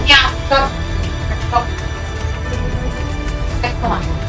Yeah, stop. Record. Record.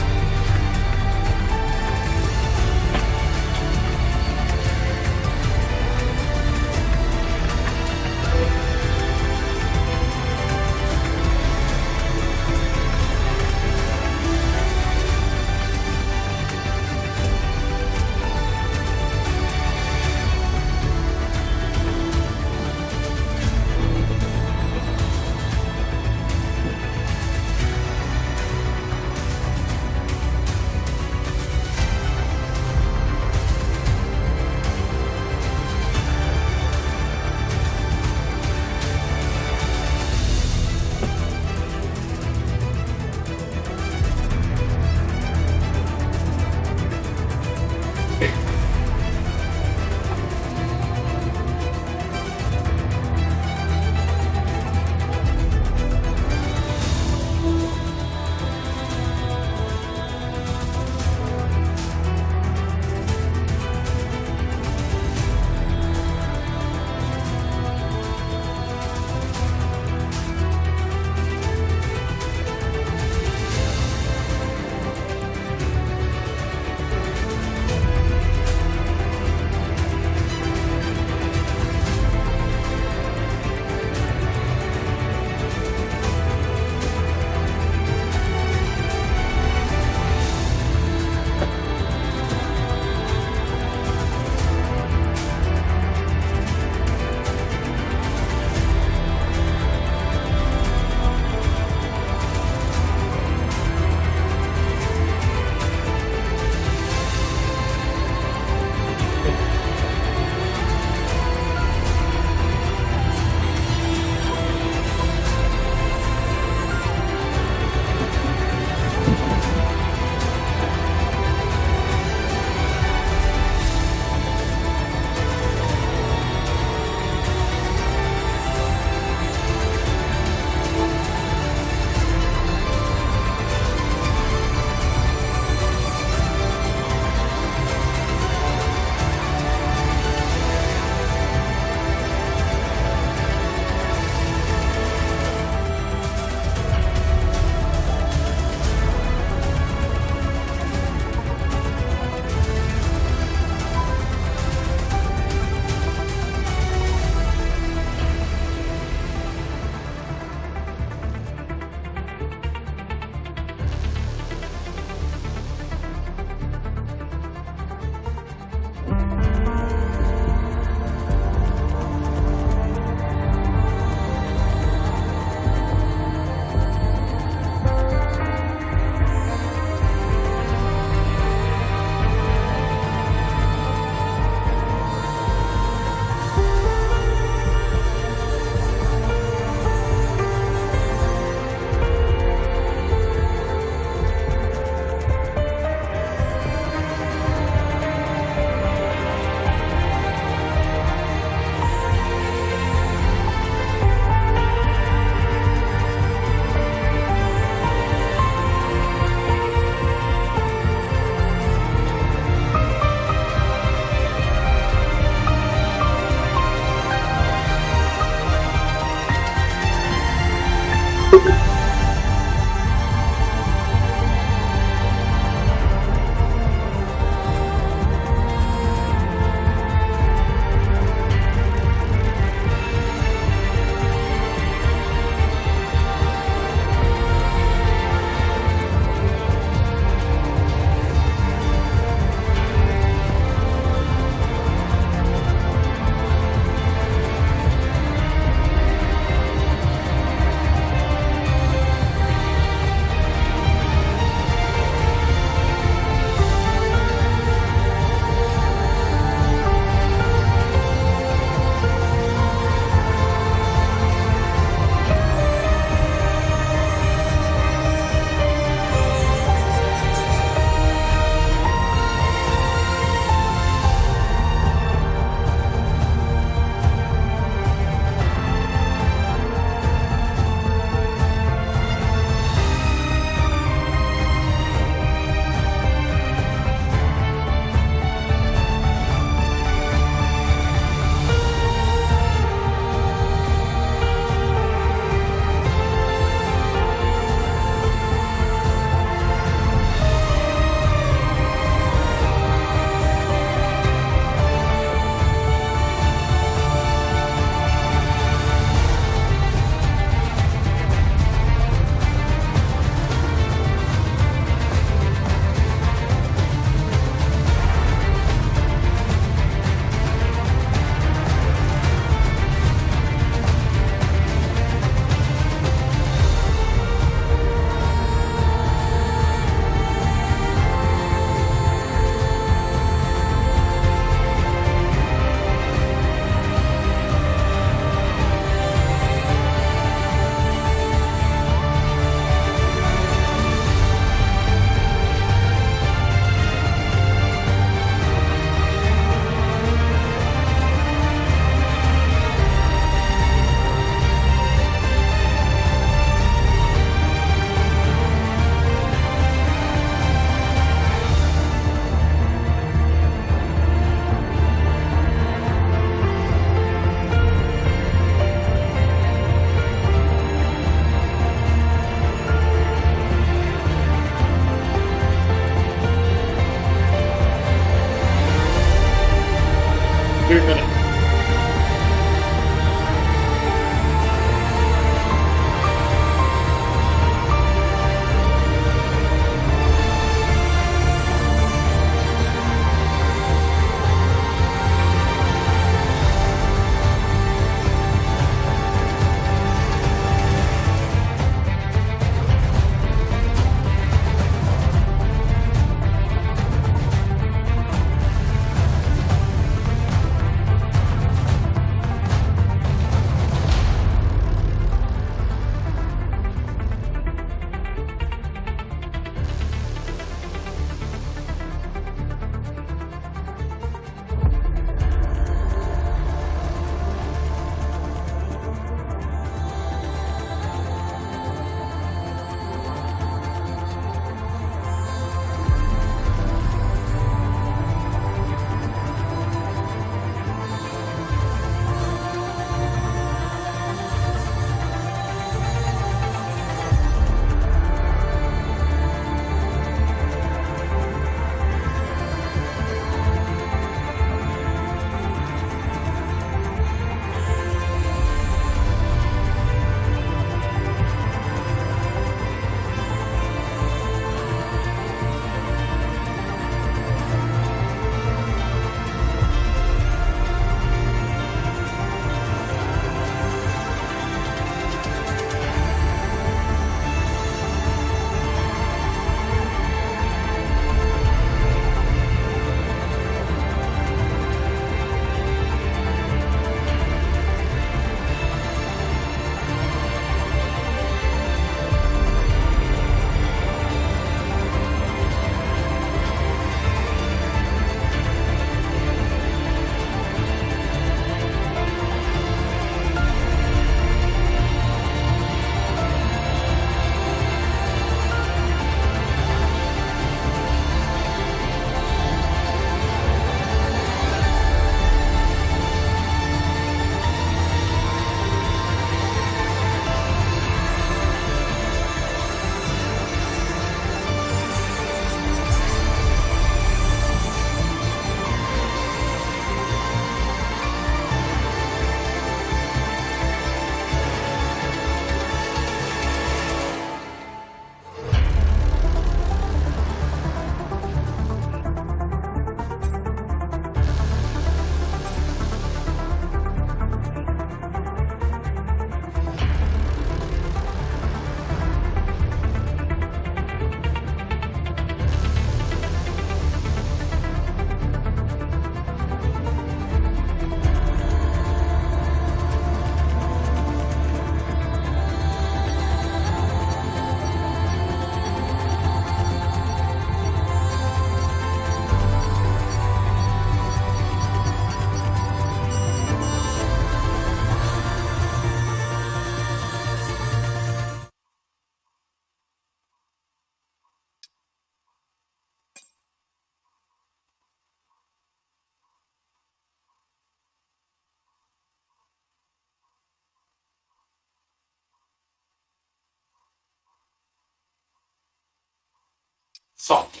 Soft.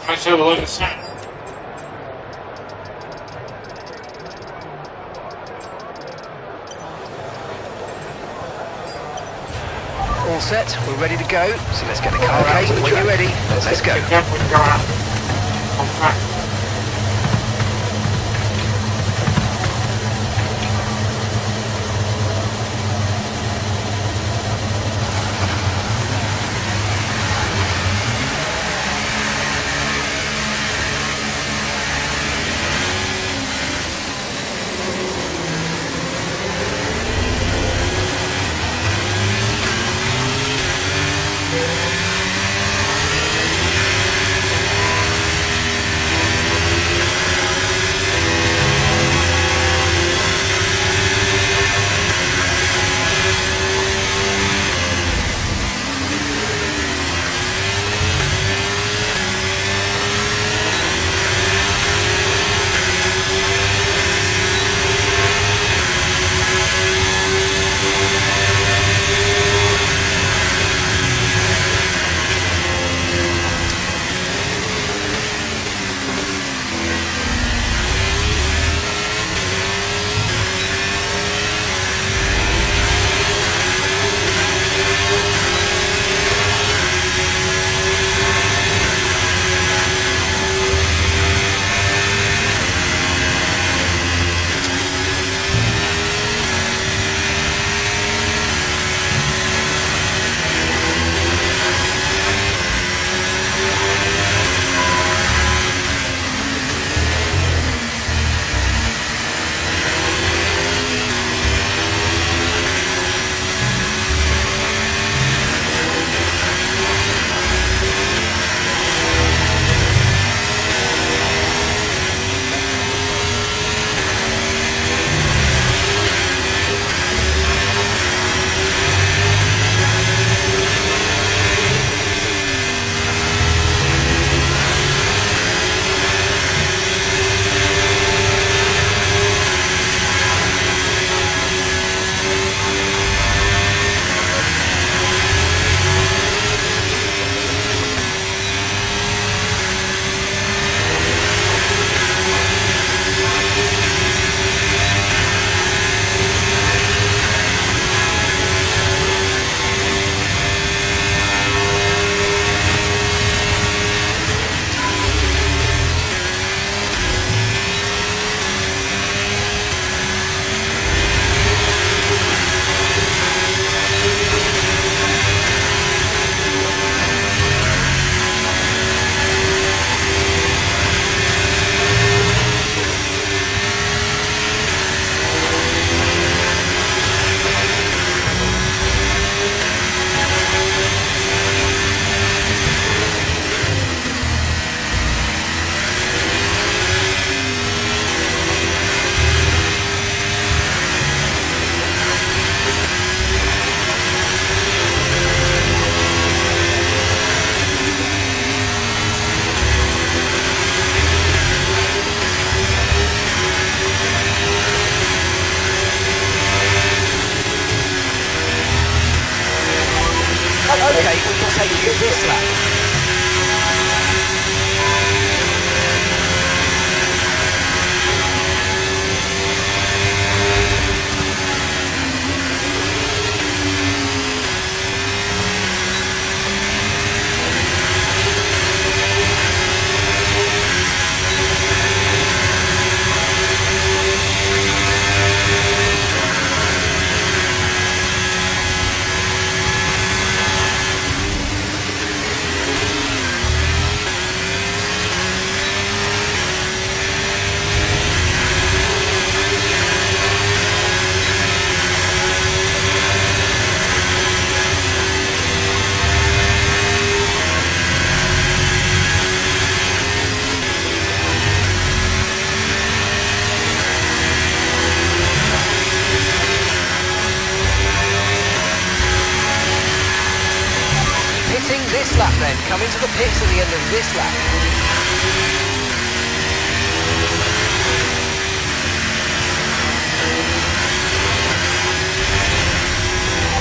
Let's have a look at that. All set, we're ready to go, so let's get the car out. When you're ready, let's go. Careful to go out on track. into the pits at the end of this lap.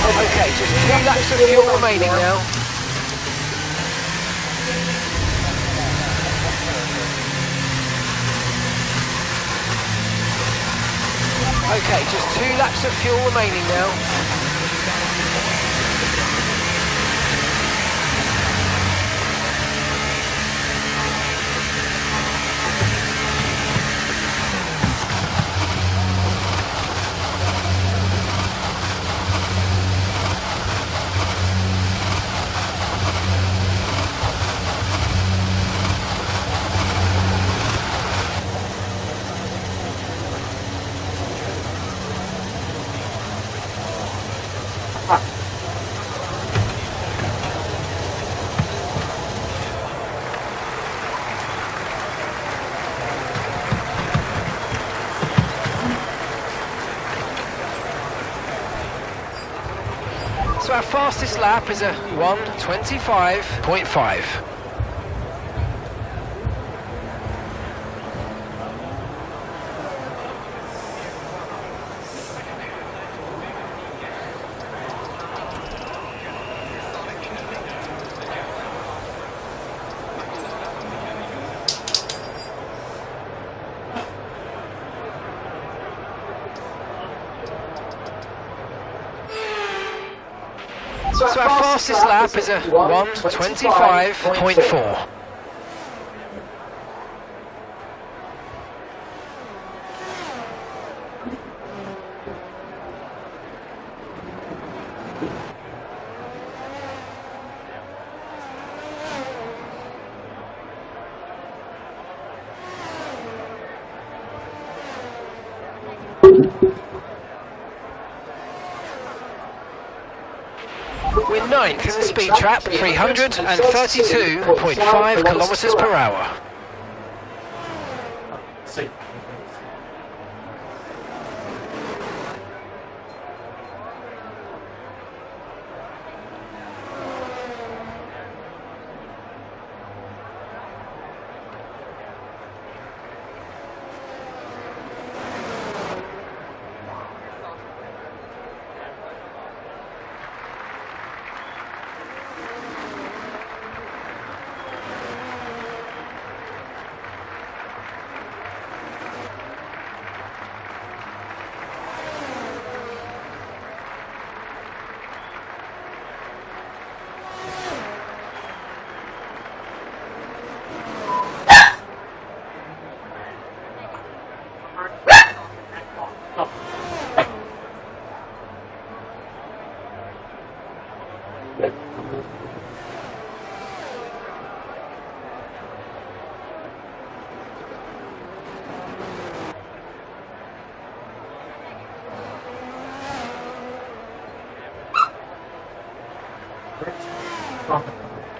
Okay, just 2 laps of fuel remaining now. Okay, just 2 laps of fuel remaining now. So our fastest lap is a 1:25.5. So our fastest lap is a 1:25.4. We're 9th in the speed trap, 332.5 kilometers per hour. See.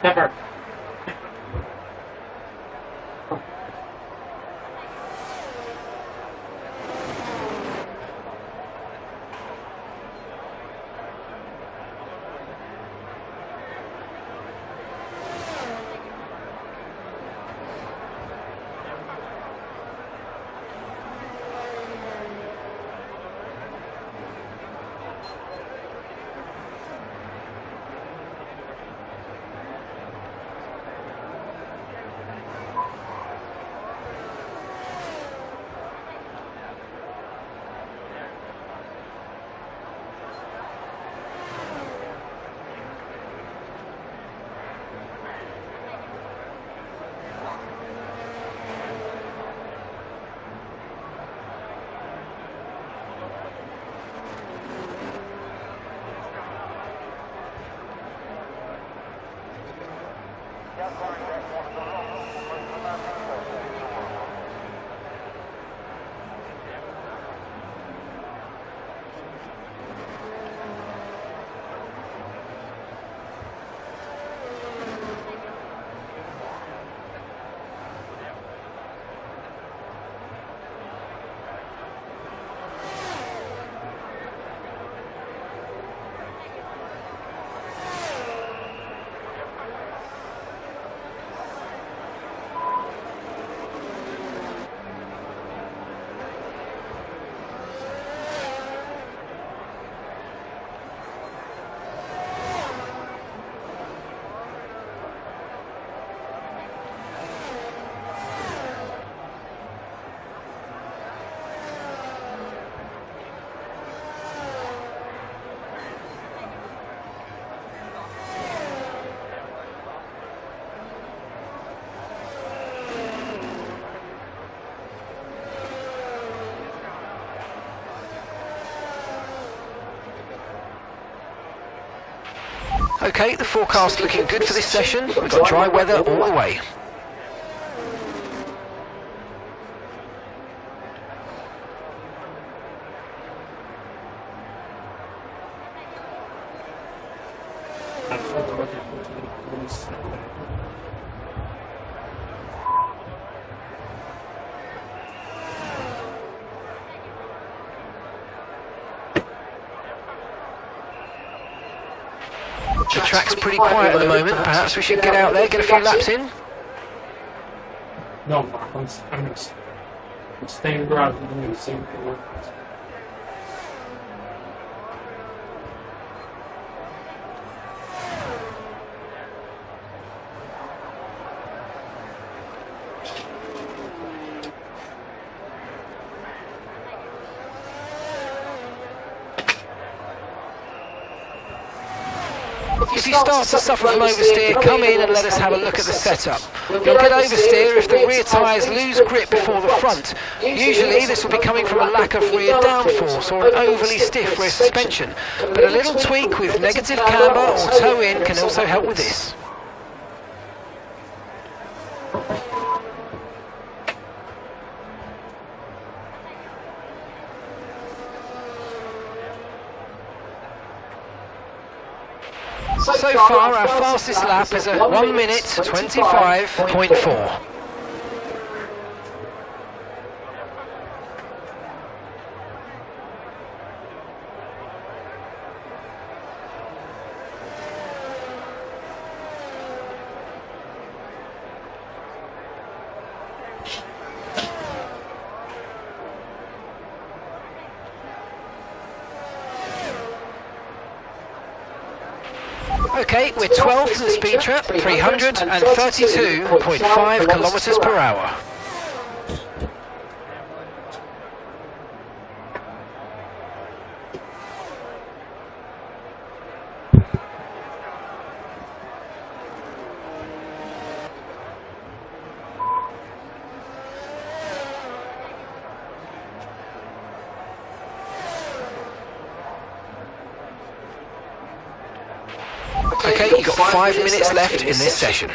Never. Okay, the forecast looking good for this session. We've got dry weather all the way. The track's pretty quiet at the moment. Perhaps we should get out there, get a few laps in. No, I'm staying grounded in the same thing. If you start to suffer from oversteer, come in and let us have a look at the setup. You'll get oversteer if the rear tyres lose grip before the front. Usually this will be coming from a lack of rear downforce or an overly stiff rear suspension, but a little tweak with negative camber or toe in can also help with this. So far, our fastest lap is at 1 minute 25.4. Okay, we're 12th in the speed trap, 332.5 kilometers per hour. Okay, you've got 5 minutes left in this session.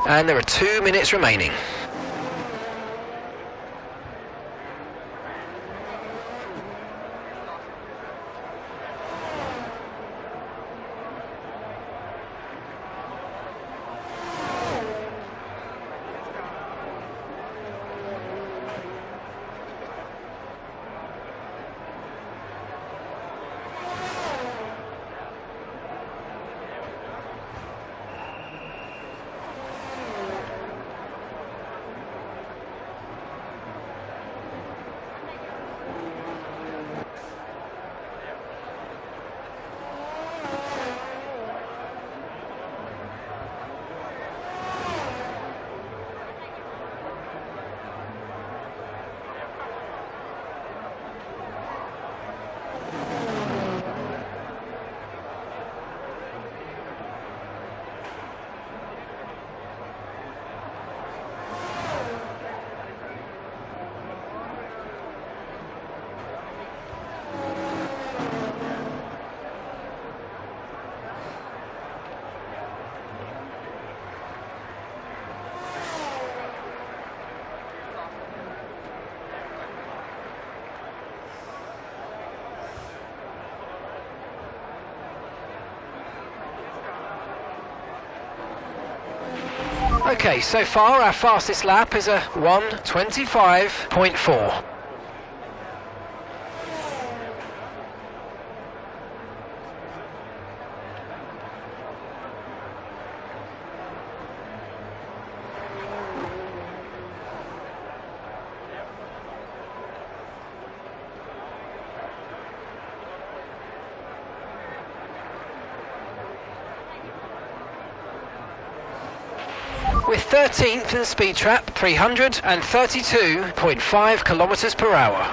And there are 2 minutes remaining. Okay, so far our fastest lap is a 1:25.4. We're 13th in the speed trap, 332.5 kilometers per hour.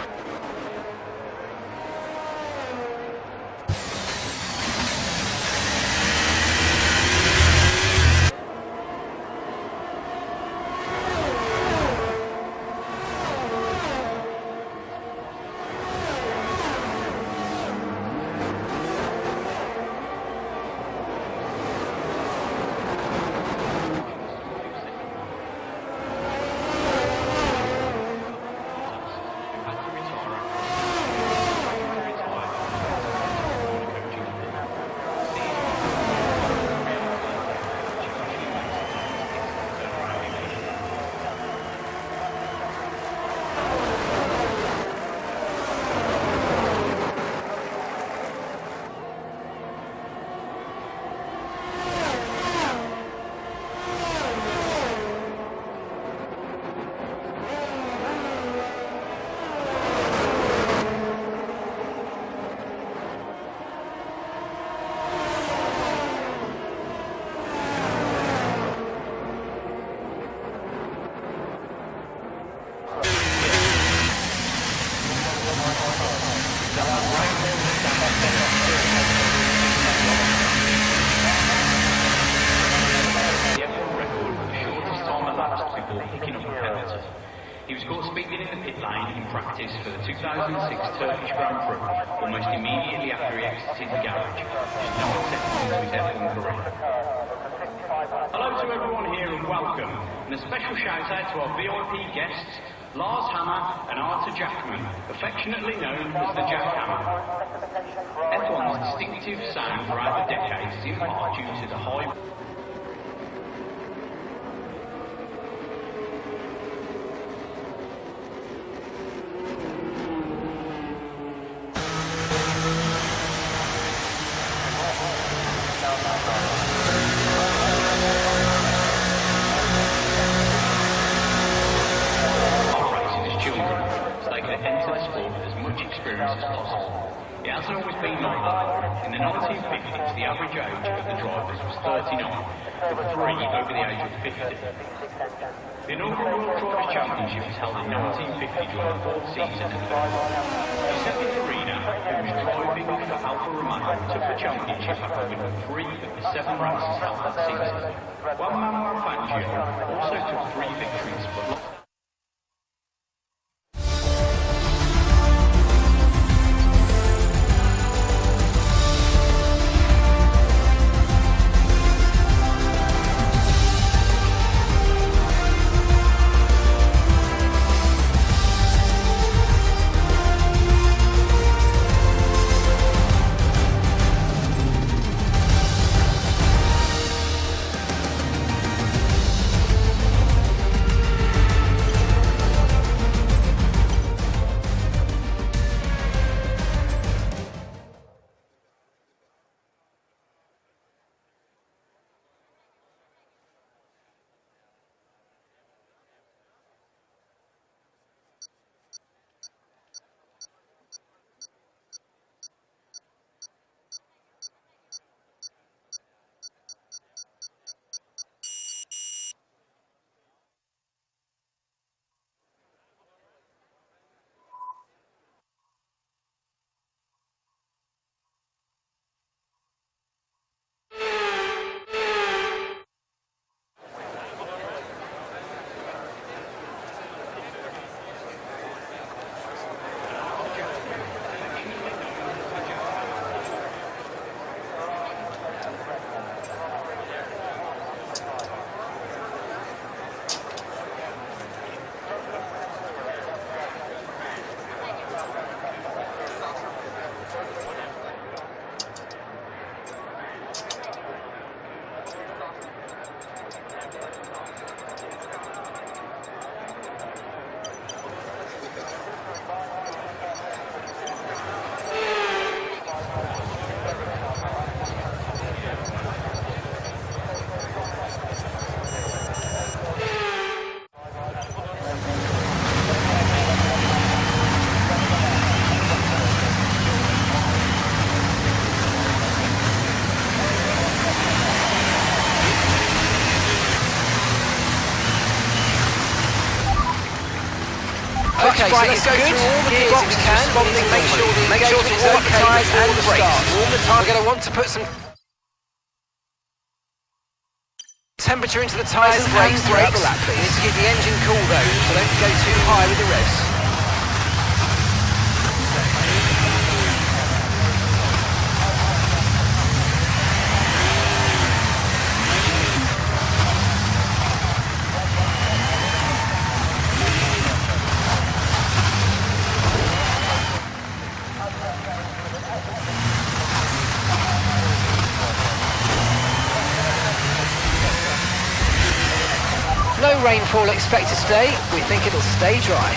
He was caught speeding in the pit lane in practice for the 2006 Turkish Grand Prix, almost immediately after he exited the garage, which is no exception to his F1 career. Hello to everyone here and welcome, and a special shout out to our VIP guests, Lars Hammer and Arthur Jackman, affectionately known as the Jackhammer. F1's distinctive sound throughout the decades is in part due to the high experience as possible. It hasn't always been like that. In the 1950s, the average age of the drivers was 39, with 3 over the age of 50. The inaugural World Drivers' Championship was held in 1950 during the 4th season of the Giuseppe Farina, who was driving for Alfa Romeo, took the championship after winning 3 of the 7 races held that season. Juan Manuel Fangio also took 3 victories, but lost. Okay, so let's go through all the gears if we can. Make sure the engagement is okay before the start. We're going to want to put some temperature into the tyres and brakes throughout the lap, please. You need to keep the engine cool though, so don't go too high with the revs. No rainfall expected today. We think it'll stay dry.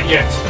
Yes.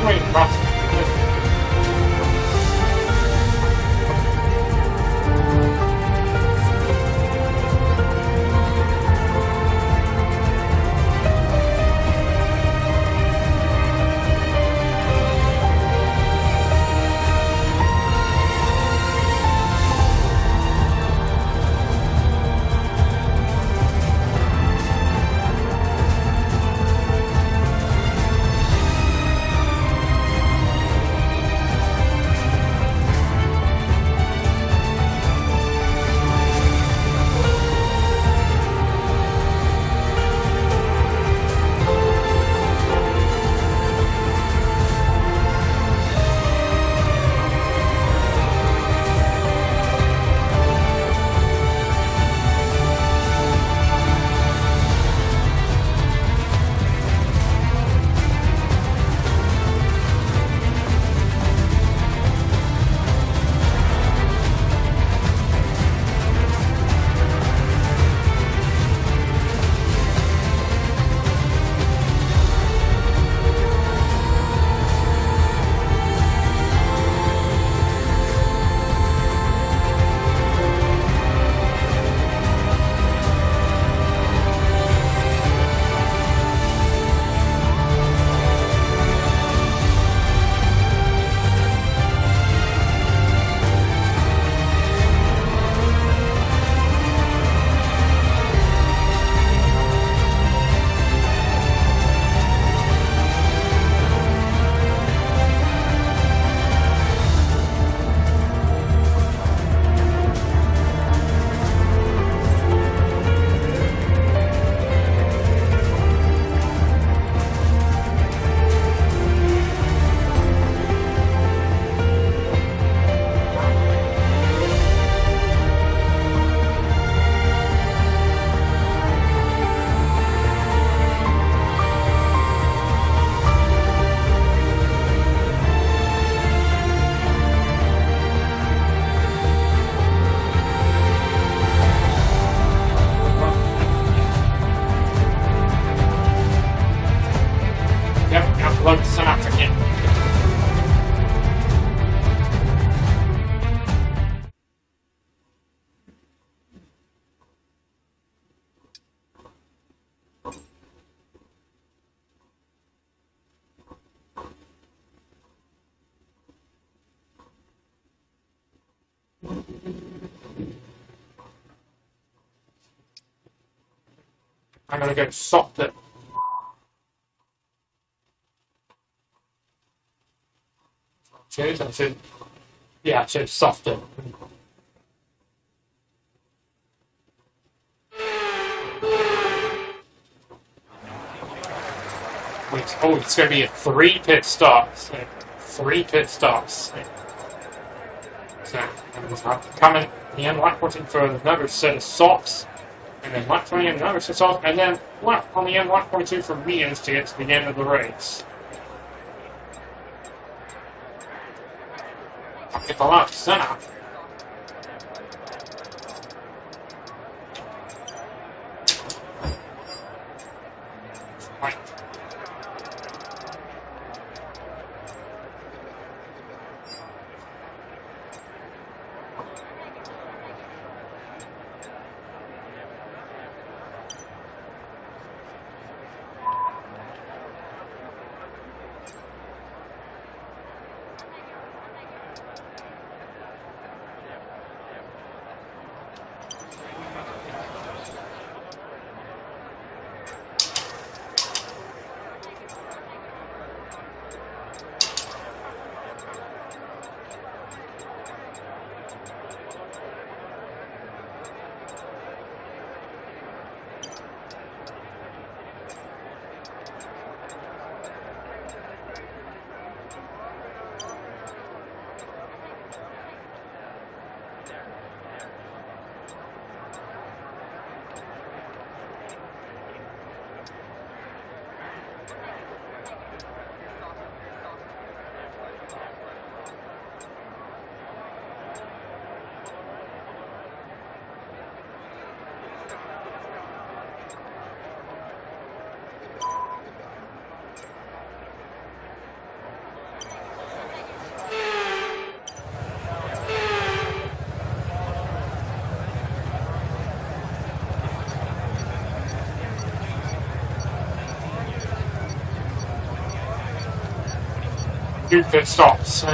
Wait, Ross. Load some up again. I'm gonna go softer. Choose, I should, yeah, I should soften. Oh, it's going to be a 3 pit stops. 3 pit stops. So, I'm coming in, lap putting for another set of stops, and then lap 20 another set of stops, and then lap on the end, lap 22 for medians to get to the end of the race. Get the lap center. Right. 2 pit stops.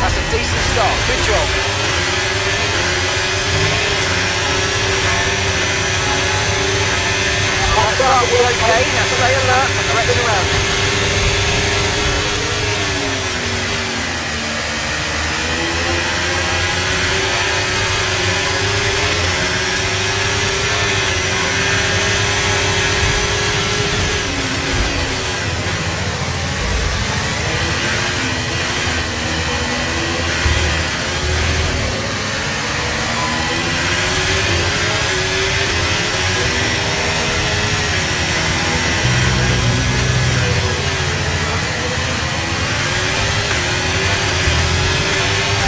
That's a decent start. Good job. That start was okay. Now stay alert and correct around.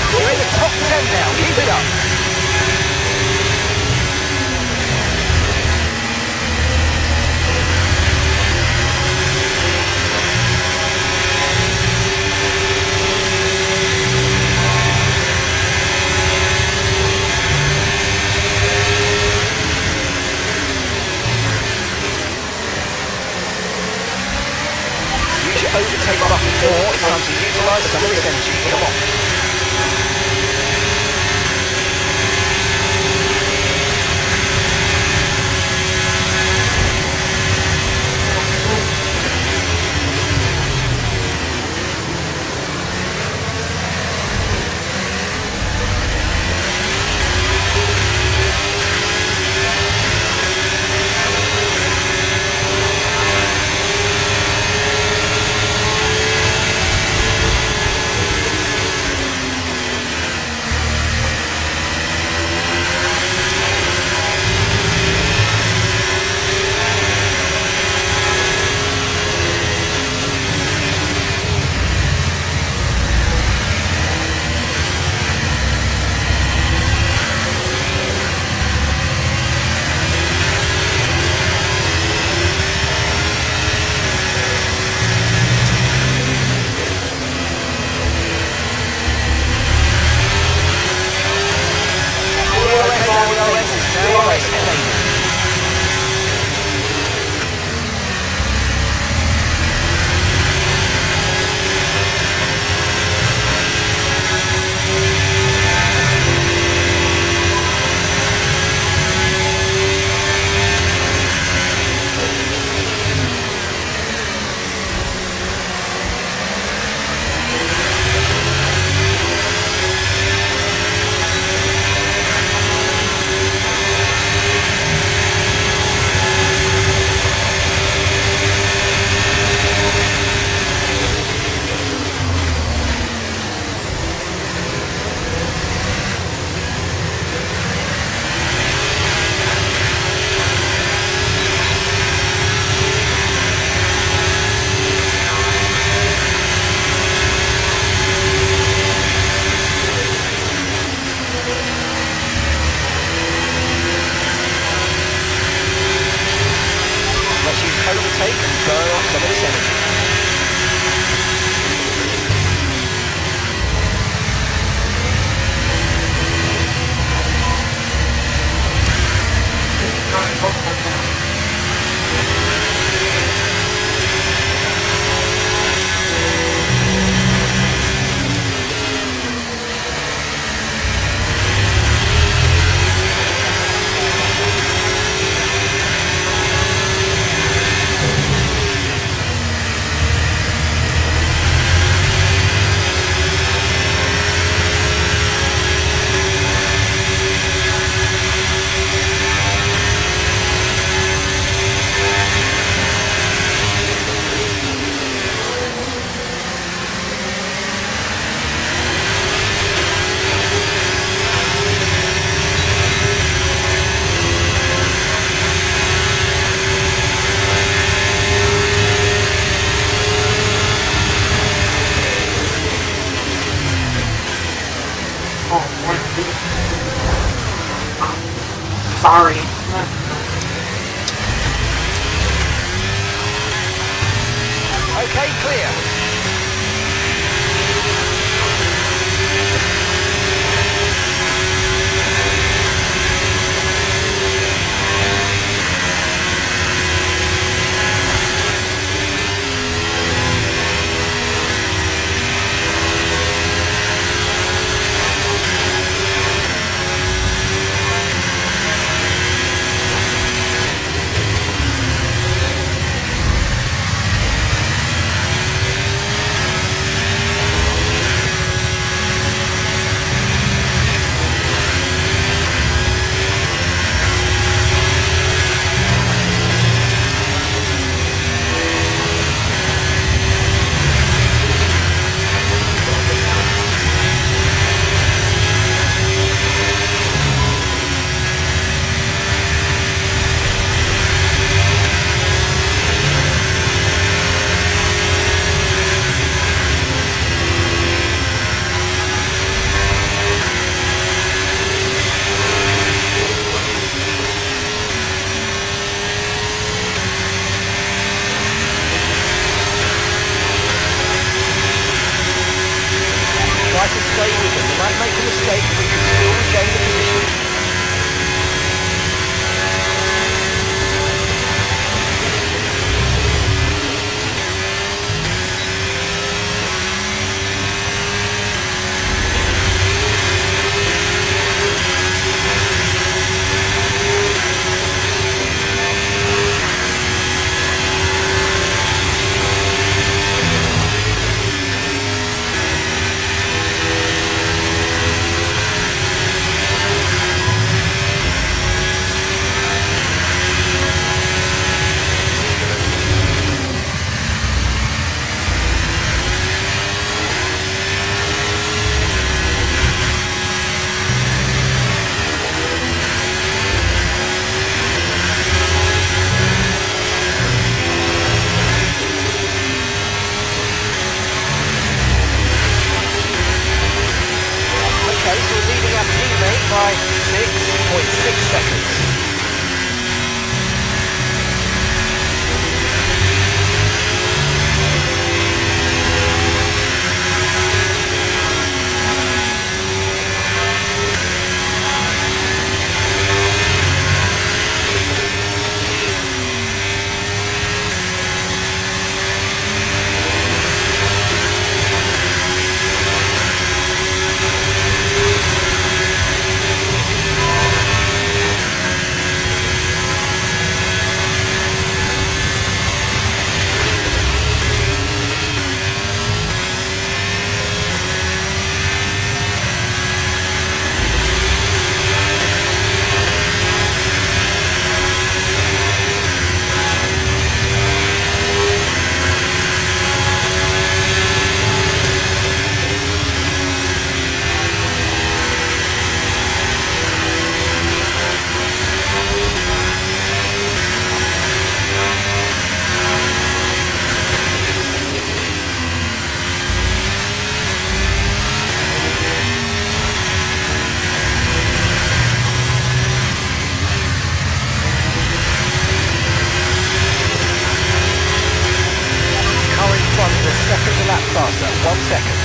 You're in the top 10 now. Keep it up. Use your overtake button more. It's time to utilise some of this energy. Come on. Overtake and burn off some of this energy. Okay, clear. Try to stay with them. You might make a mistake, but you can still regain the position. Okay, so we're leading our teammate by 6.6 seconds. Seconds a lap faster, 1 second.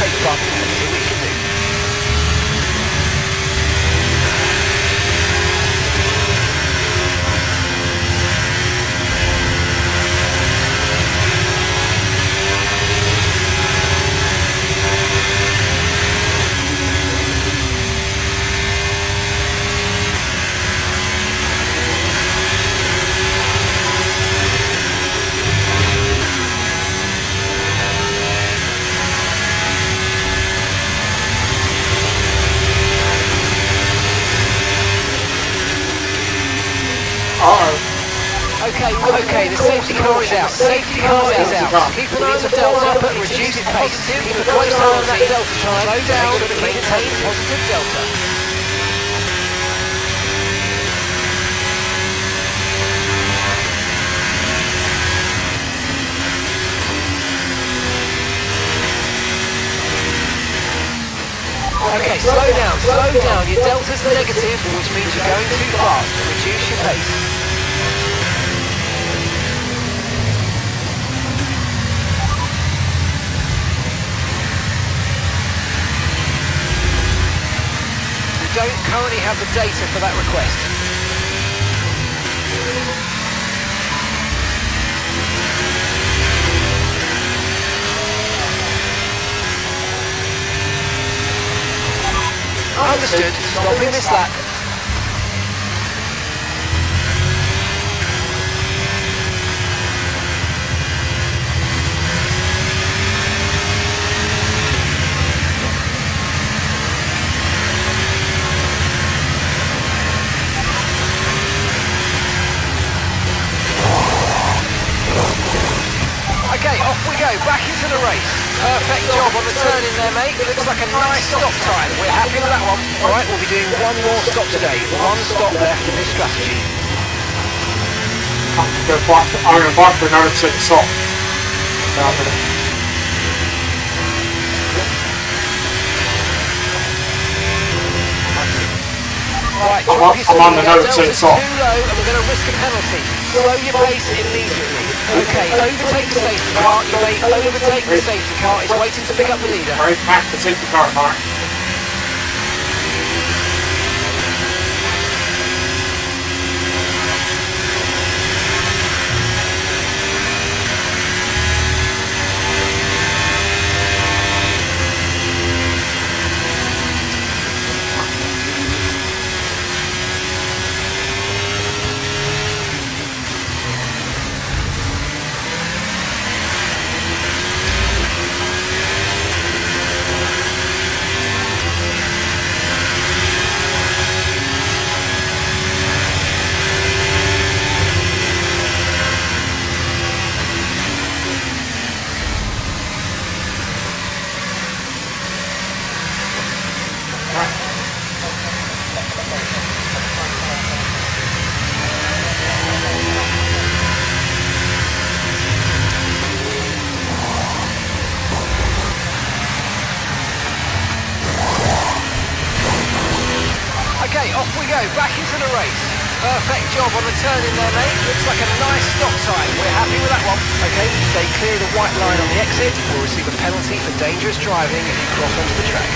take front and see what you can do. Okay, the safety car is out. Safety car is out. Keep an eye on the delta, but reduce pace. Keep a close eye on that delta time. Slow down to maintain positive delta. Okay, slow down. Your delta's negative, which means you're going too fast. Reduce your pace. Don't currently have the data for that request. Understood. Stopping this lap. Okay, off we go, back into the race. Perfect job on the turn in there, mate. Looks like a nice stop time. We're happy with that one. Alright, we'll be doing one more stop today. One stop left in this strategy. I'm going to back for another set of socks. Right, I'm on the notes set of socks. Too low and we're going to risk a penalty. Slow your pace immediately. Okay, overtake the safety car. You may overtake the safety car. It's waiting to pick up the leader. Alright, back the safety car, Mark. Okay, off we go, back into the race. Perfect job on the turn in there, mate. Looks like a nice stop time. We're happy with that one. Okay, stay clear of the white line on the exit. We'll receive a penalty for dangerous driving if you cross onto the track.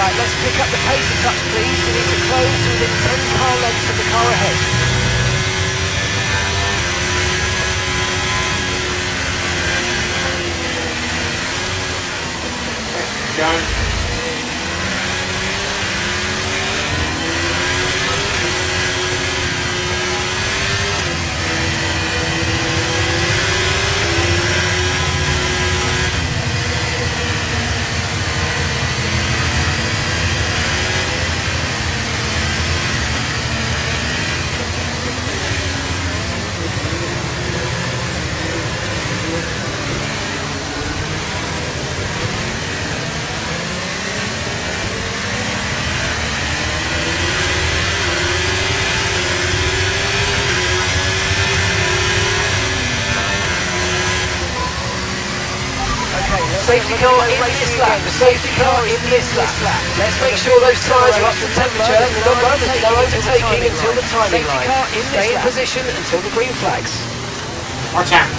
Right, let's pick up the pace a touch, please. We need to close to within 10 car lengths of the car ahead. Go. Safety car in this lap, the safety car in this lap. Let's make sure those tyres are up to temperature. No overtaking until the timing line. Stay in position until the green flags. Watch out.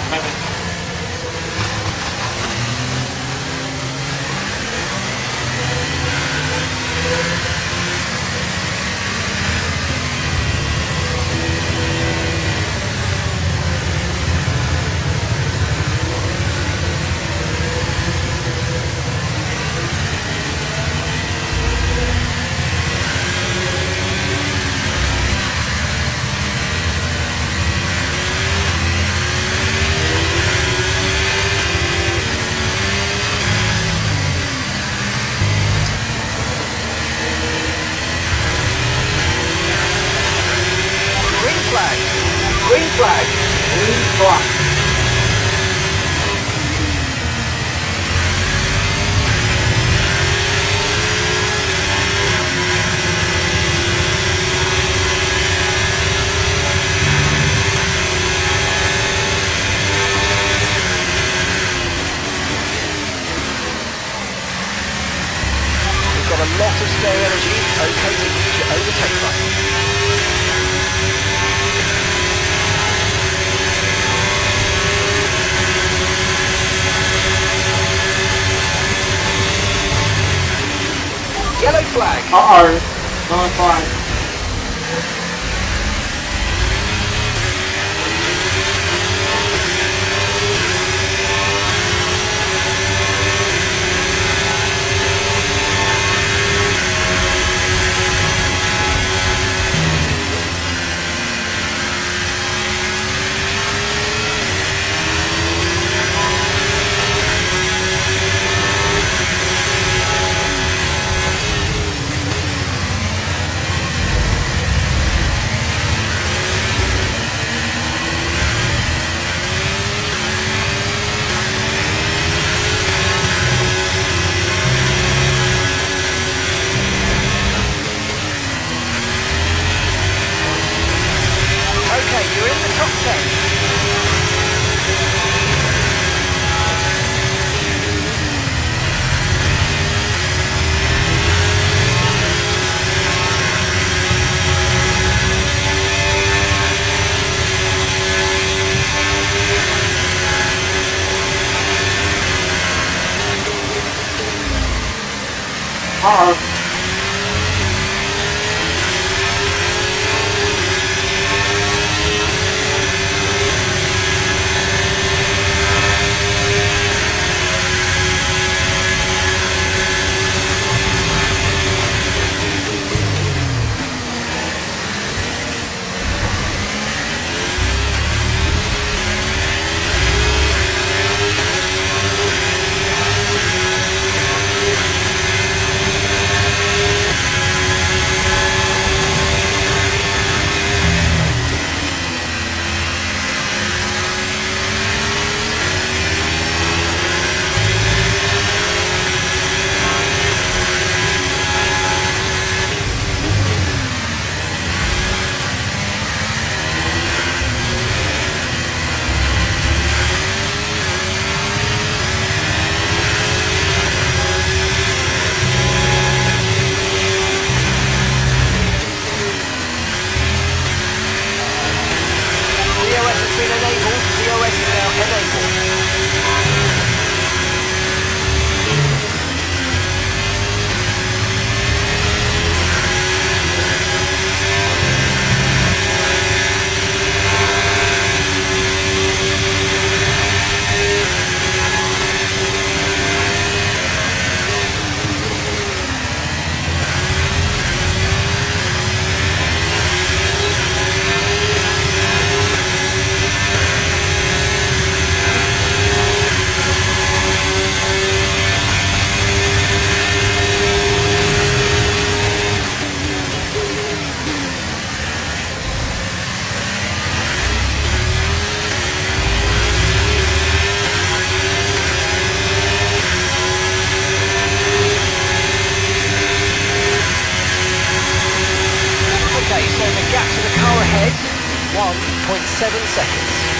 Green flag. Green flag. We've got a lot of spare energy. Okay to use your overtake button. Yellow flag. Uh-oh. Yellow flag. You're in the top 10. Uh-oh. 7 seconds.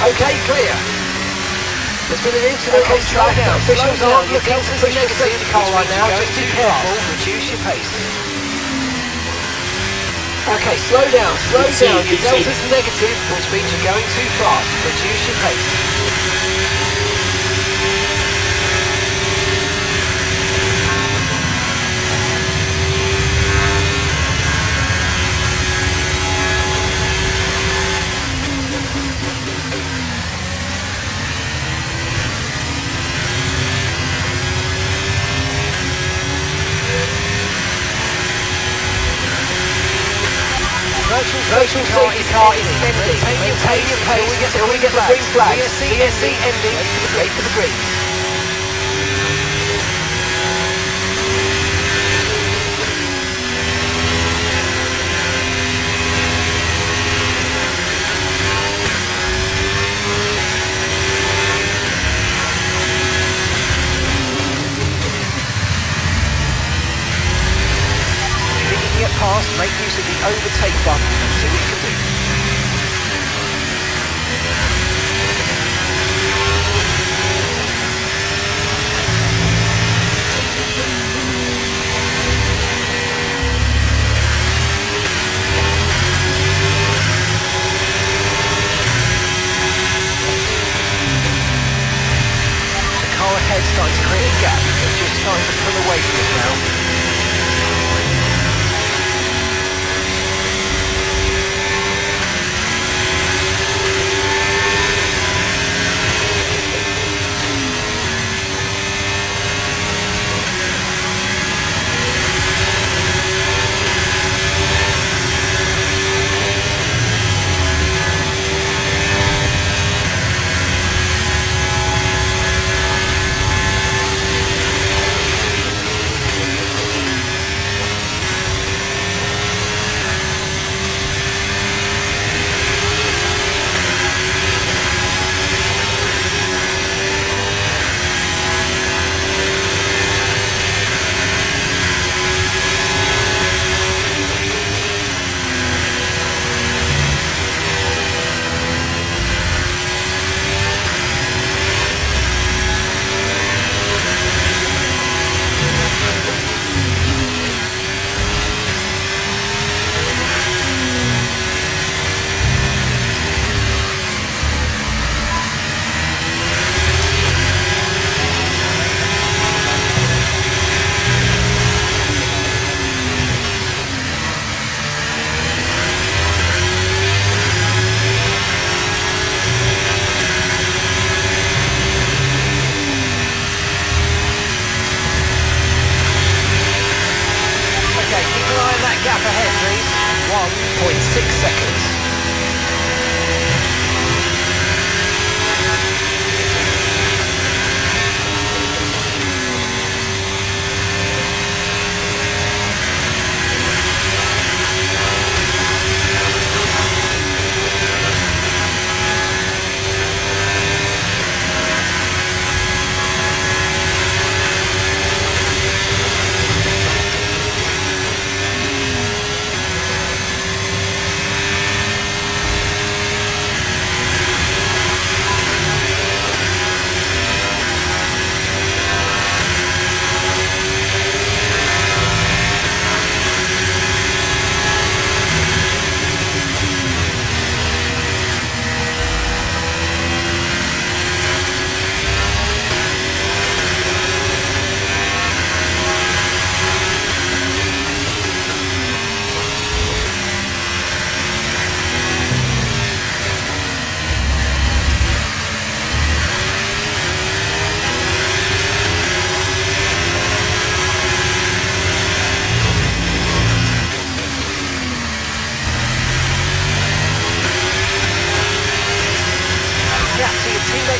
Okay, clear. There's been an incident on track. Officials aren't looking to push the safety car right now. Just be careful. Reduce your pace. Okay, slow down. Your delta's negative, which means you're going too fast. Reduce your pace. Virtual safety car is ending. Maintain your pace till we get the green flag. VSC ending. Wait for the green. Get past, make use of the overtake button and see what you can do. The car ahead starting to create a gap, it's just starting to pull away from it now. 1.6 seconds.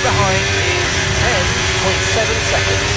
Behind is 10.7 seconds.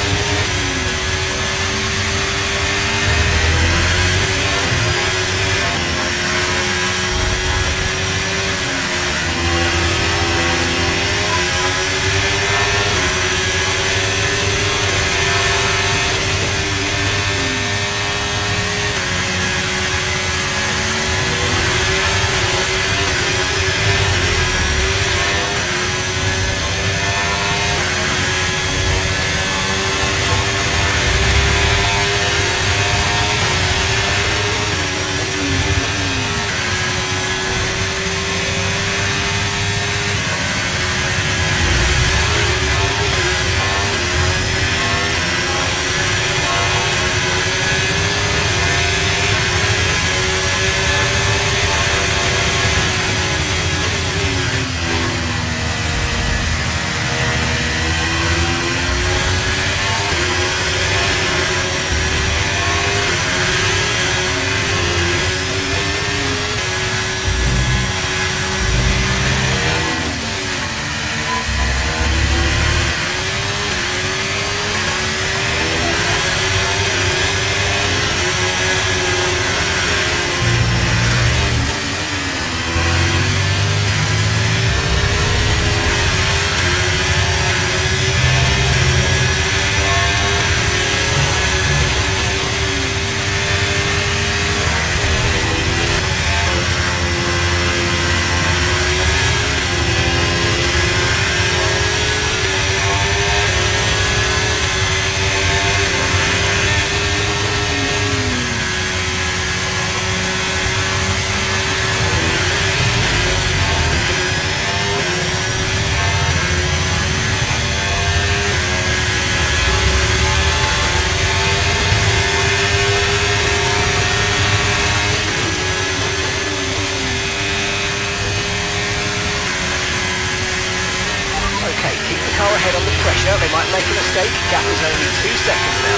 Car ahead on the pressure, they might make a mistake. Gap is only 2 seconds now.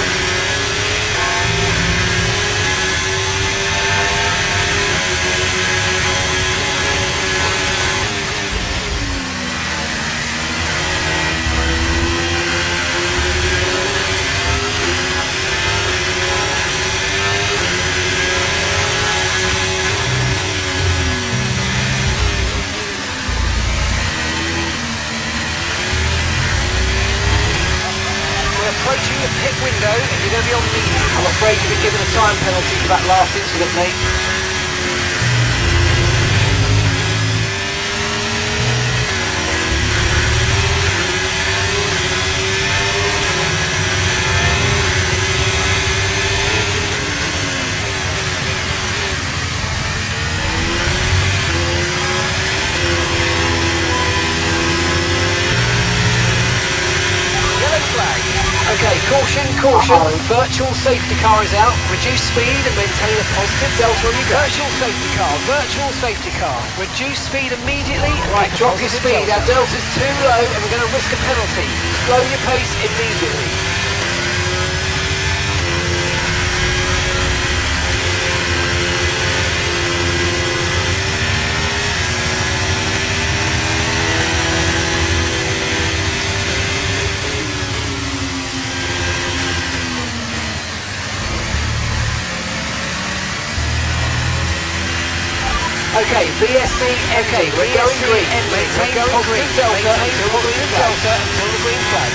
Approaching the pit window and you're going to be on medium. I'm afraid you've been given a time penalty for that last incident, mate. Yellow flag. Okay, caution, caution. Virtual safety car is out. Reduce speed and maintain a positive delta on your go. Virtual safety car. Reduce speed immediately. Right, drop your speed. Our delta's too low and we're going to risk a penalty. Slow your pace immediately. Okay, VSC empty. We're going green. Maintain positive delta until the green flag.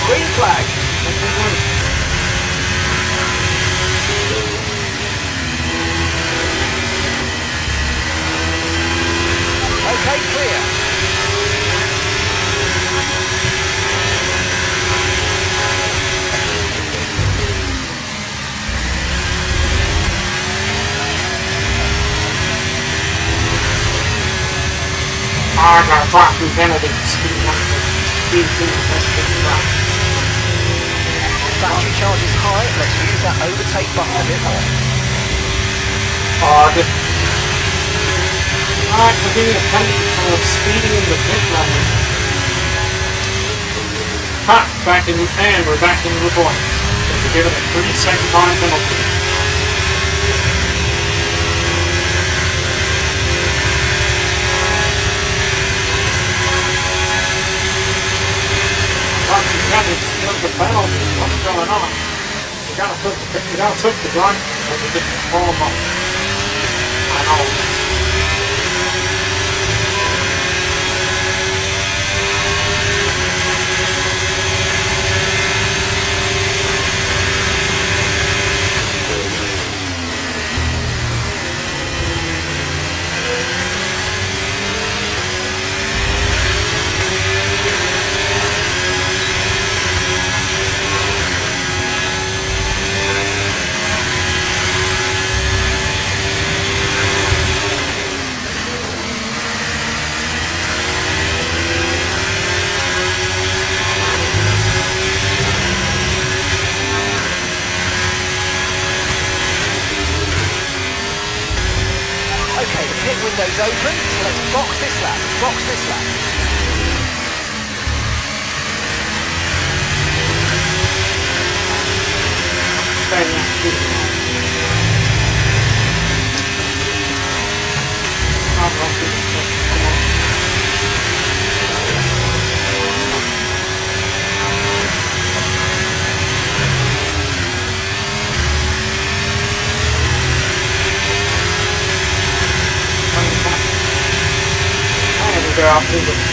Green flag. Okay, clear. I'm gonna try to Kennedy speed up the speed Battery charge is high. Let's use that overtake button a bit more. just we're getting a penalty for speeding in the pit lane. Cut back in and we're back into the points. So we're given a 3-second time penalty. The penalty, what's going on? We gotta put the gun and we didn't pull them up. I know. Windows open, so let's box this lap, I'll do it.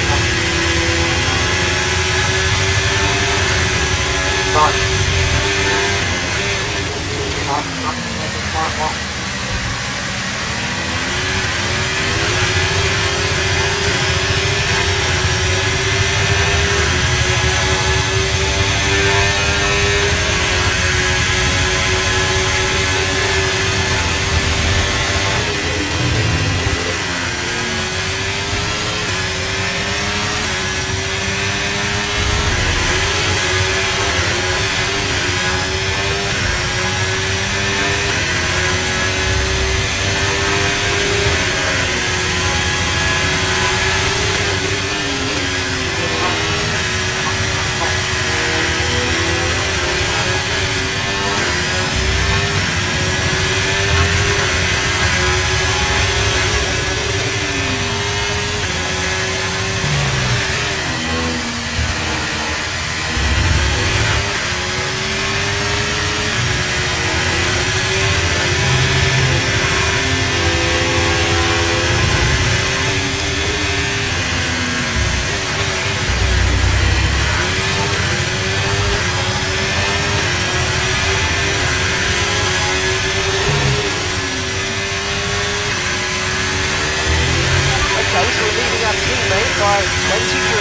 by 23.0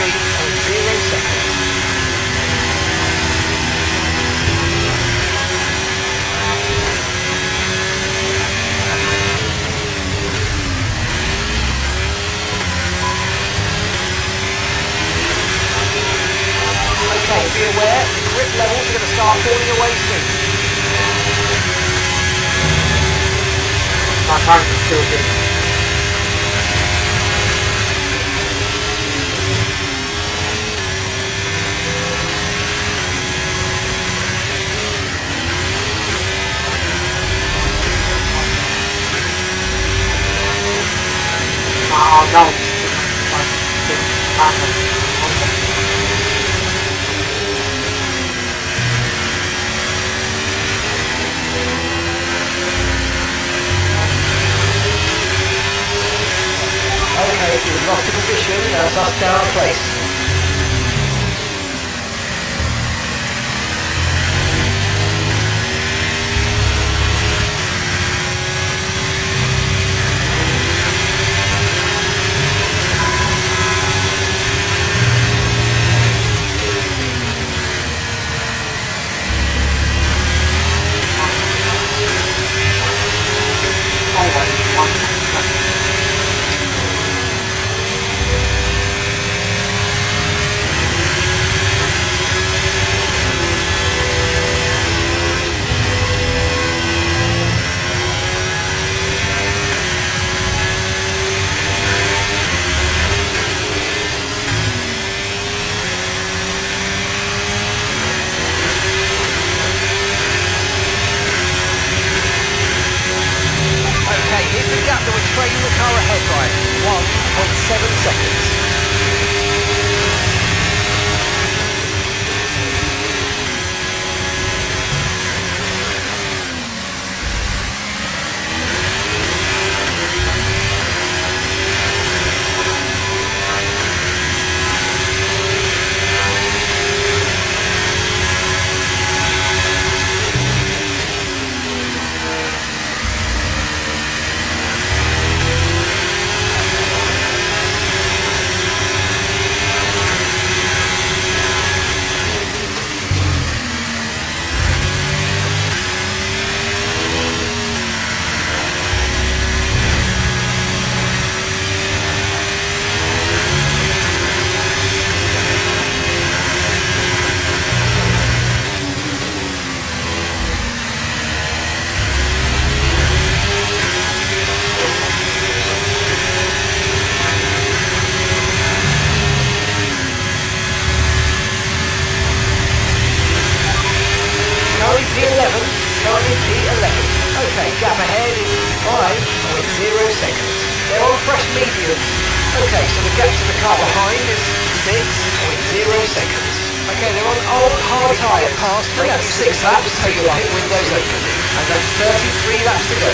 seconds. Okay, be aware, grip levels are going to start falling away soon. My time is still good. Oh no. lost your position, that's us down a place. Trailing the car ahead by 1.7 seconds. Okay, gap ahead is 5.0 seconds. They're on fresh mediums. Okay, so the gap to the car behind is 6.0 seconds. Okay, they're on old hard tyre past 36 laps, so your pit window's open. And that's 33 laps to go.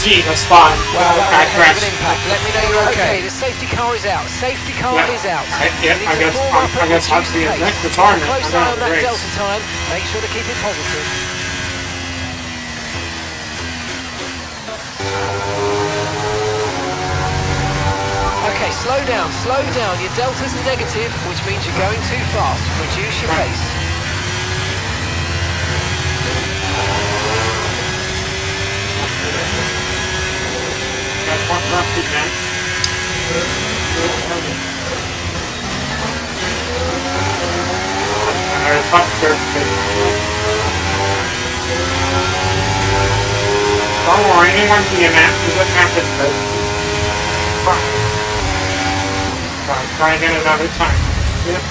gee, that's fine. Well, that I was a heck of crashed. an impact. Let me know you're okay. The safety car is out. Safety car Yeah. is out. Yeah, You need I to guess form up I and guess I'll reduce be the at pace. next Keep a retirement. close I'm eye on going that to race. delta time. Make sure to keep it positive. Okay, slow down, slow down. Your delta's negative, which means you're going too fast. Reduce your pace. Got one left again. There's up there. Don't worry, anyone can get that because it happens. Try again another time. Yep.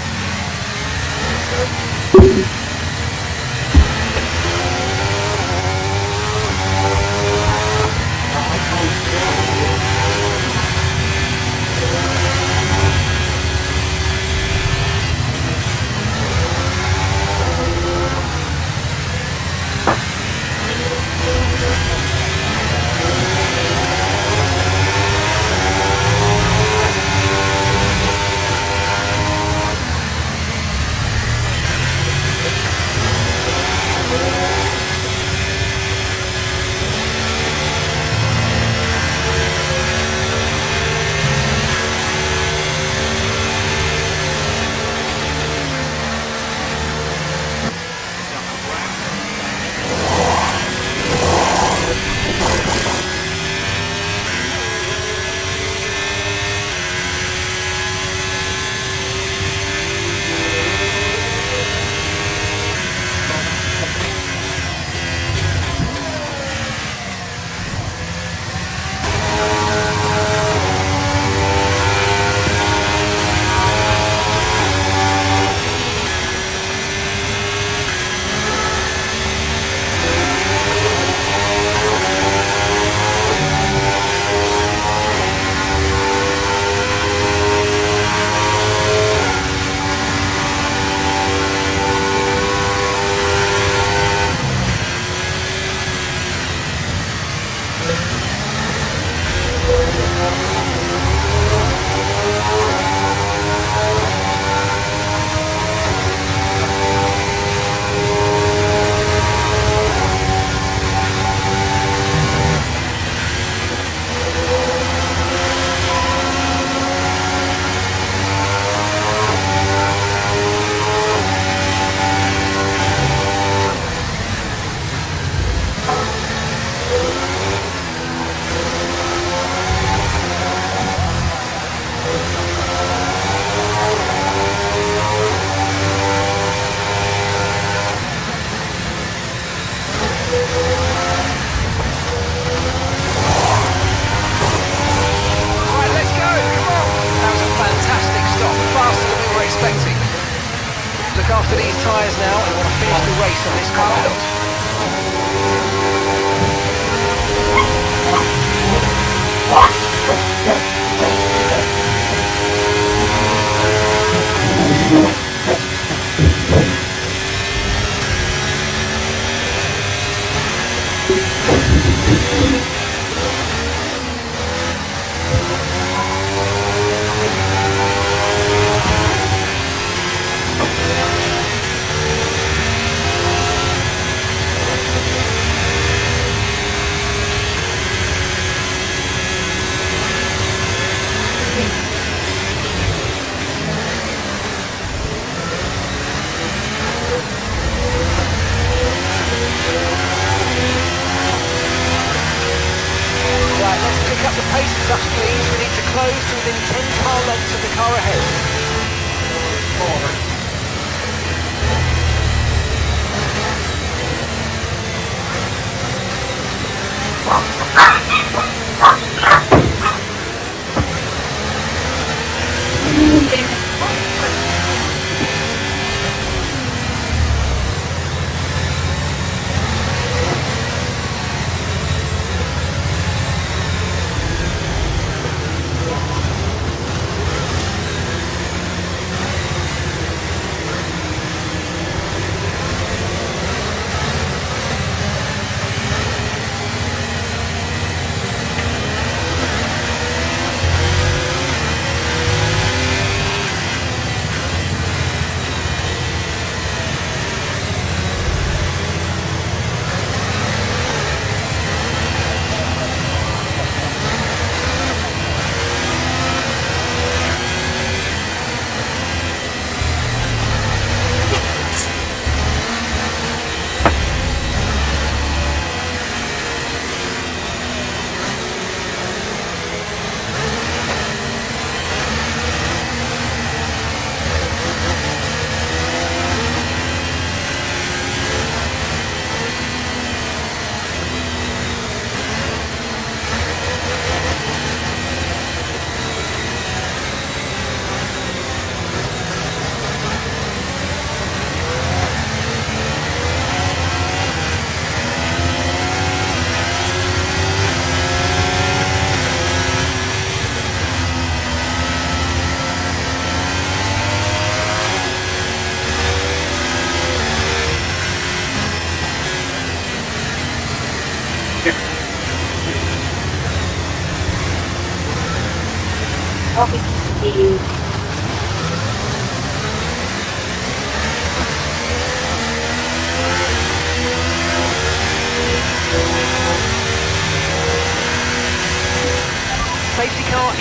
Look after these tyres now, and we want to finish the race on this compound.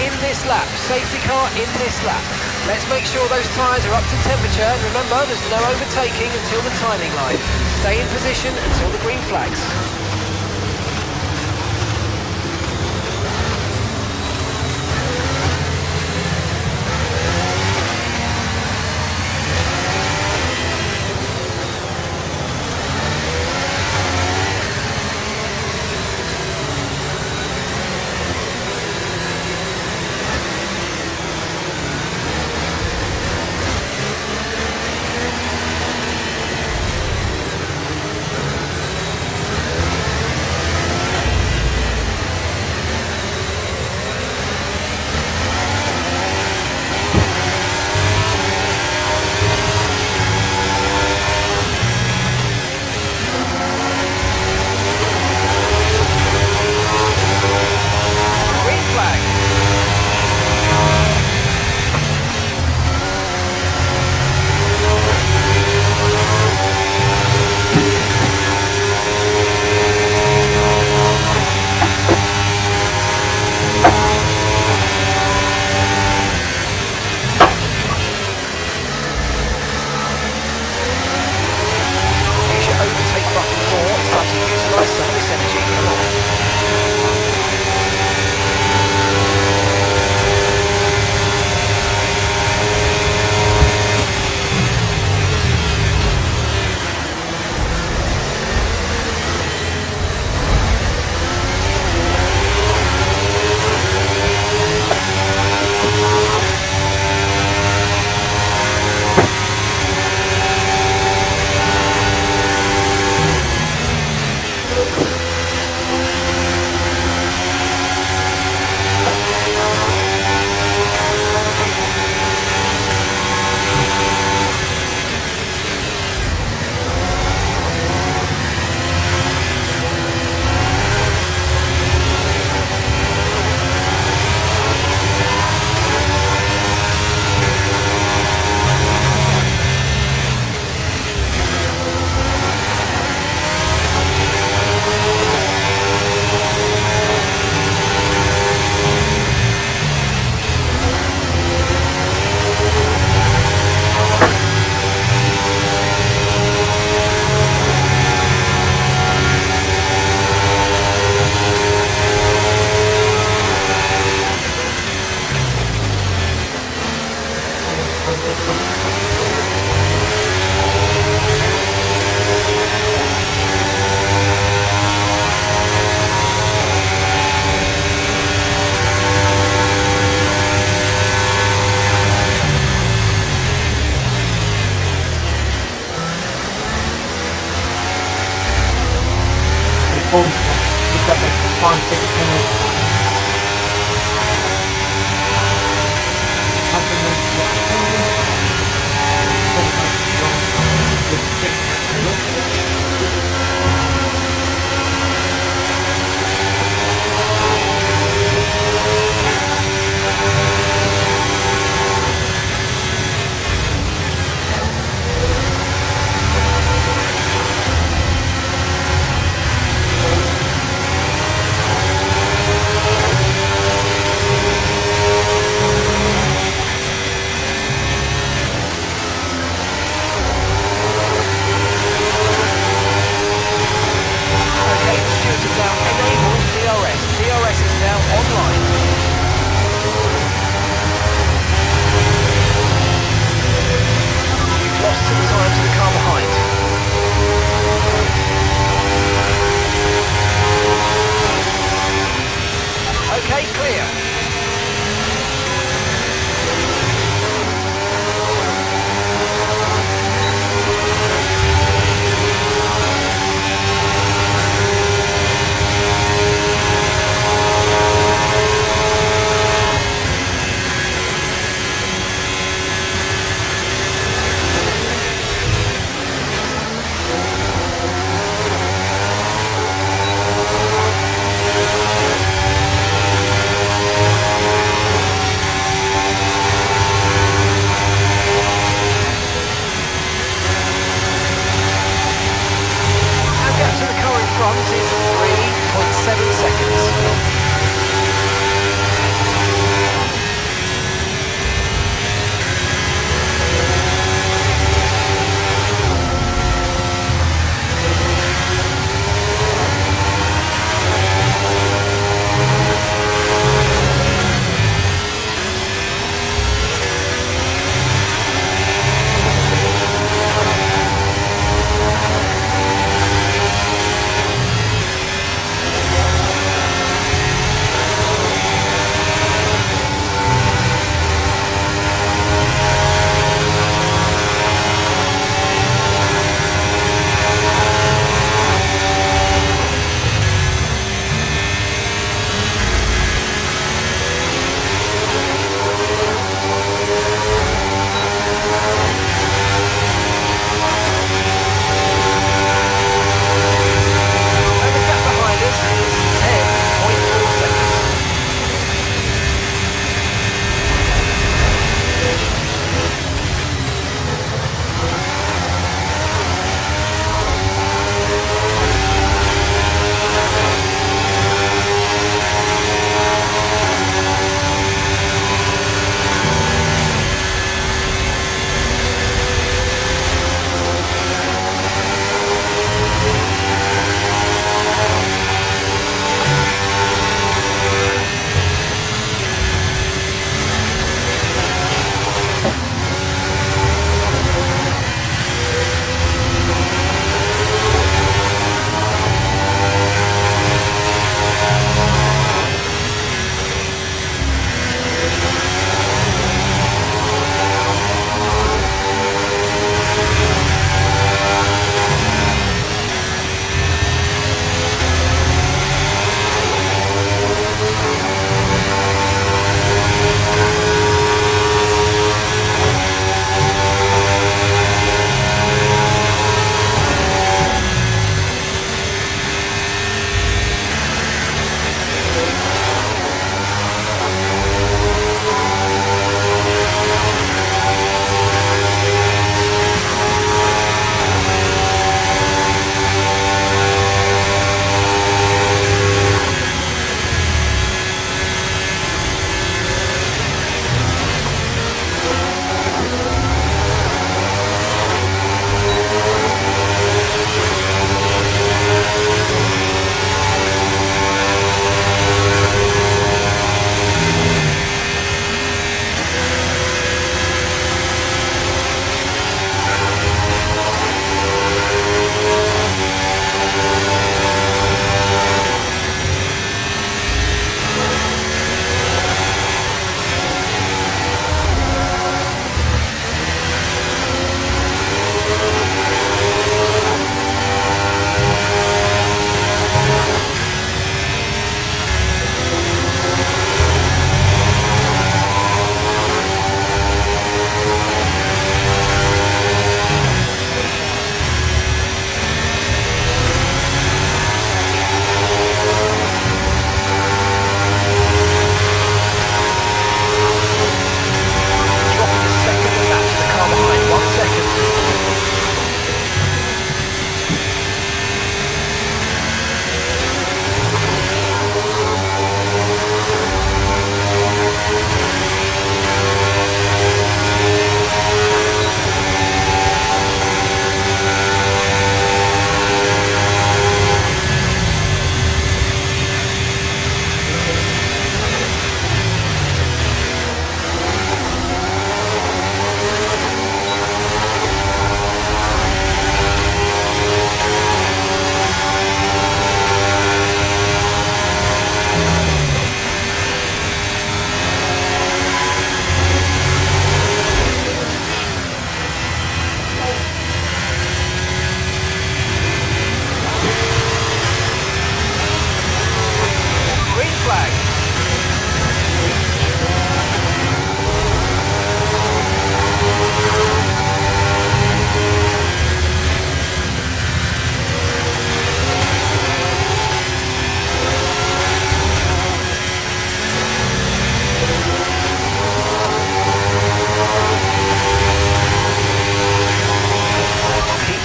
in this lap. Safety car in this lap. Let's make sure those tyres are up to temperature. And remember, there's no overtaking until the timing line. Stay in position until the green flags.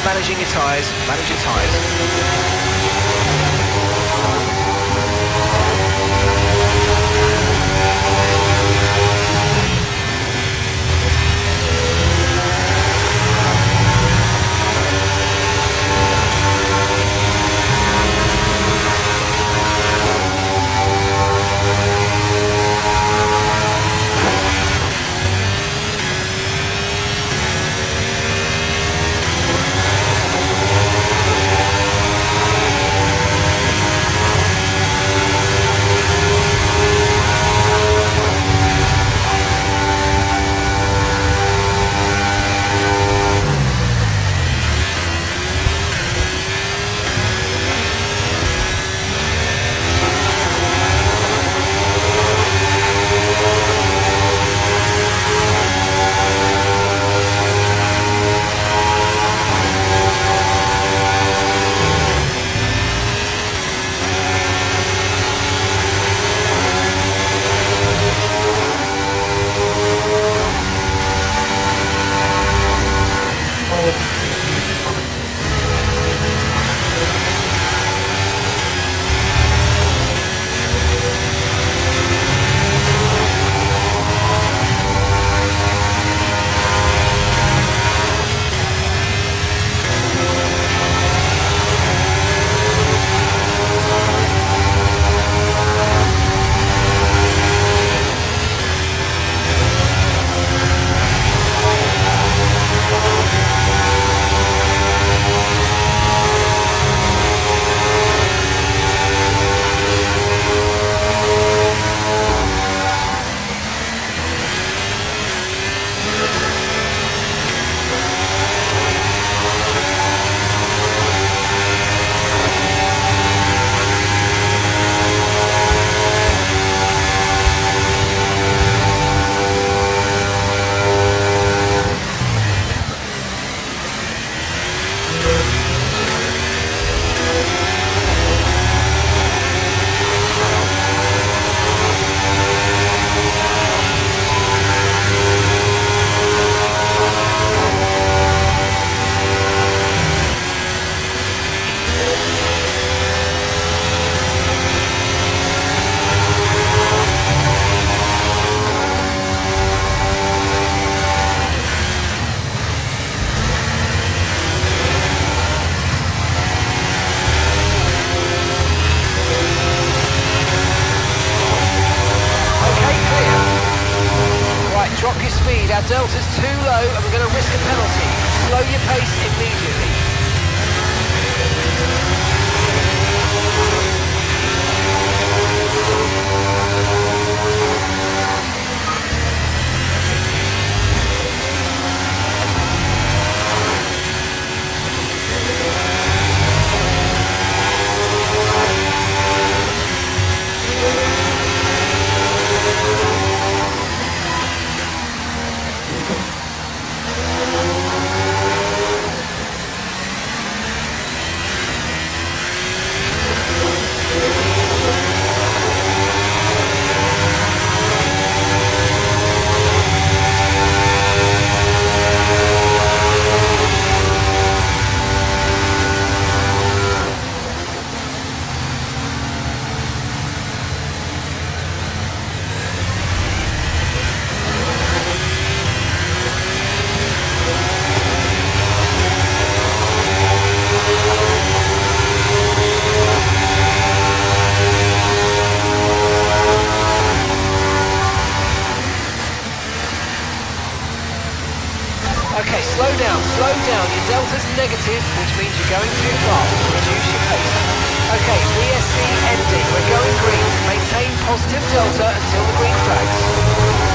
managing your tyres, manage your tyres. Our delta's too low and we're going to risk a penalty. Slow your pace immediately. Okay, slow down. Your delta's negative, which means you're going too fast. Reduce your pace. Okay, VSC ending. We're going green. Maintain positive delta until the green flags.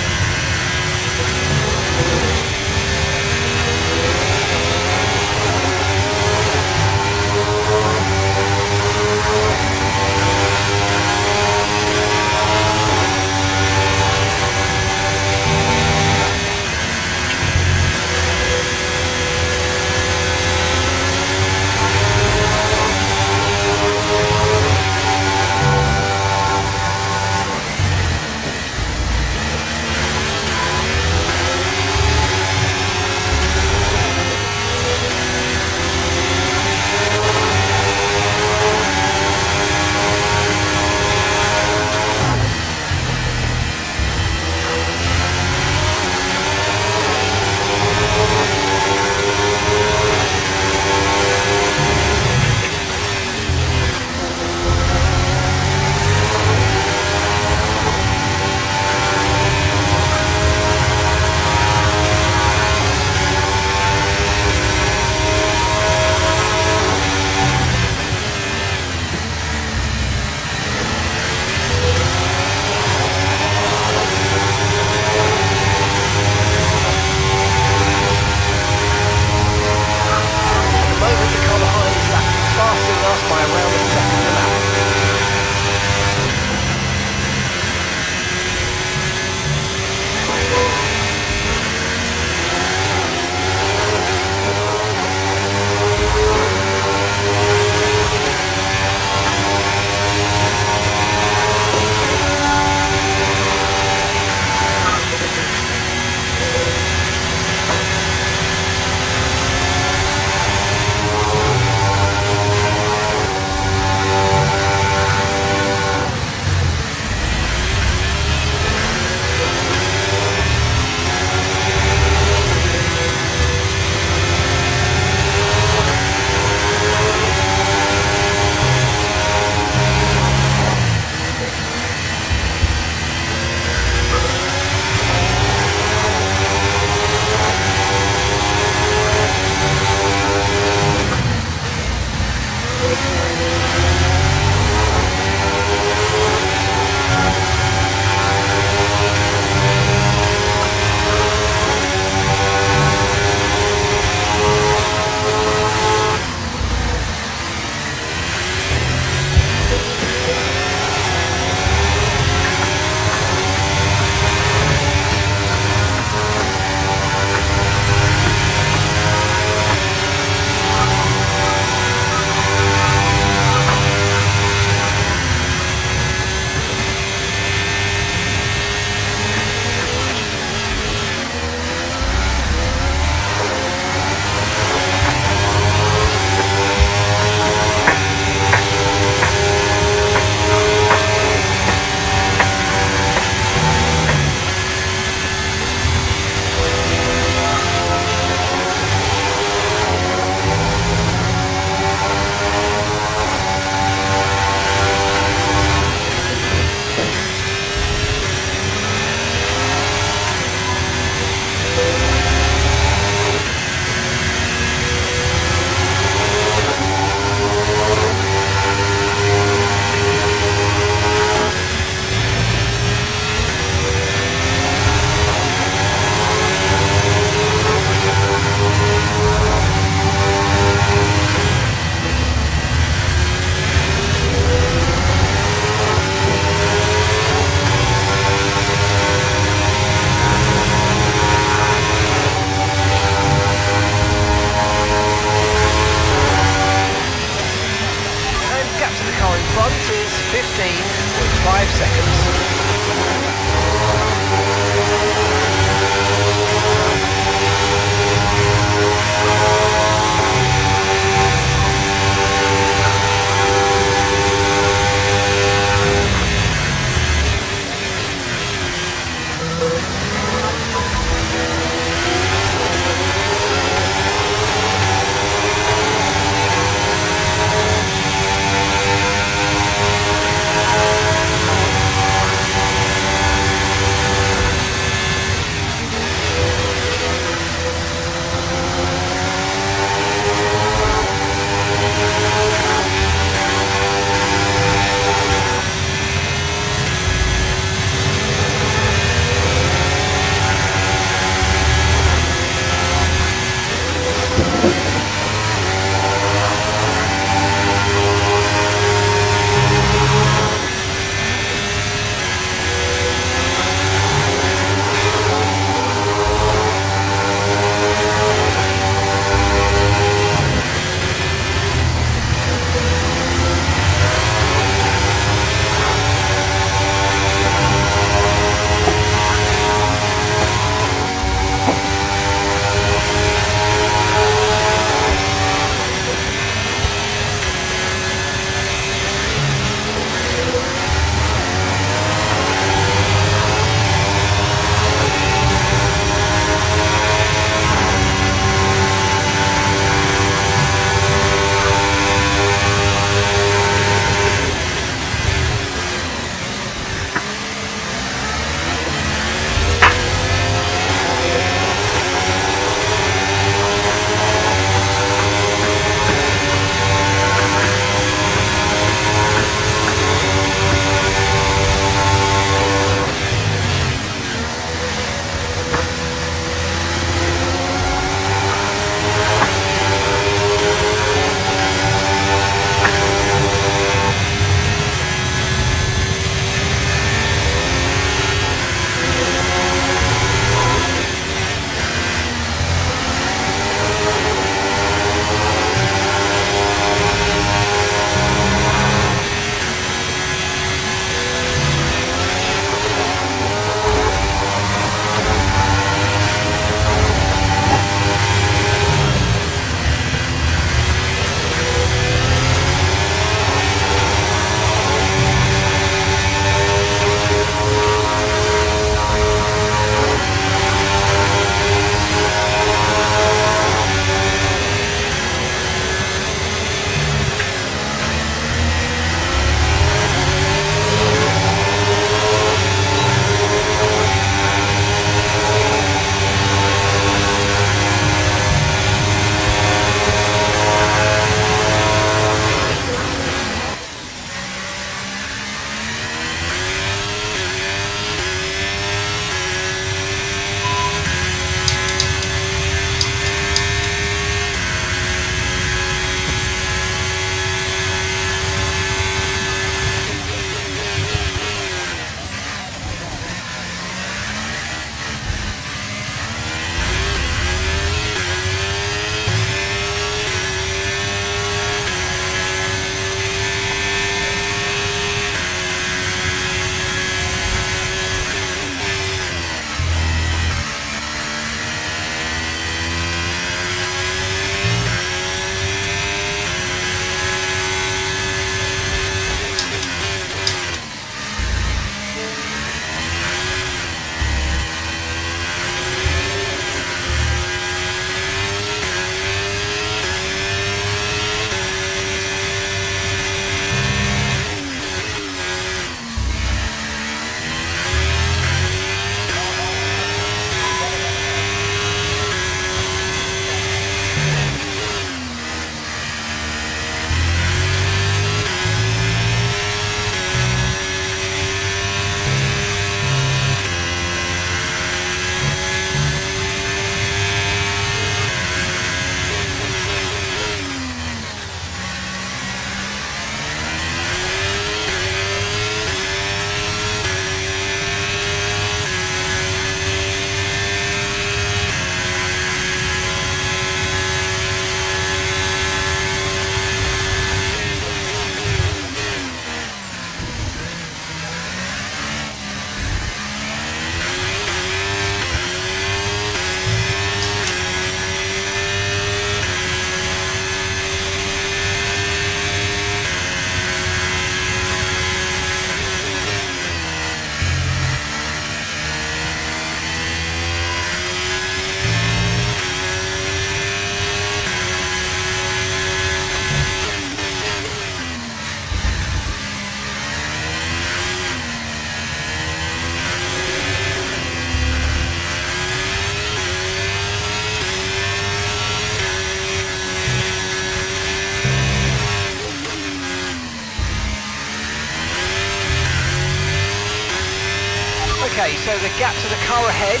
Okay, so the gap to the car ahead,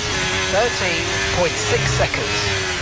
13.6 seconds.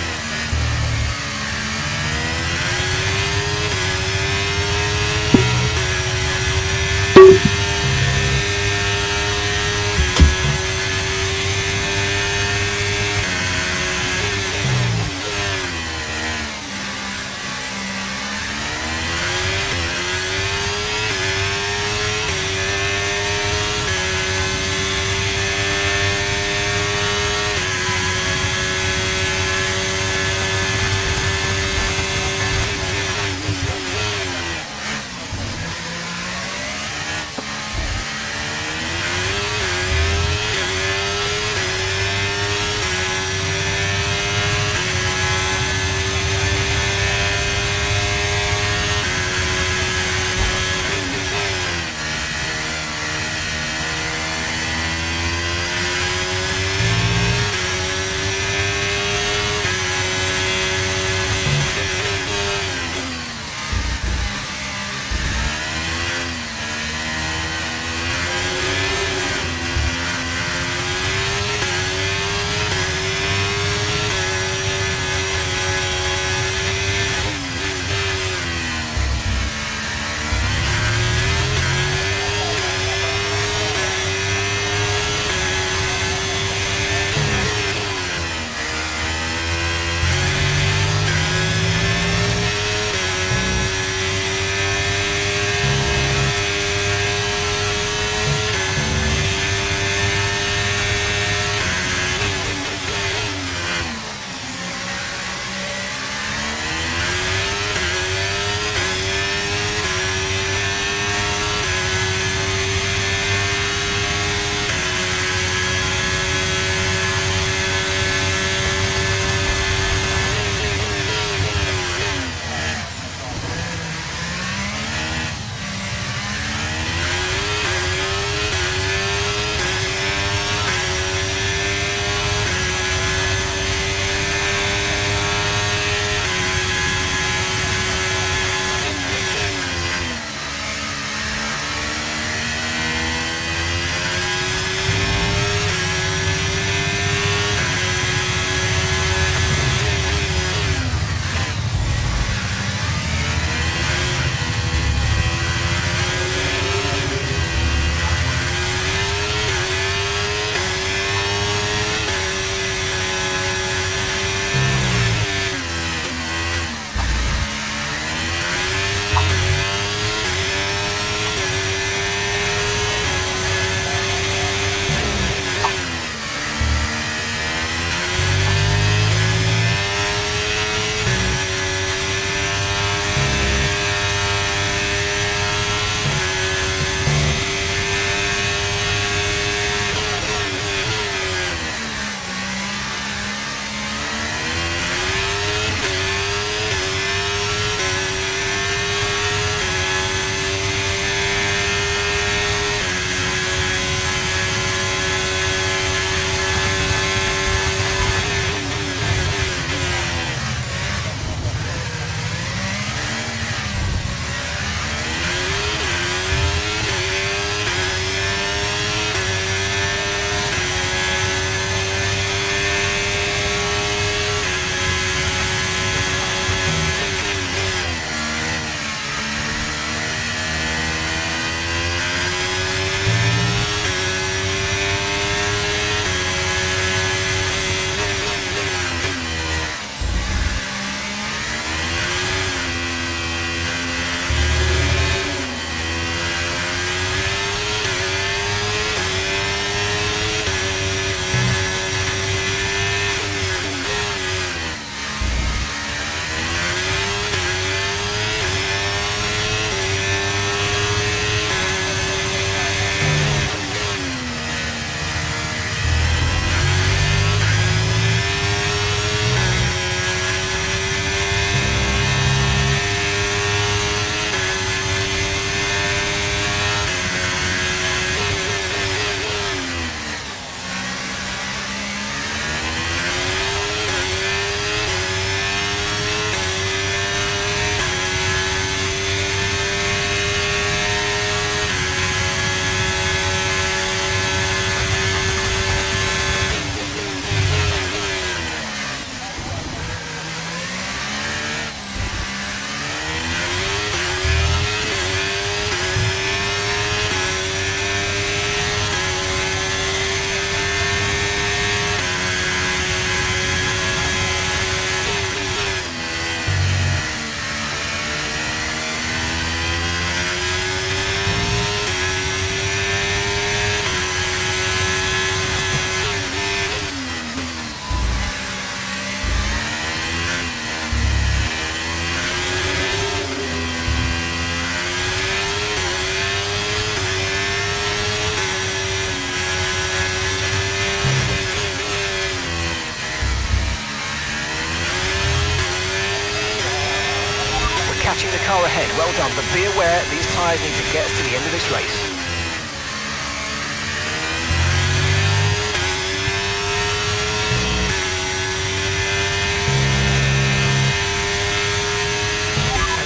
catching the car ahead. Well done, but be aware these tyres need to get us to the end of this race.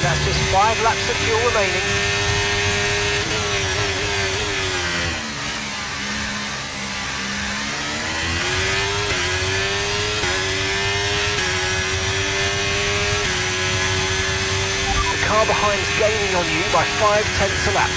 That's just 5 laps of fuel remaining. The car behind is gaining on you by 5/10 a lap.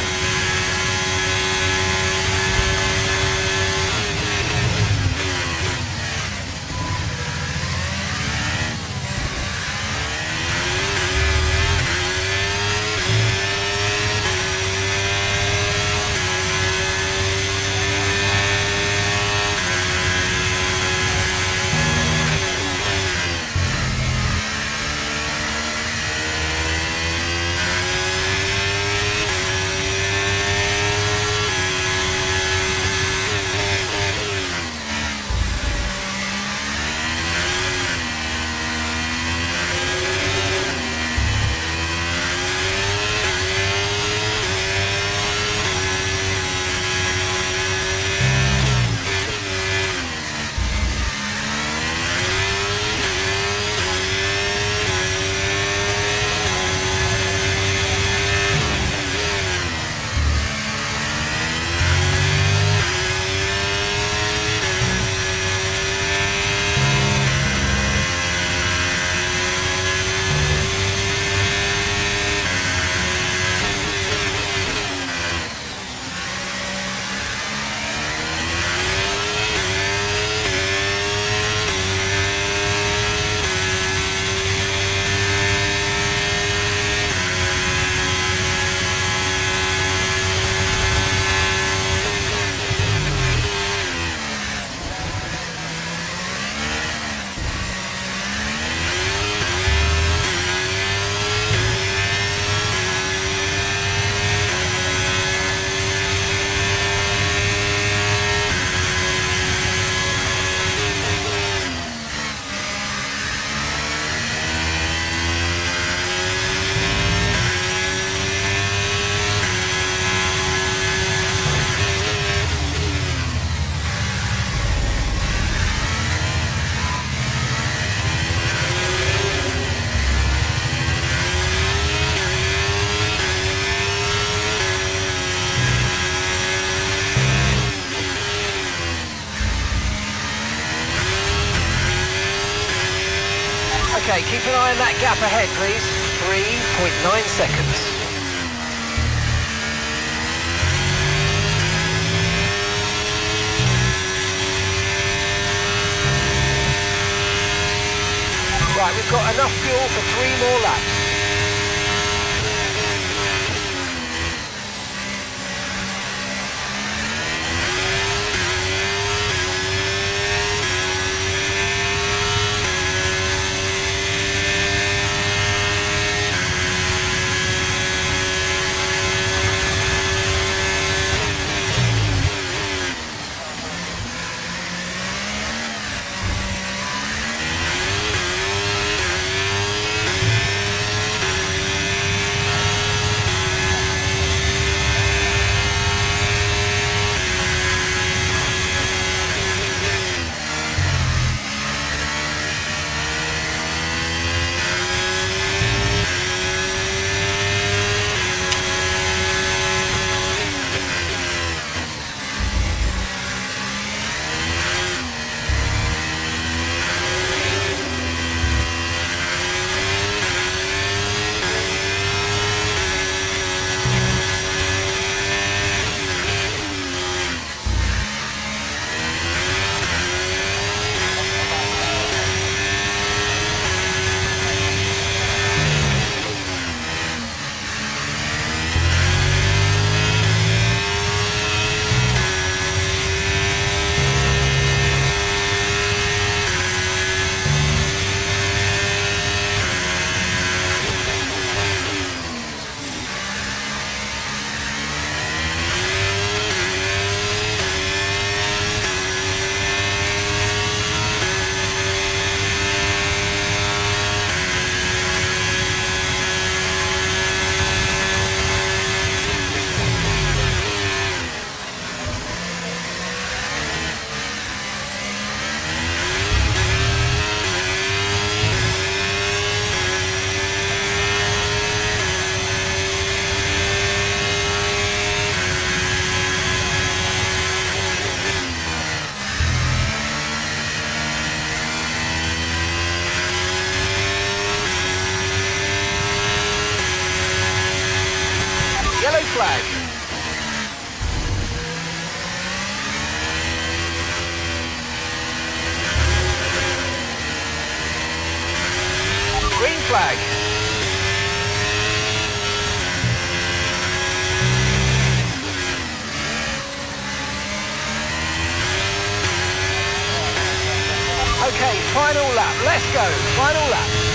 Okay, keep an eye on that gap ahead, please. 3.9 seconds. Right, we've got enough fuel for 3 more laps. flag. Green flag. Okay, final lap. Let's go. Final lap.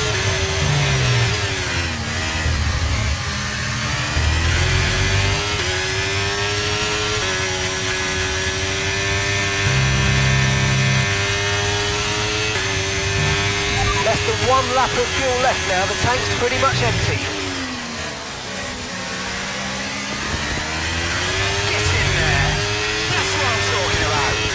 Less than 1 lap of fuel left now. The tank's pretty much empty. Get in there. That's what I'm talking about.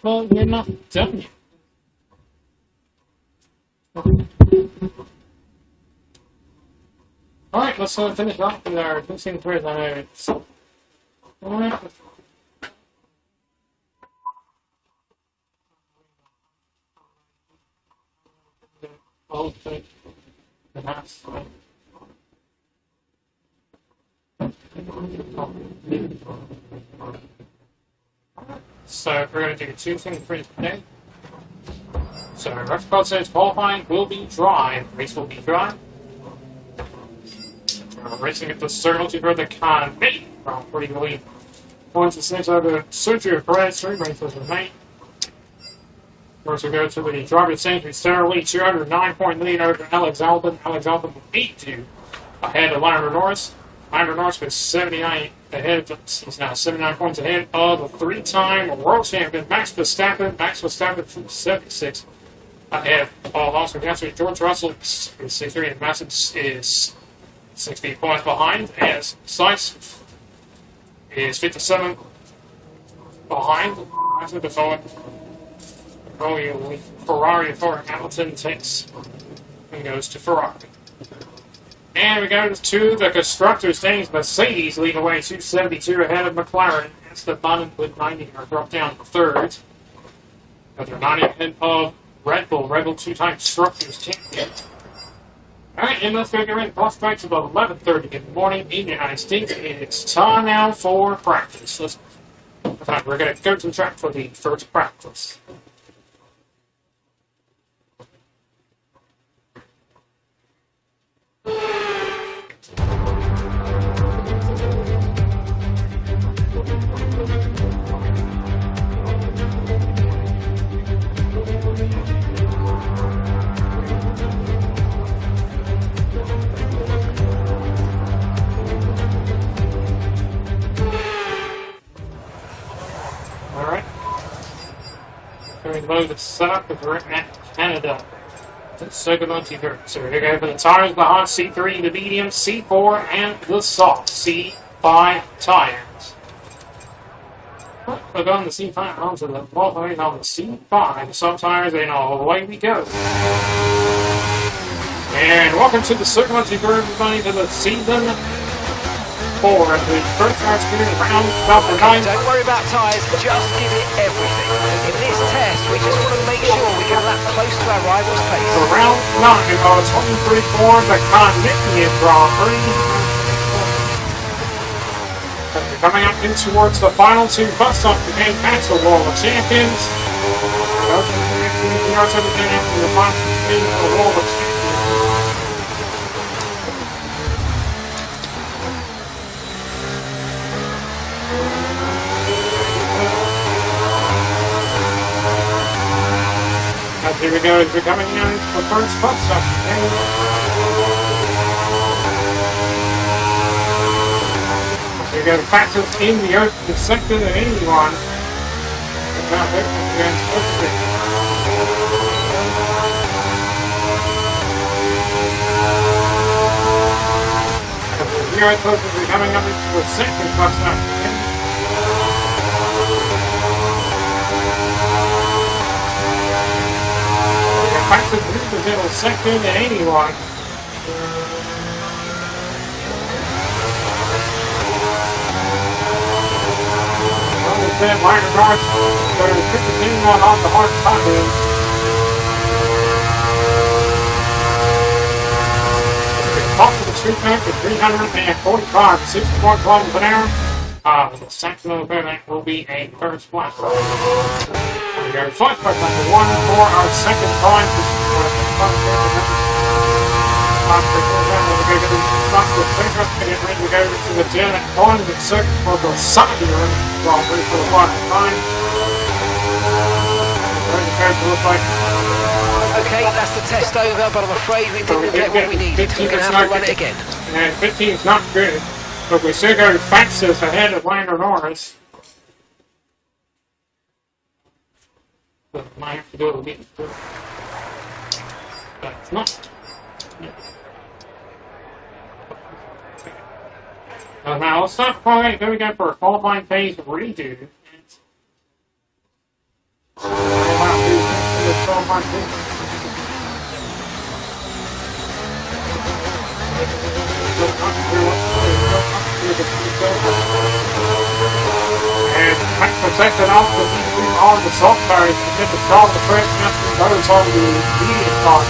but we're not done yet. Alright, let's finish off with our boosting prayers on our. Alright. Oh, the house. So we're going to do 2 things for today. So Rough God says qualifying will be dry, race will be dry. We're racing at the Circle to the Convey Grand Prix lead. Points to center the Sergio Perez, 3 races in May. First we go to the driver's century, Sarah Lee, 209-point lead over Alex Albon. Alex Albon with 8-2 ahead of Lando Norris. Lando Norris with 79 ahead. He's now 79 points ahead of the 3-time world champion Max Verstappen. Max Verstappen from 76 ahead of Oscar Piastri. George Russell is 63 and Massett is 60 points behind. As Sainz is 57 behind. Massett the forward. Ferrari for Hamilton takes and goes to Ferrari. And we go to the constructors' teams. Mercedes lead away 272 ahead of McLaren. Esteban with 90 are dropped down to third. But they're 90 ahead of Red Bull. Red Bull 2-time constructors champion. Alright, and let's go get ready. Cross strikes about 11:30 in the morning in the United States. It's time now for practice. We're going to go to the track for the first practice. Load the setup with we're at Canada. Second on T3. So we're going to go for the tires, the hot C3, the medium, C4, and the soft C5 tires. We're going to the C5 onto the qualifying on the C5 soft tires, and away we go. And welcome to the Circle T3, everybody, to the season 4 of the first tire screen round number 9. Don't worry about tyres, just give it everything. In this test, we just want to make sure we can lap close to our rival's pace. So round 9 is our 23 for the Canadian Grand Prix. As we're coming up in towards the final 2 bus stops to gain past the World of Champions. We are taking into the final 2 for the World of Champions. Here we go, as we're coming in for the first bus stop. Here we go, fastest in the open sector than anyone. Here I suppose we're coming up into the second bus stop. Fastest in the middle sector than anyone. Understand minor guards are 15 on the hard time. Top of the street track at 345, 64 kilometers an hour. The second of the event will be a first class. We go flight part number 1 for our second time. We go to the Janet Bond and second for the Saudi Grand Prix for the final time. Okay, that's the test over, but I'm afraid we didn't get what we needed. We're going to have to run it again. And 15 is not good, but we still go fastest ahead of Lando Norris. But might have to do it again. But it's not. Yeah. Now let's start qualifying. Here we go for a qualifying phase redo. my team. And protected off the on the salt tires to get the call the press after those on the medium part.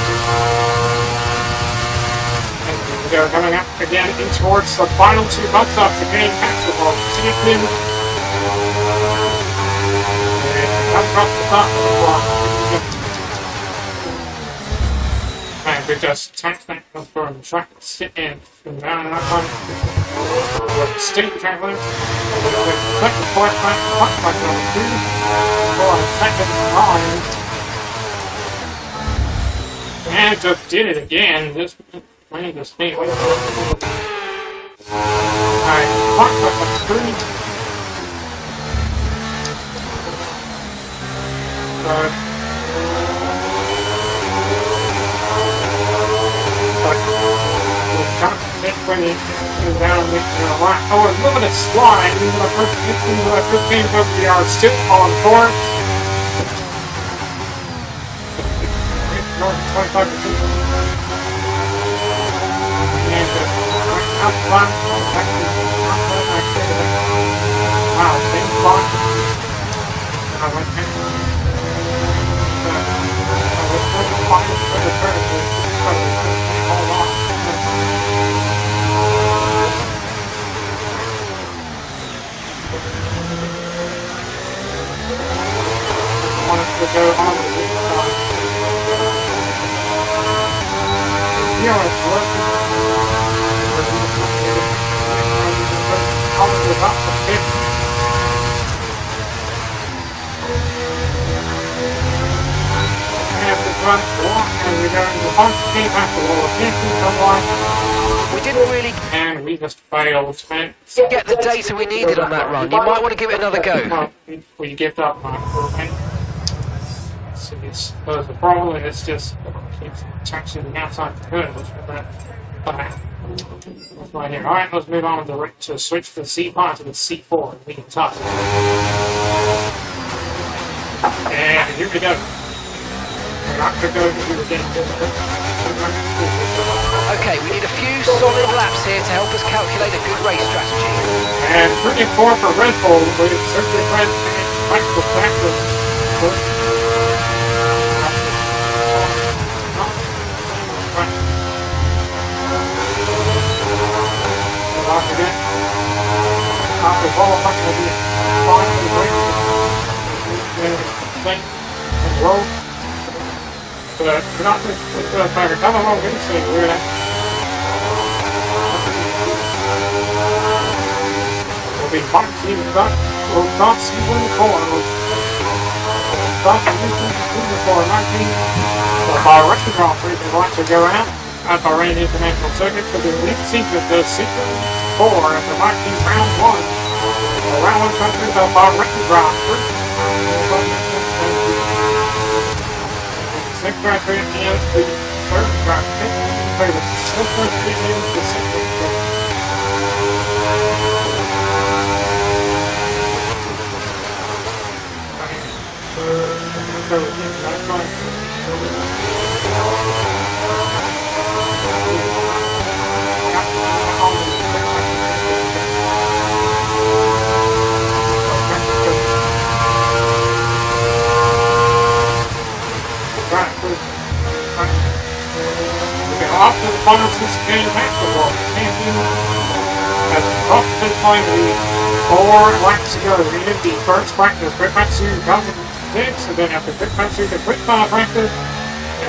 And they're coming up again in towards the final two bus stops again, Maxwell, Champion. And come across the top of the block. And we just tapped that from track and from down and up on state traveling. Click the fourth back, puck back number 2 for a second line. And just did it again. This man just made it. Alright, puck back number 3. When it came down, I was a little bit of slide when I first came over the yard, still on court. 25%. And out front, back to wow, same spot. And I went back. I was going to find the turn to hold on. Wanted to go on the big side. Here I was working. I was about to hit. And after run walk, and we're going to punch came after all the We didn't really and we just failed. Man. get the data we needed on that run. You might want to give it another go. We give up on it. So it's the problem is just keeps touching the outside curve with that. Right here. Alright, let's move on to switch the C5 to the C4 and we can talk. And here we go. We're not going to go to the game. Okay, we need a few solid laps here to help us calculate a good race strategy. And 34 for Red Bull, with Sergio Perez and Michael Jackson. Again, after ball back to the line to the break, and roll. But not just come along with this we're will be boxing back, will not see when the corner. Boxing in the corner, 19. By Russian Grand Prix, would like to go out at Bahrain International Circuit for the elite sequence, the sequence 4 of the 19th round 1. The round 1 country of Bahrain Grand Prix. Second Grand Prix at the end, the third Grand Prix. Play the silver in the second. Off to the final six game basketball. Champion has off to the final 4 laps to go. We did the first practice, quick matsu comes in 6, and then after quick matsu, the quick fire practice,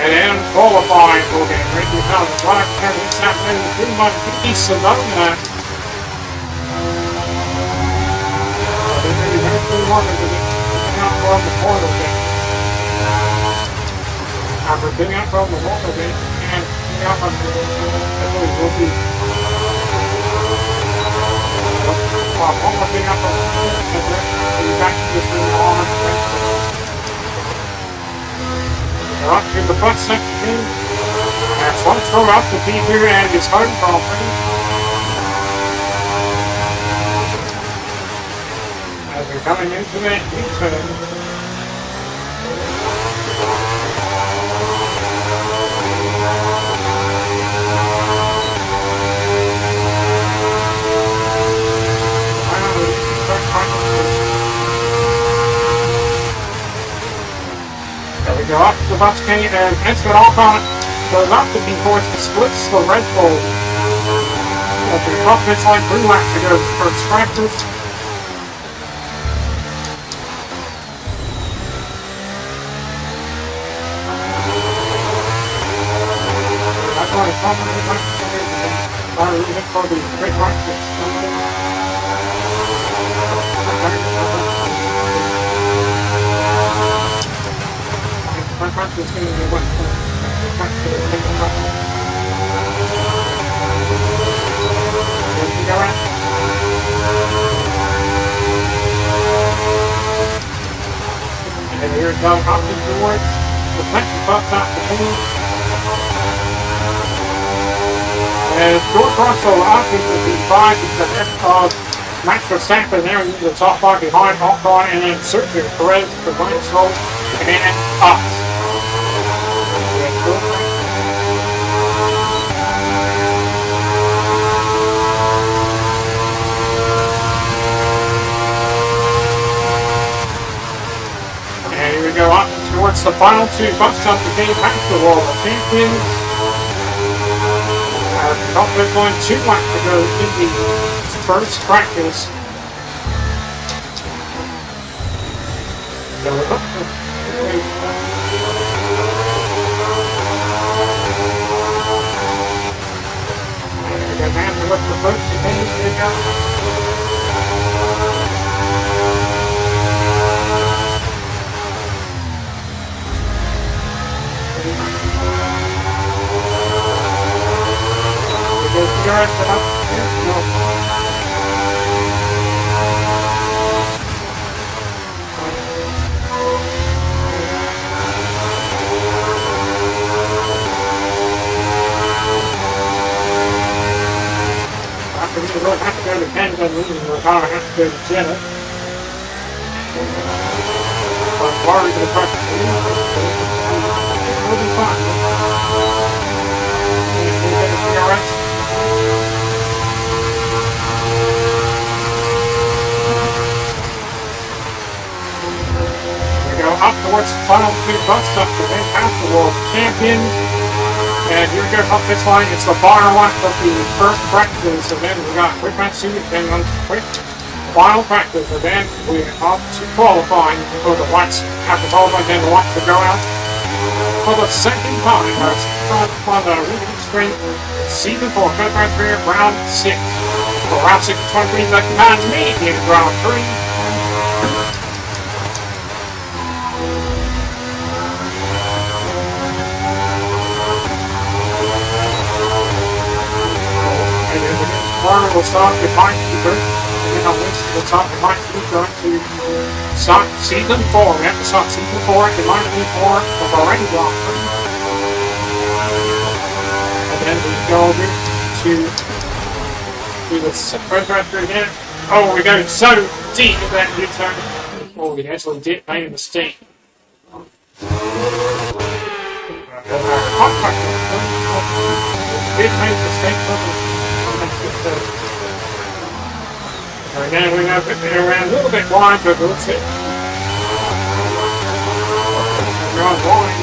and then qualifying for the Ricky House Black Kevin Saturday, pretty much East Sedona. They really went through one of the out from the portal game. After being out from the water game, and will be up to the front section. And one throw up to be here and his home property. As we're coming into that U-turn. bus K, and Edson Alcott goes up looking towards the splits the Red Bull. At the top of its line, 3 laps to go for Extractors. That's why it's probably like for the great practice. My practice is going to be what? And here it goes up towards the second bus out the team. And George Russell up into the 5 because Max Verstappen there in the top 5 behind Ocon, and then Sergio Perez for Ryan Stroll, and then us. And here we go up towards the final 2 bus stops to gain back the World Champions. Top of going 2 laps to go in the first practice. And man with the first we don't have to go to Canada and we're going to have to go to Jeddah. But far into the practice, it'll be fine. We'll get a PRS. We go up towards the final 2 bus stops to then pass the World Champions. And here we go up this line, it's the final lap of the first practice, and then we got quick match 2, and on quick final practice, and then we're up to qualifying for the lights after qualifying, then the lights will go out for the second time. That's on the Rubik Street, season 4, quick match 3, round 6. For round 6, 23, the Canadian Grand Prix. Warner will start behind Cooper, and then Winston will start behind Cooper to start season 4. We have to start season 4 at the line for the Bahrain Grand Prix. And then we go over to the first racer again. Oh, we go so deep in that U-turn. Oh, we actually did make a mistake. Did make a mistake. And then we have it around a little bit wide, but we'll see. Around wide.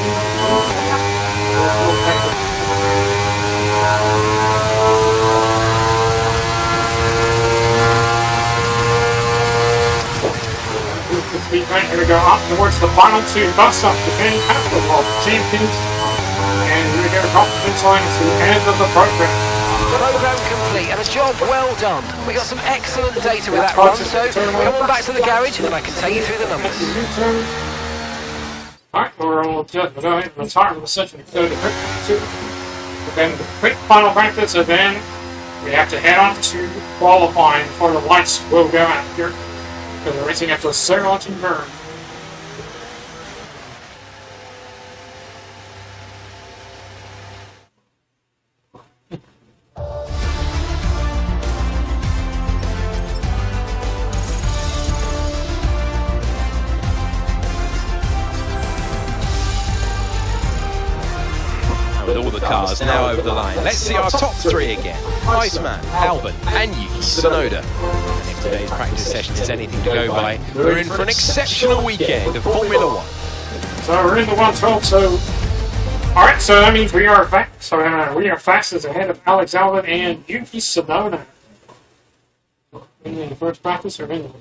Here we go up towards the final 2 bus stops to gain capital of champions. And here we go, top of this line to the end of the program. Program complete and a job well done. We got some excellent data with that run, so come on back to the garage and I can take you through the numbers. Alright, we're all just going to retire the session to go to quick 2. Then the quick final practice, and then we have to head on to qualifying for the lights will go out here. Because we're racing after a launching turn. With all the cars now over the line, let's see our top 3 again. Iceman, Albon and Yuki Tsunoda. And if today's practice session is anything to go by, we're in for an exceptional weekend of Formula 1. So we're in the 112, so... Alright, so that means we are fastest ahead of Alex Albon and Yuki Tsunoda. In the first practice, or in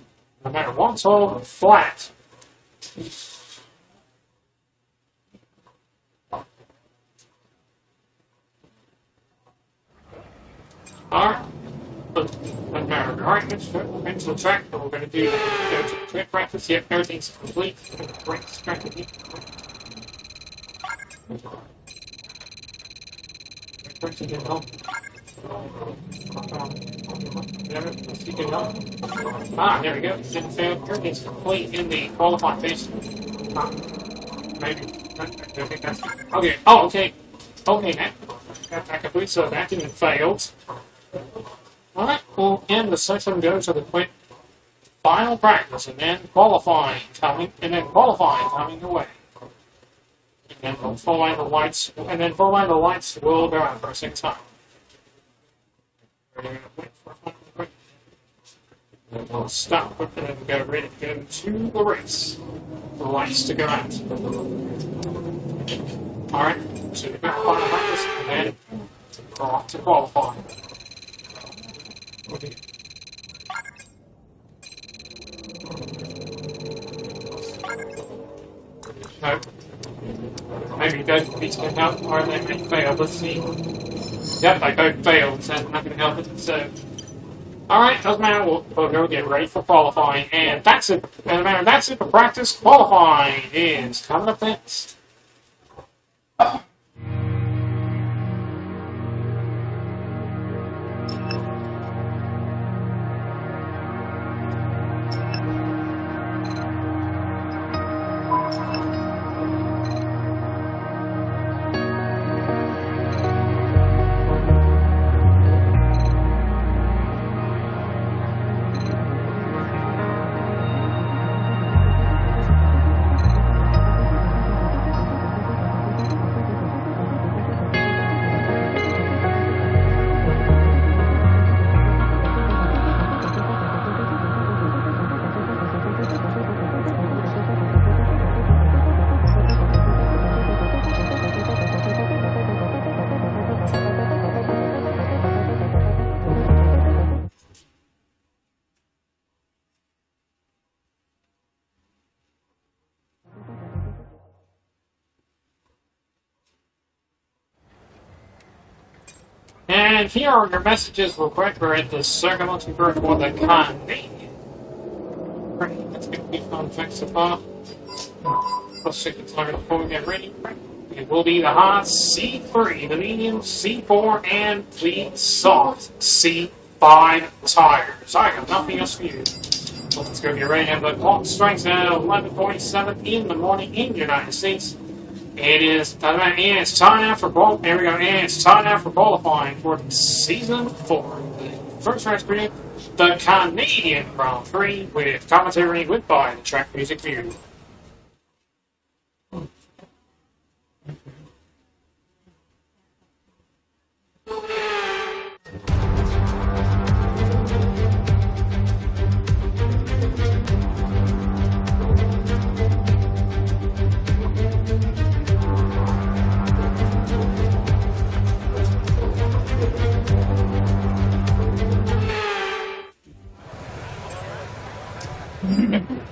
no matter 112 flat. Alright. Doesn't matter. Alright, let's go into the track. We're going to do go to quick practice. Yep, everything's complete. Great strategy. Ah, there we go. Everything's complete in the qualifying phase. Maybe. I think that's it. Okay. Oh, okay. Okay, that complete, so that didn't failed. Alright, we'll end the session, go to the quick final practice, and then qualifying coming away. And then following the lights, will go out for a second time. And we'll stop, and then we'll get ready to go to the race. The lights to go out. Alright, so the final practice, and then we're off to qualify. Okay. No. Maybe both of these can help, or they may fail. Let's see. Yep, they both failed, so I'm not going to help it. So, alright, doesn't matter. We'll go get ready for qualifying. And that's it. Doesn't matter. That's it for practice. Qualifying is coming up next. And here are your messages real quick. We're at the second one for the Canadian. Let's get the phone fixed up. Let's check the tire before we get ready. It will be the hot C3, the medium C4, and the soft C5 tires. I have nothing else for you. So let's go get ready. And the clock strikes at 11:47 in the morning in the United States. It's time now for qualifying for season 4. The first race period, the Canadian Grand Prix, with commentary with by the Track Music View.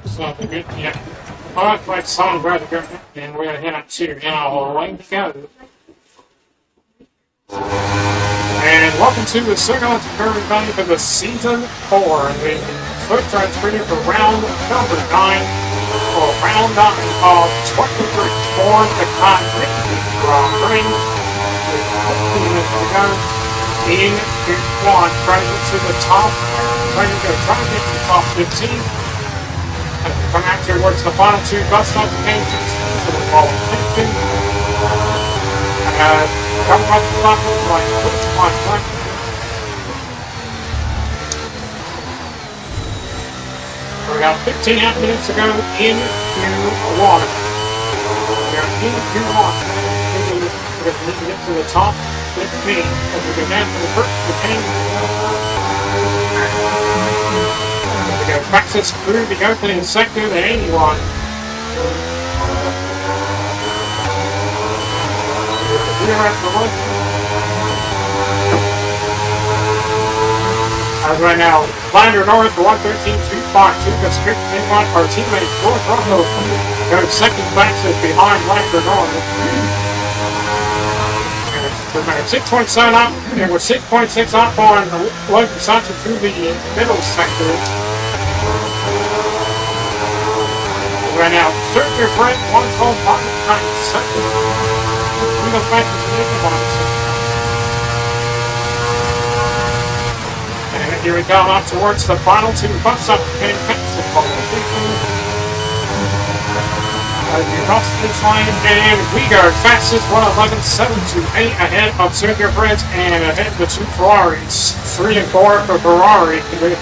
Something good, yeah. Alright, like song rather good, and we're gonna head up to now way to go. And welcome to the Circle of Everybody for the season 4. And the first race ready for round number 9, or round 9 of 23 for the Canadian Grand Prix. With 15 minutes to go in Q1, trying to get to the top, trying to get to the top 15. Come out towards the final 2 bus stop changes to the ball 15. Come up the top like one. We got 15 minutes to go in Q1. We are in Q1. We're going to get to the top 15. As we go down to the first 15. We go practice through the opening sector at 81. rear end of the line. As right now, Lander North, 113.252, the script in one, our teammate George Russell goes second fastest behind Lander North. And we're 6.7 up, and we're 6.6 up on Logan Sanchez through the middle sector. Right now, Sergio Brent, 112.9 second. We go back to the middle one. And here we go up towards the final two bus up in Mexico. As we cross the finish line, and we go fastest 1:11.728 ahead of Sergio Brent and ahead of the two Ferraris. 3 and 4 for Ferrari with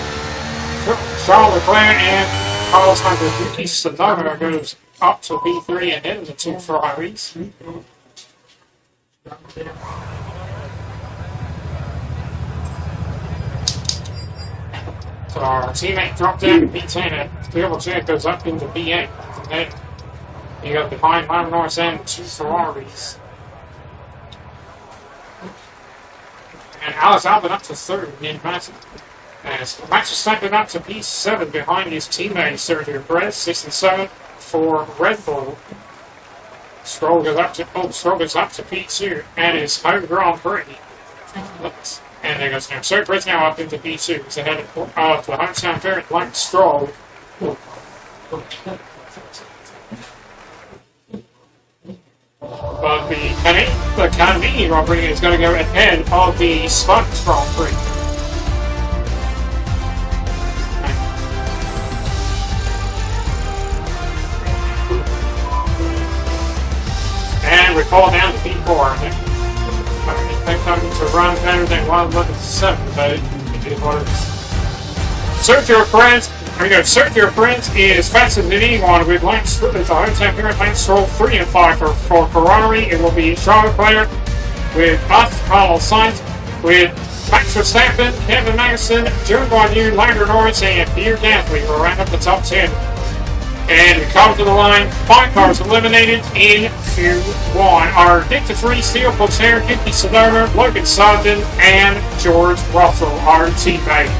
Charles Leclerc and Carlos Sainz. Yuki Tsunoda goes up to P3 ahead of the two Ferraris. So our teammate dropped down to P10 and Field Jet goes up into P8. And then you got behind Lando Norris and two Ferraris. And Alex Albon up to third in Max. As Max Verstappen up to P7 behind his teammate Sergio Perez, 6 and 7 for Red Bull. Stroll goes up to P2 and his home Grand Prix. And there goes now. Sergio Perez now up into P2. He's ahead of the hometown favorite Lance Stroll. But the Canadian Grand Prix is going to go ahead of the Spanish Grand Prix. And we fall down to P4. I think I'm to run better than 1:11.7, but it is what it is. Sergio Perez is faster than anyone with Lance Stroll. It's a hometown favorite Lance Stroll, 3 and 5 for Ferrari. It will be Charles Leclerc with us, Carlos Sainz, with Max Verstappen, Kevin Magnussen, Joe Guanyu, Lando Norris, and Pierre Gasly will round up the top 10. And we come to the line, 5 cars eliminated in Q1 are Victor Free, Steele Pocher, Yuki Tsunoda, Logan Sargent, and George Russell, our teammate.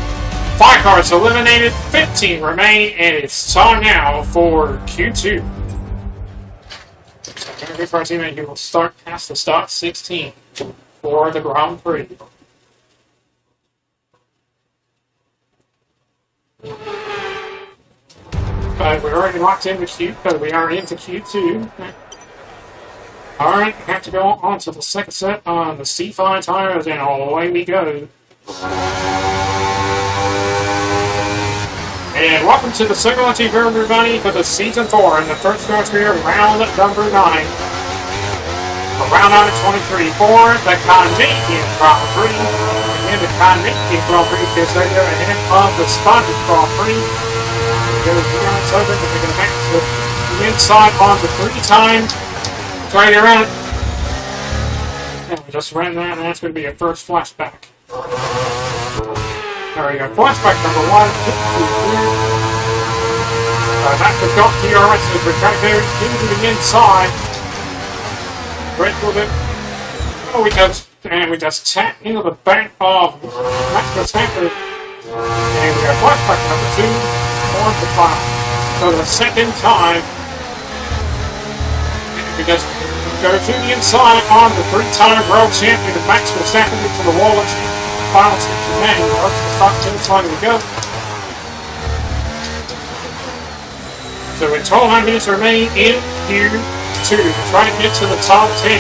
5 cars eliminated, 15 remain, and it's time now for Q2. So going to be for our teammate who will start past the start 16 for the Grand Prix. But we're already locked into Q, but we are into Q2. Alright, we have to go on to the second set on the C5 tires, and away we go. And welcome to the Circle Team everybody for the Season 4 in the first race here, round number 9. For round number 23 for the Canadian Grand Prix. And the Canadian Grand Prix is right there ahead of the Spanish Grand Prix. We're going to back to the inside on the 3-time. Right around. And we just ran that, and that's going to be a first flashback. There we go. Flashback number 1. That's the Dot DRS as we try to go into the inside. Great little bit. Oh, we just tap into the back of Max Verstappen. And we got flashback number 2. On the final. So the second time, we just go to the inside on the 3-time world champion of Max Verstappen into the wall of final 69. Let's start to the side we go. So with 12 minutes remaining in Q2, trying to get to the top 10.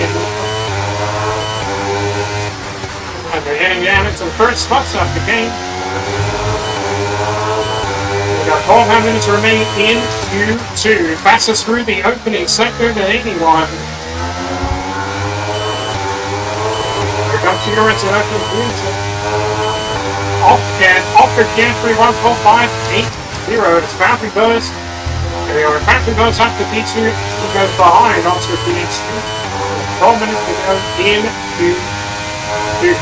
And we're heading down into the first spots of the game. We've got 12 minutes remaining in Q2. Fastest through the opening sector than anyone. Here comes T-Rex and opening Bluetooth. Off again, 3-1-4-5-8-0. It's Boundary Buzz. There we are. Boundary Buzz up to P2. He goes behind onto P2. 12 minutes to go in Q2.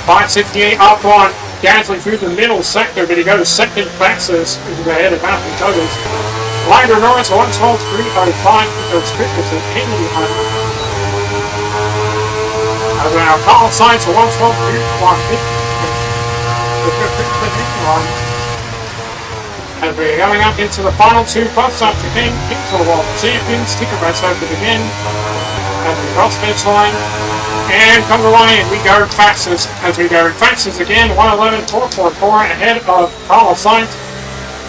568 up on Gasly through the middle sector, but he goes second fastest ahead of Malcolm Douglas. Lando Norris 112.305 goes quickest at 80. As now, Carlos Sainz for 112, as we're going up into the final two posts up to King, for the World Champions, ticket race open again, as we cross the finish line, and come to the line, and we go fastest, as we go fastest again, 111.444 ahead of Carlos Sainz,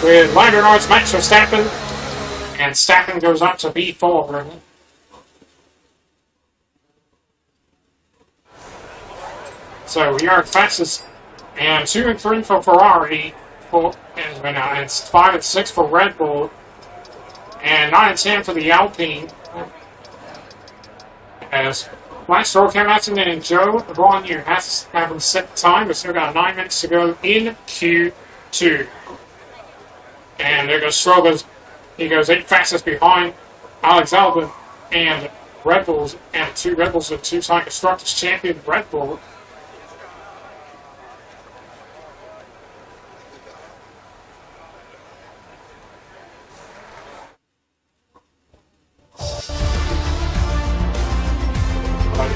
with Lando Norris, Max Verstappen, and Stappen goes up to B4. So we are fastest, and 2 and 3 for Ferrari, and it's 5 and 6 for Red Bull, and 9 and 10 for the Alpine. As Lance Stroll, Kevin Magnussen, and Joe Bonnier haven't set the time. We've still got 9 minutes to go in Q2. And there goes Stroll. He goes 8 fastest behind Alex Albon and Red Bulls, and 2 Red Bulls, the 2-time Constructors Champion Red Bull.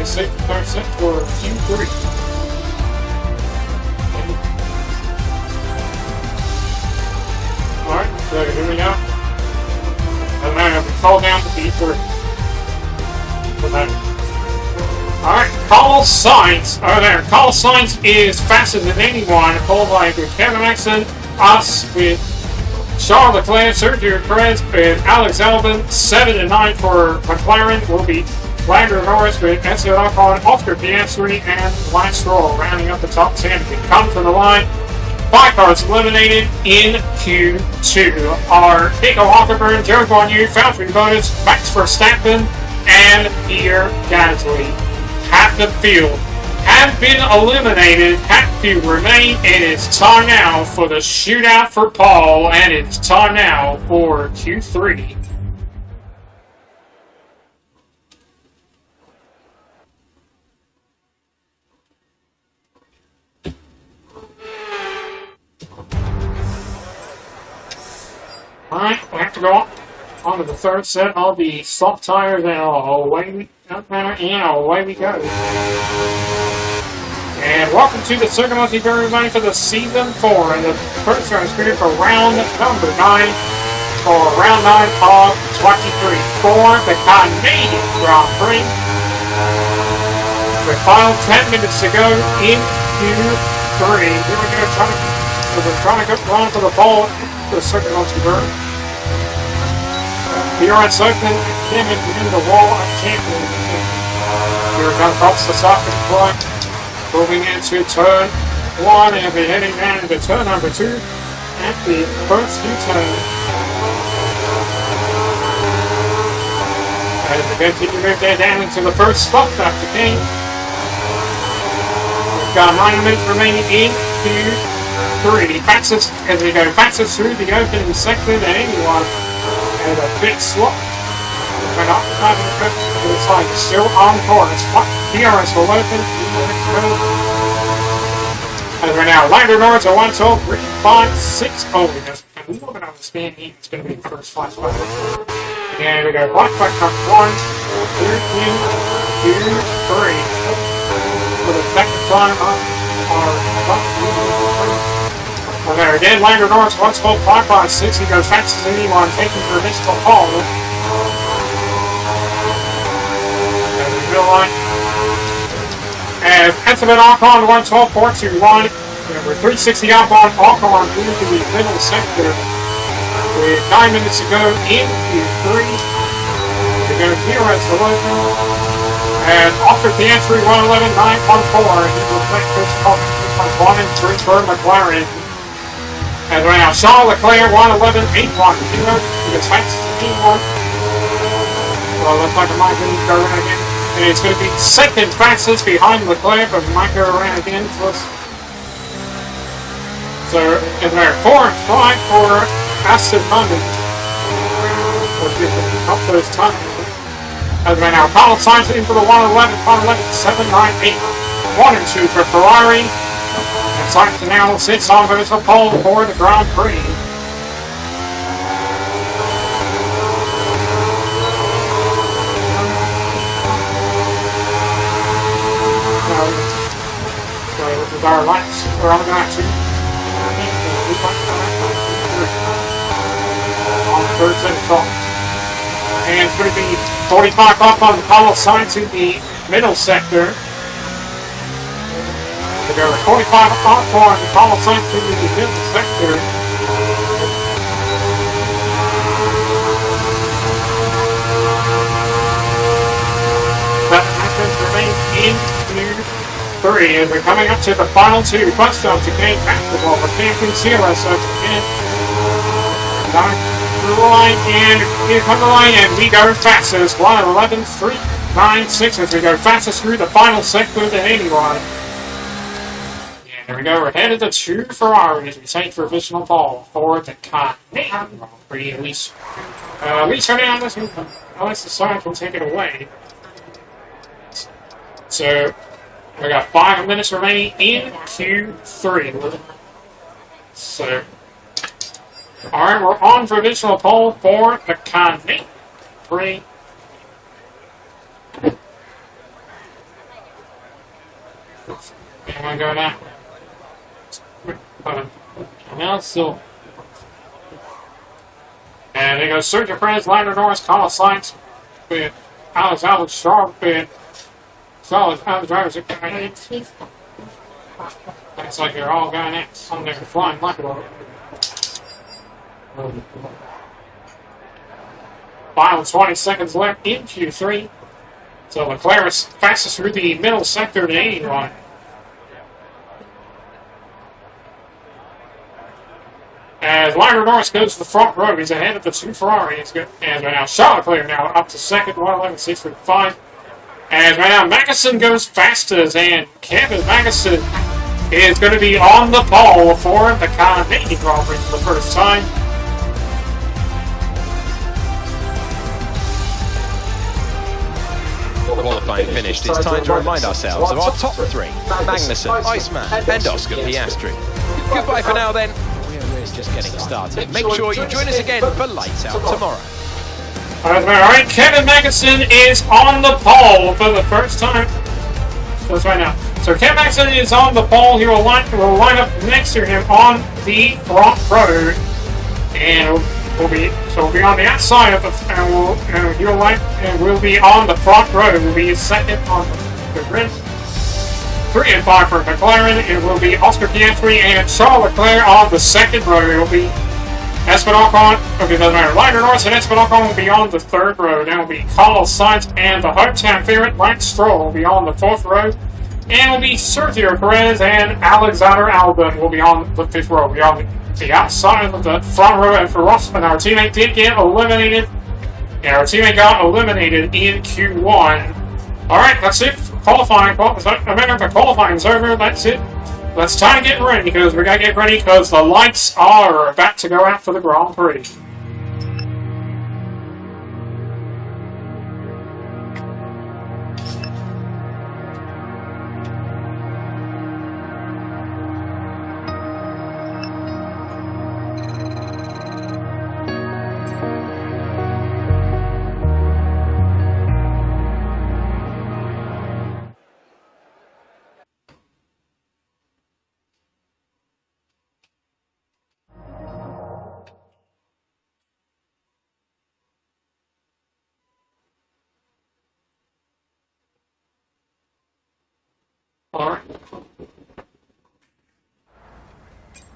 Safe third set for Q3. Alright, so here we go. And then we fall down to B3. Alright, Carlos Sainz. Oh, there. Carlos Sainz is faster than anyone, followed by Kevin Magnussen, us with Charles Leclerc, Sergio Perez, and Alex Albon. 7 and 9 for McLaren will be Lando Norris with Esteban Ocon, Oscar Piastri, and Lance Stroll rounding up the top 10. We come to the line. 5 cars eliminated in Q2 are Nico Hockenberg, Joe Bonnier, Valtteri Bottas, Max Verstappen, and Pierre Gasly. Half the field have been eliminated. Half the field remain, and it's time now for the shootout for Paul, and it's time now for Q3. Alright, we have to go on to the third set of the soft tires, and away we go. And welcome to the Circuit Multi-Tour running for the Season 4, and the first round is period for round number 9, for round 9 of 23 for the Canadian Grand Prix. The final 10 minutes to go in Q3. Here we go, we're trying to go on for the ball. The second multi-tour. Here on Oakland, again in the wall of champions. Here comes across the socket front, moving into turn 1, and we're heading down into turn number 2 at the first U-turn. As we continue to move down into the first spot after King. We've got 9 minutes remaining in Q3. Fastest as we go fastest through the opening sector than anyone, and a bit slow. But off the side of the trip, it's like still on course. DRS will open. As we're now Lando Norris at 112, 3, 5, 6. Oh, because we don't understand it's going to be the first flash spot. And we go black flag comes 1, 2, 3. For the second time on our well, there again, Lando Norris once hold 5 by 6. He goes fast as anyone, taking for initial pole. And the middle line. As Esteban Ocon 112, 421. Number 360 up on Ocon into the middle sector. With 9 minutes to go in Q3. We're going to clear as the local. And Oscar Piastri 111, 9.4. And he will take this call 1 and 3 for McLaren. And right now, Charles Leclerc, 111, 8.0. He gets fast as anyone. Well, looks like it might go around again. And it's going to be second fastest behind Leclerc, but might go around again. So, and there, 4 and 5 for Aston Martin. Up those times. And right now, Carlos Sainz in for the 111, 7, 9, 8. 1 and 2 for Ferrari. And Sainz now sits on as a pole for the Grand Prix. with our lights. We're only going to on the third set of stalks. And it's going to be 45 up on the call sign to the middle sector. So go 45 up on the call sign to the middle sector. That remains in three, and we're coming up to the final two bus stops again. Basketball for Camping Sierra. So again, going through the line, and here come the line, and we go fastest. 1:11.396 as we go fastest through the final sector than anyone. And there we go. We're headed to 2 Ferraris. We take provisional ball for the Continental Grand Prix. At least unless the sign can take it away. So we got 5 minutes remaining in Q3. So, alright, we're on provisional pole for the Continental Grand Prix. And we're going now. Now still. And there goes Sergio Perez, Lando Norris, Carlos Sainz with Alex Sharp with solid other drivers are going in. Looks like they're all going in. Some there flying like a final 20 seconds left in Q3. So Leclerc is fastest through the middle sector to 81. As Lando Norris goes to the front row, he's ahead of the 2 Ferraris. And now Charles Leclerc now up to second, 1:11.635. As right now Magnussen goes fastest, and Kevin Magnussen is going to be on the pole for the Continental Grand Prix for the first time. Qualifying finished, it's time to remind ourselves of our top 3, Magnussen, Iceman and Oscar Piastri. Goodbye for now then, we're just getting started. Make sure you join us again for Lights Out tomorrow. Alright, Kevin Magnussen is on the pole for the first time. That's right now. So Kevin Magnussen is on the pole. He will line up next to him on the front row, and we'll be on the outside of the we'll be on the front row. We'll be second on the grid. 3 and 5 for McLaren. It will be Oscar Piastri and Charles Leclerc on the second row. It will be Esteban Ocon, okay, doesn't matter. Lando Norris and Esteban Ocon will be on the third row. Then will be Carlos Sainz and the hometown favorite Lance Stroll will be on the fourth row. And will be Sergio Perez and Alexander Albon will be on the fifth row. We'll be on the outside of the front row. And for Ross, and our teammate did get eliminated. And our teammate got eliminated in Q1. Alright, that's it for qualifying. America qualifying server, that's it. Let's time to get ready, because we gotta get ready because the lights are about to go out for the Grand Prix.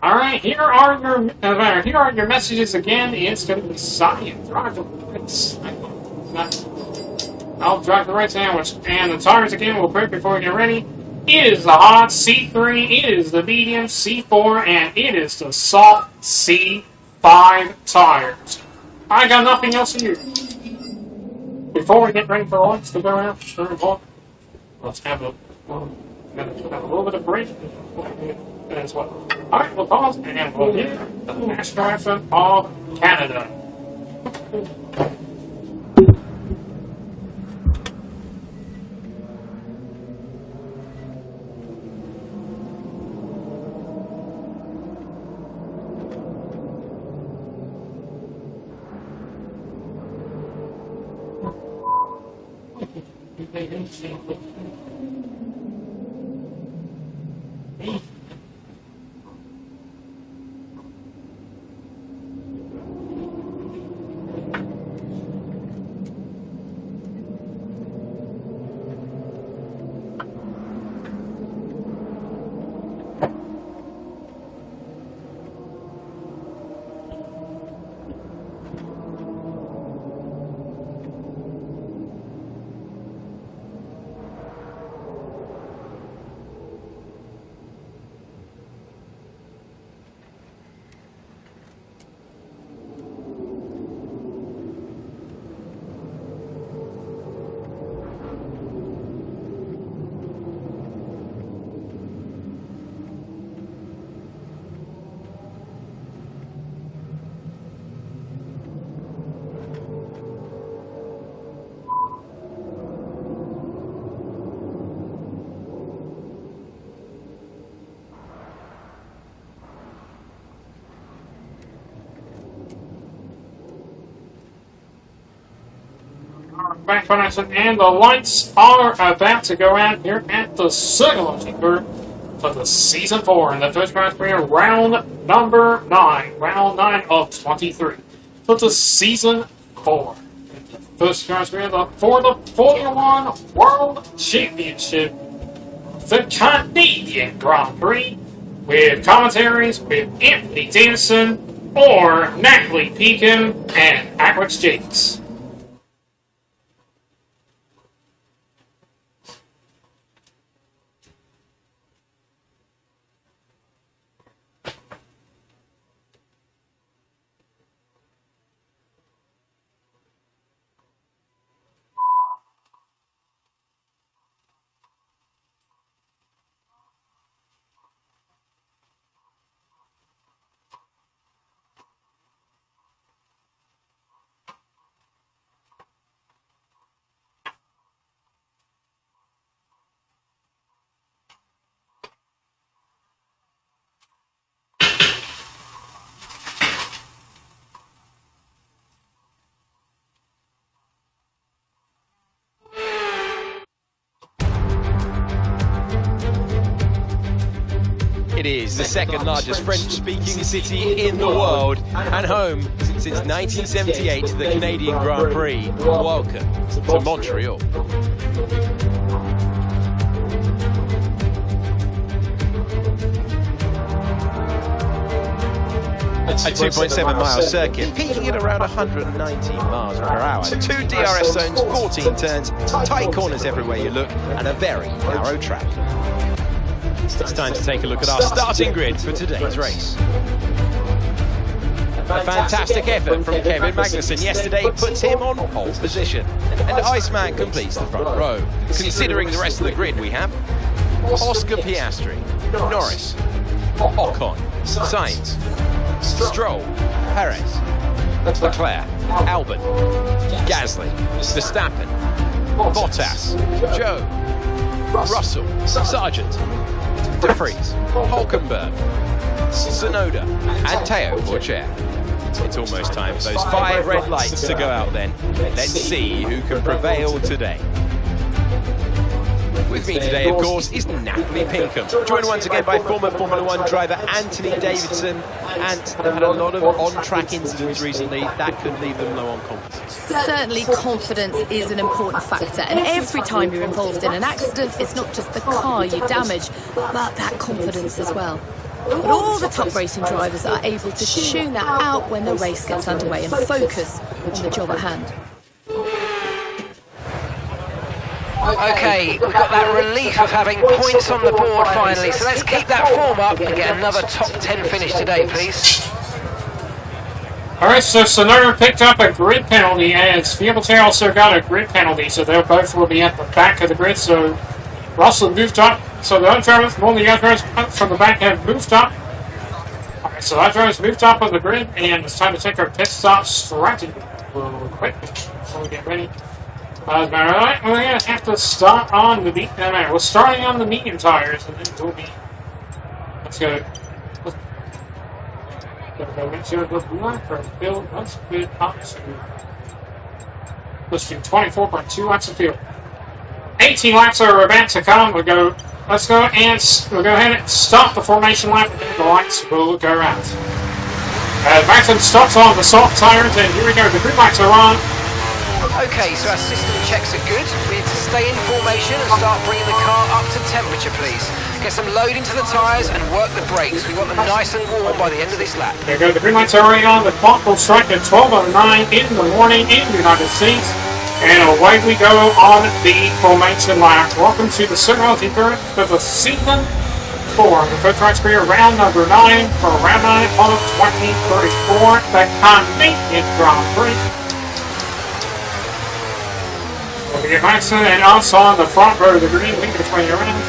Alright, here are your messages again. It's going to be Science. Drive the right. I'll drive the right sandwich. And the tires again will break before we get ready. It is the hot C3, it is the medium C4, and it is the soft C5 tires. I got nothing else to do. Before we get ready for lunch to go out, let's have a little bit of break as well. Alright, we'll pause and we'll hear the national anthem of Canada. Back for us, and the lights are about to go out here at the Circle Chamber for the Season 4 in the first Grand Prix, round number 9. Round 9 of 23 for the Season 4. First Grand Prix for the Formula 1 World Championship, the Canadian Grand Prix, with commentaries with Anthony Dennison or Natalie Pekin and Alex Jakes. It is the second largest French-speaking city in the world and home since 1978 to the Canadian Grand Prix. Welcome to Montreal. A 2.7-mile circuit, peaking at around 119 miles per hour. 2 DRS zones, 14 turns, tight corners everywhere you look, and a very narrow track. It's time to take a look at our starting grid for today's race. A fantastic effort from Kevin Magnussen yesterday puts him on pole position, and Iceman completes the front row. Considering the rest of the grid, we have Oscar Piastri, Norris, Ocon, Sainz, Stroll, Perez, Leclerc, Albon, Gasly, Verstappen, Bottas, Joe, Russell, Sargent, De Vries, Hulkenberg, Tsunoda, and Teo Pourchaire. It's almost time for those 5 red lights to go out then. Let's see who can prevail today. With me today, of course, is Natalie Pinkham, joined once again by former Formula 1 driver Anthony Davidson, and they've had a lot of on-track incidents recently that could leave them low on confidence. Certainly confidence is an important factor, and every time you're involved in an accident, it's not just the car you damage, but that confidence as well. But all the top racing drivers are able to tune that out when the race gets underway and focus on the job at hand. Okay, we've got that relief of having points on the board finally, so let's keep that form up and get another top 10 finish today, please. Alright, so Tsunoda picked up a grid penalty, as Fiamonte also got a grid penalty, so they both will be at the back of the grid. So Russell moved up, so the other drivers, one of the other drivers from the back have moved up. Alright, so the other drivers moved up on the grid, and it's time to take our pit stop strategy real quick before we get ready. Alright, we're going to have to start on the we're starting on the medium tires, and then we'll be. Let's go. Go into the black or build. Let's put up to. Let's do 24.2 laps of fuel. 18 laps are about to come. We'll go let's go and we'll go ahead and stop the formation lap, and then the lights will go out. Maxon stops on the soft tires, and here we go. The green lights are on. Okay, so our system checks are good. We need to stay in formation and start bringing the car up to temperature, please. Get some load into the tyres and work the brakes. We want them nice and warm by the end of this lap. There you go. The green lights are already on. The clock will strike at 12:09 in the morning in the United States. And away we go on the formation lap. Welcome to the Circuit for the season 4. The first race career, round number 9 for round 9 of 2034, the Canadian Grand Prix. We'll get Maxon and us on the front row of the green, leading between your ends.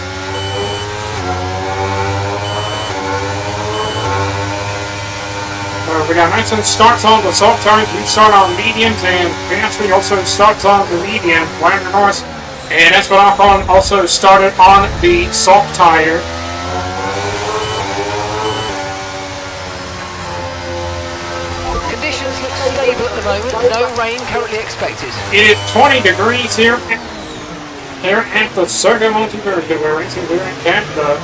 We got Maxon starts on the soft tires, we start on mediums, and Piastri also starts on the medium. Lando Norris and Esteban Ocon also started on the soft tire. Conditions look stable at the moment, no rain currently expected. It is 20 degrees here at the Circuit Monteverdi. We're racing here in Canada.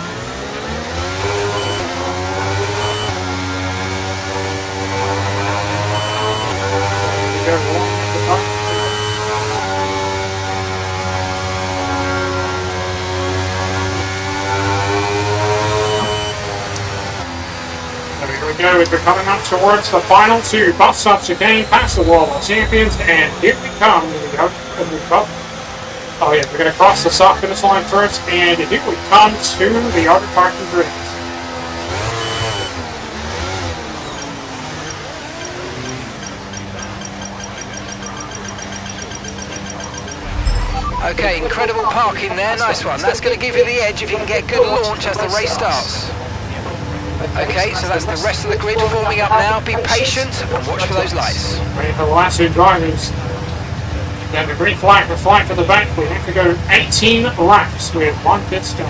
There we go, we're coming up towards the final 2 bus stop chicane past the wall of champions, and here we come. Oh yeah, we're going to cross the stop finish line first, and here we come to the outer parking grid. Okay, incredible parking there, nice one. That's going to give you the edge if you can get good launch as the race starts. Okay, so that's the rest of the grid forming up now. Be patient and watch for those lights. Waiting for the last 2 drivers. Then the green flag, the flag for the back. We have to go 18 laps with 1 pit stop.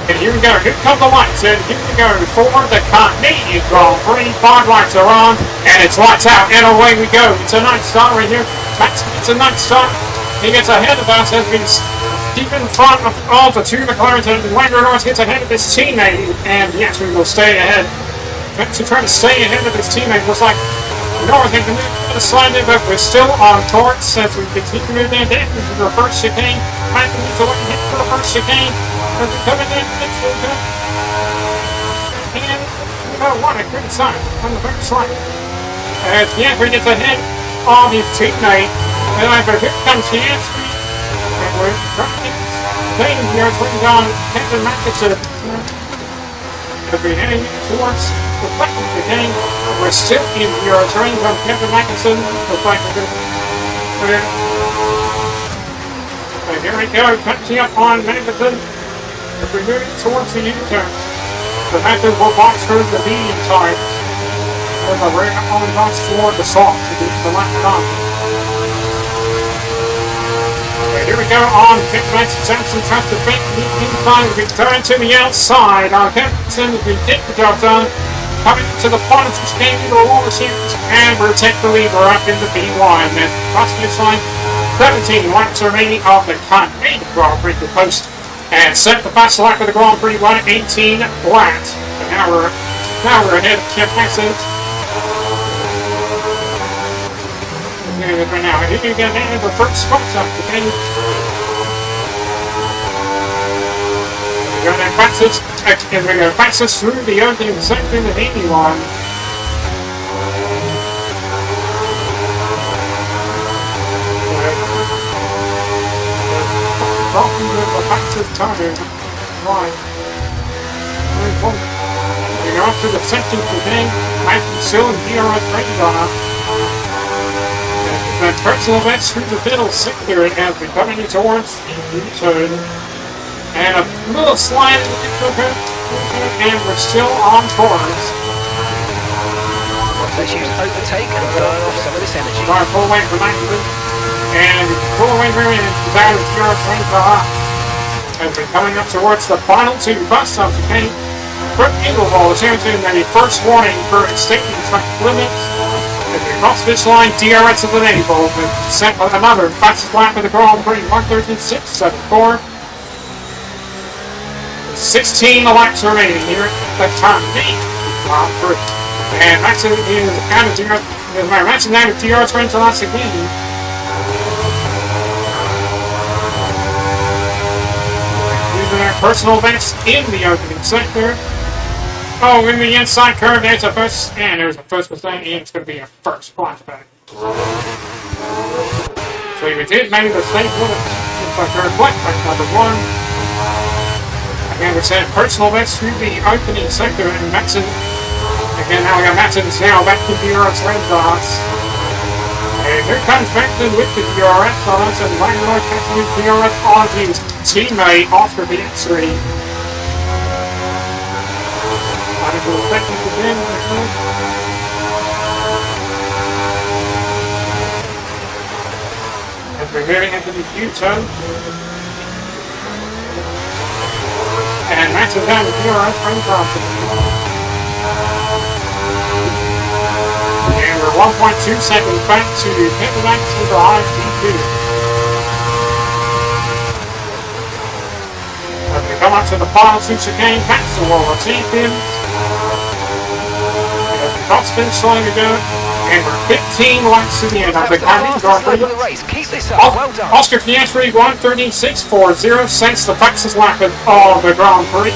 And here we go, here come the lights, and here we go for the Canadian Grand Prix. 5 lights are on, and it's lights out, and away we go. It's a nice start right here. Max gets a nice start. He gets ahead of us as we keep in front of all the 2 McLarens, and Lando Norris gets ahead of his teammate, and yes, we will stay ahead. To try to stay ahead of his teammate, looks like Norris has been sliding, but we're still on course as we continue moving down into the first chicane. Max needs to hit for the first chicane. As we come in there, and what a good sign on the first line. As Piastri gets ahead of his teammate, and here comes Piastri. And we're playing here, swings on Kevin Magnussen. As we're heading towards the flag of the game, we're still in here, swings on Kevin Magnussen, the flag of the game. And here we go, catching up on Magnussen. As we're moving towards the U-turn, the Magnussen will box through the medium tires. With a rear only box toward the soft to do the left top. Here we go on pit Max Johnson tries to break the inside. We turn to the outside. On Kempton, we get the job done. Coming to the point of this game, we will over series, and we'll take the lead. We're up in the B1. And cross finish line, 17 laps remaining of the Canadian Grand Prix to post. And set the fast lap of the Grand Prix, 1:18 laps. And now we're ahead of Kip Maxon. Right now, here you get ahead of the first spot up the game. We're going to pass us through the opening section of 81. Talking with the fastest tire. Right. We go up to the section of the game. Matthew Sill and DRS radar. The personal best through the middle sector as we're coming towards the U-turn. And a little slide in the U-turn, and we're still on course. Let's use overtake and burn off some of this energy. Our full weight for Magnussen. And full weight for him is out of DRS radar. As we're coming up towards the final 2 bus stops, okay? Quick angle ball is here to the first warning for extending track limits. As we cross this line, DRS is enabled and set on another fastest lap of the Grand Prix, 1:36.74. 16 laps remaining here at the turn 8 Grand Prix. And Maxon is out of zero. Maxon out of zero turns to once again. Using their personal best in the opening sector. Oh, in the inside curve, there's a first, and there's a first mistake, and it's going to be a first flashback. So we did make the same one, inside curve flashback number 1. Again, we said personal best through the opening sector, and Maxon. Again, now we got Maxon's now back to DRS red dots. And here comes Maxon with the DRS dots, and Wagner catching his DRS on his teammate Oscar Piastri. As we're moving into the U-turn, and Max is down to DRS from Thompson. And we're 1.2 seconds back to hit the Max to the high T2. As we come up to the final two chicane, Max the World Champions. Cross finish line to go, and we're 15 laps to the end of the Grand Prix. Keep this up. Well done. Oscar Piastri 1:36.40 since the fastest lap of the Grand Prix.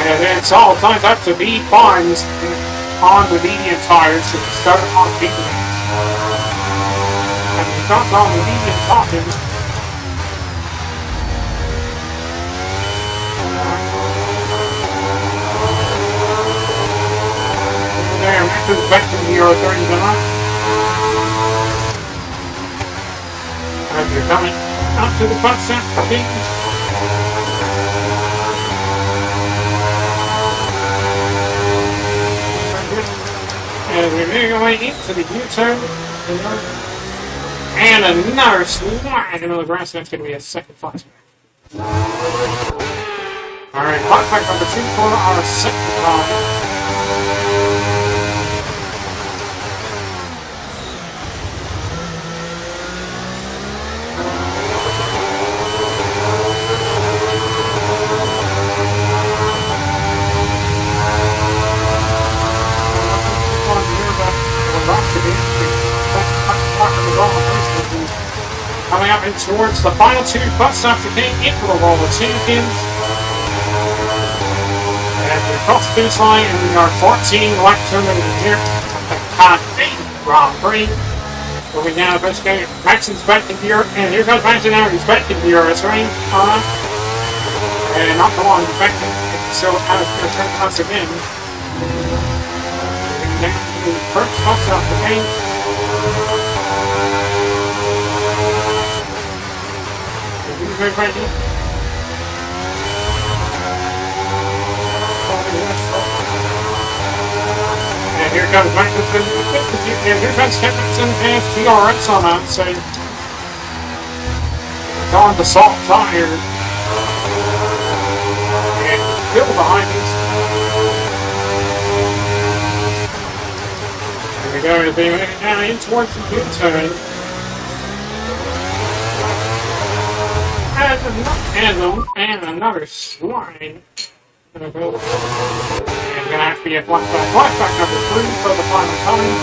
And it's all timed up to be fines on the medium tires to start on mediums. And we start on the medium tires. Maxon's back to the Euro 39. As you're coming up to the front center team. And we're moving away into the U-turn. And another slide into the grass. That's going to be a second flashback. Alright, flashback number 2 for our second time. Coming up in towards the final two bus stops to take into the World of Champions. And we cross the finish line, and we are 14 laps remaining here at the Canadian Grand Prix. Where we now investigate Maxon's back in gear, and here comes Maxon now, he's back in gear, it's range on. And not for long, he's back in, so out of gear turn once again. And the first bus stop to take. And here comes Maxon, and here comes Kevin and DRS on that, so it's on the soft tire. And still behind us. Here we go, as they move down in towards the U-turn. And another slide. And it's going to have to be a flashback number 3 for the final time.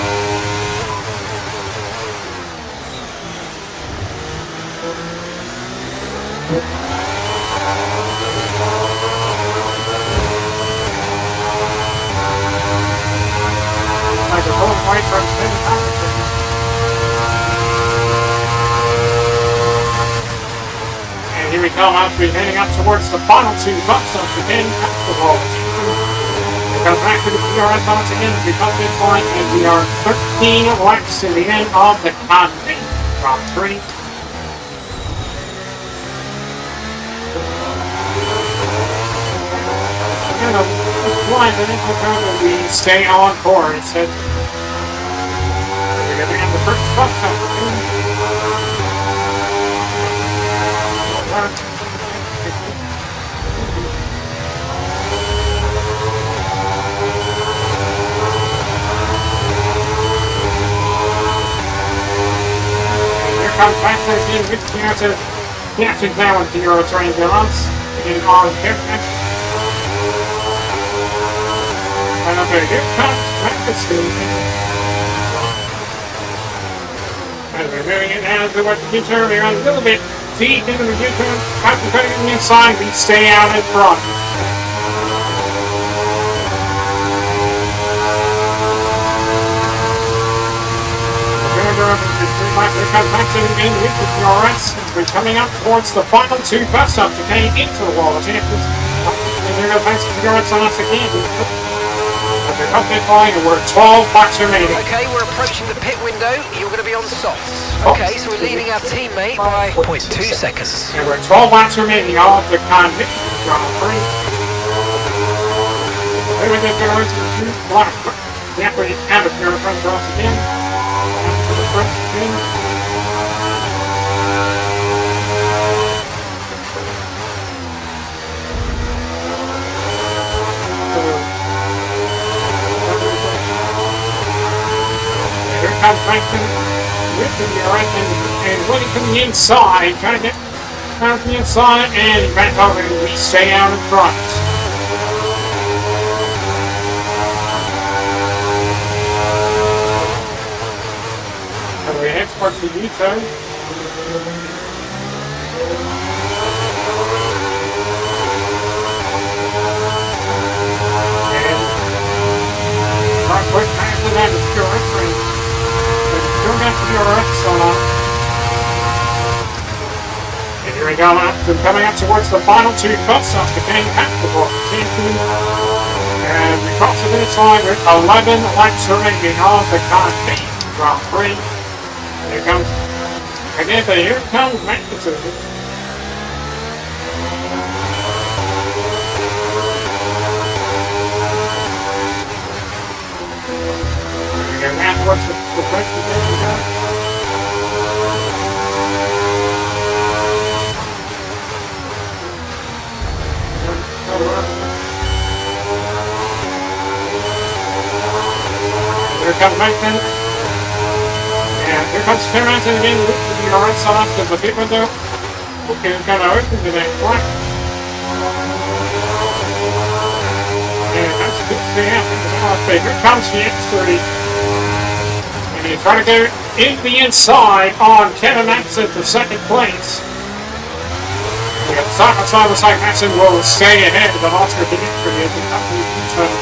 Like a whole white from 10 times. Here we come as we're heading up towards the final two bus stops again at the World Champions. We come back to the DRS once again, we come this line, and we are 13 laps to the end of the Canadian Grand Prix. And a line that is we stay on course. We're going to have the first bus stop again. Here comes Maxon with Piastri Piastri's now with 0-3 Villains in on pit. And over here comes Magnussen. As we're moving it now towards the U-turn, we're a little bit deep into the U-turn. After putting it inside, we stay out in front. Here comes Maxson again with the DRS. We're coming up towards the final two bus stops to getting into the wall of champions. And here goes Maxson DRS on us again. At the cockpit line, and we're 12 laps remaining. Okay, we're approaching the pit window. You're going to be on softs. Okay, so we're leading our teammate by 0.2 seconds. And we're 12 laps remaining of the Convict Grand Prix. Then we get going to the black. The equity and the pure front for us again. To the front again. Here comes Franklin with the DRS and Woody coming inside, trying to get out from the inside, and back over and we stay out in front. And we head towards the U-turn. And right quick back to that is pure entry. Don't have to be alright, so and here we go now, coming up towards the final two bus stops, getting at the block. And we cross the finish line with 11 laps remaining on the Convict Grand Prix. Here comes, again, here comes Magnussen. And now towards the first position now. Here comes Mason. And here comes Tim Ranson again with the right side of the pit window. Okay, we're going to open the next one. And that's a good thing out. Here comes the X3. And he's trying to go in the inside on Kevin Maxson for second place. We have side by side, looks like Maxson will stay ahead of Oscar Dimitri as he comes to the U-turn.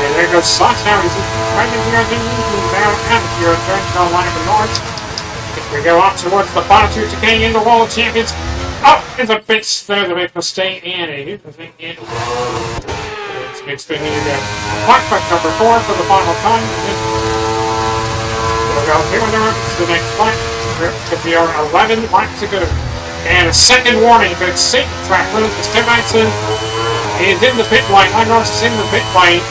And there goes Sox now. He's right in the He's now at the U-turn, Carolina to North. We go up towards the final two to getting in the Wall of Champions. Up in the pits. There's a big mistake and a huge mistake. It's big spin here. Black number 4 for the final time. We'll go here to the next lap. If we are 11 laps to go. And a second warning for safe track limit. Tim Maxson is in the pit lane. Ross is in the pit lane.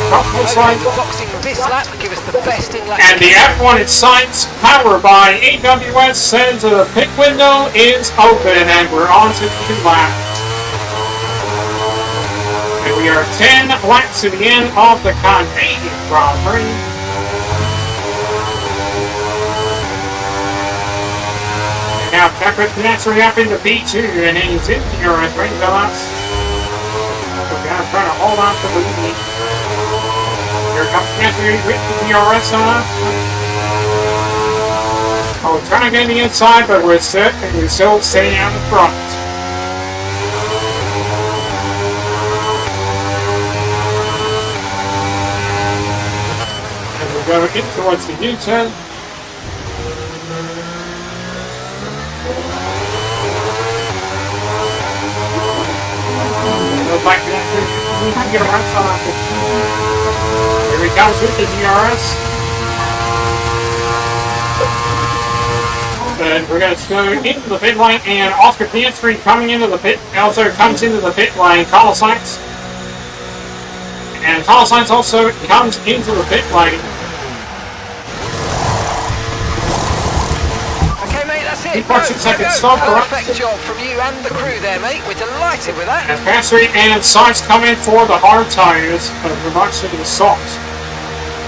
Okay, boxing this lap, give us the best in lap. And the F1 Insights, powered by AWS, says the pit window is open and we're on to the lap. And we are 10 laps to the end of the Canadian Grand Prix. And now Pepper naturally up into P2 and he's in the Euro 3 Villas. So we're trying to hold on to the lead. Here comes Anthony with the DRS on us. Oh, we're trying to get in the inside, but we're still staying out in front. And we're going in towards the U-turn. Back to that. We can get around some of it. Here he comes with the DRS. And we're going to go into the pit lane, and Oscar Piastri coming into the pit, also comes into the pit lane, Carlos Sainz. And Carlos Sainz also comes into the pit lane. Okay, mate, that's it. 2.6 seconds stop. Perfect job from you and the crew there, mate. We're delighted with that. And Piastri and Sainz come in for the hard tires, but remarks to the socks.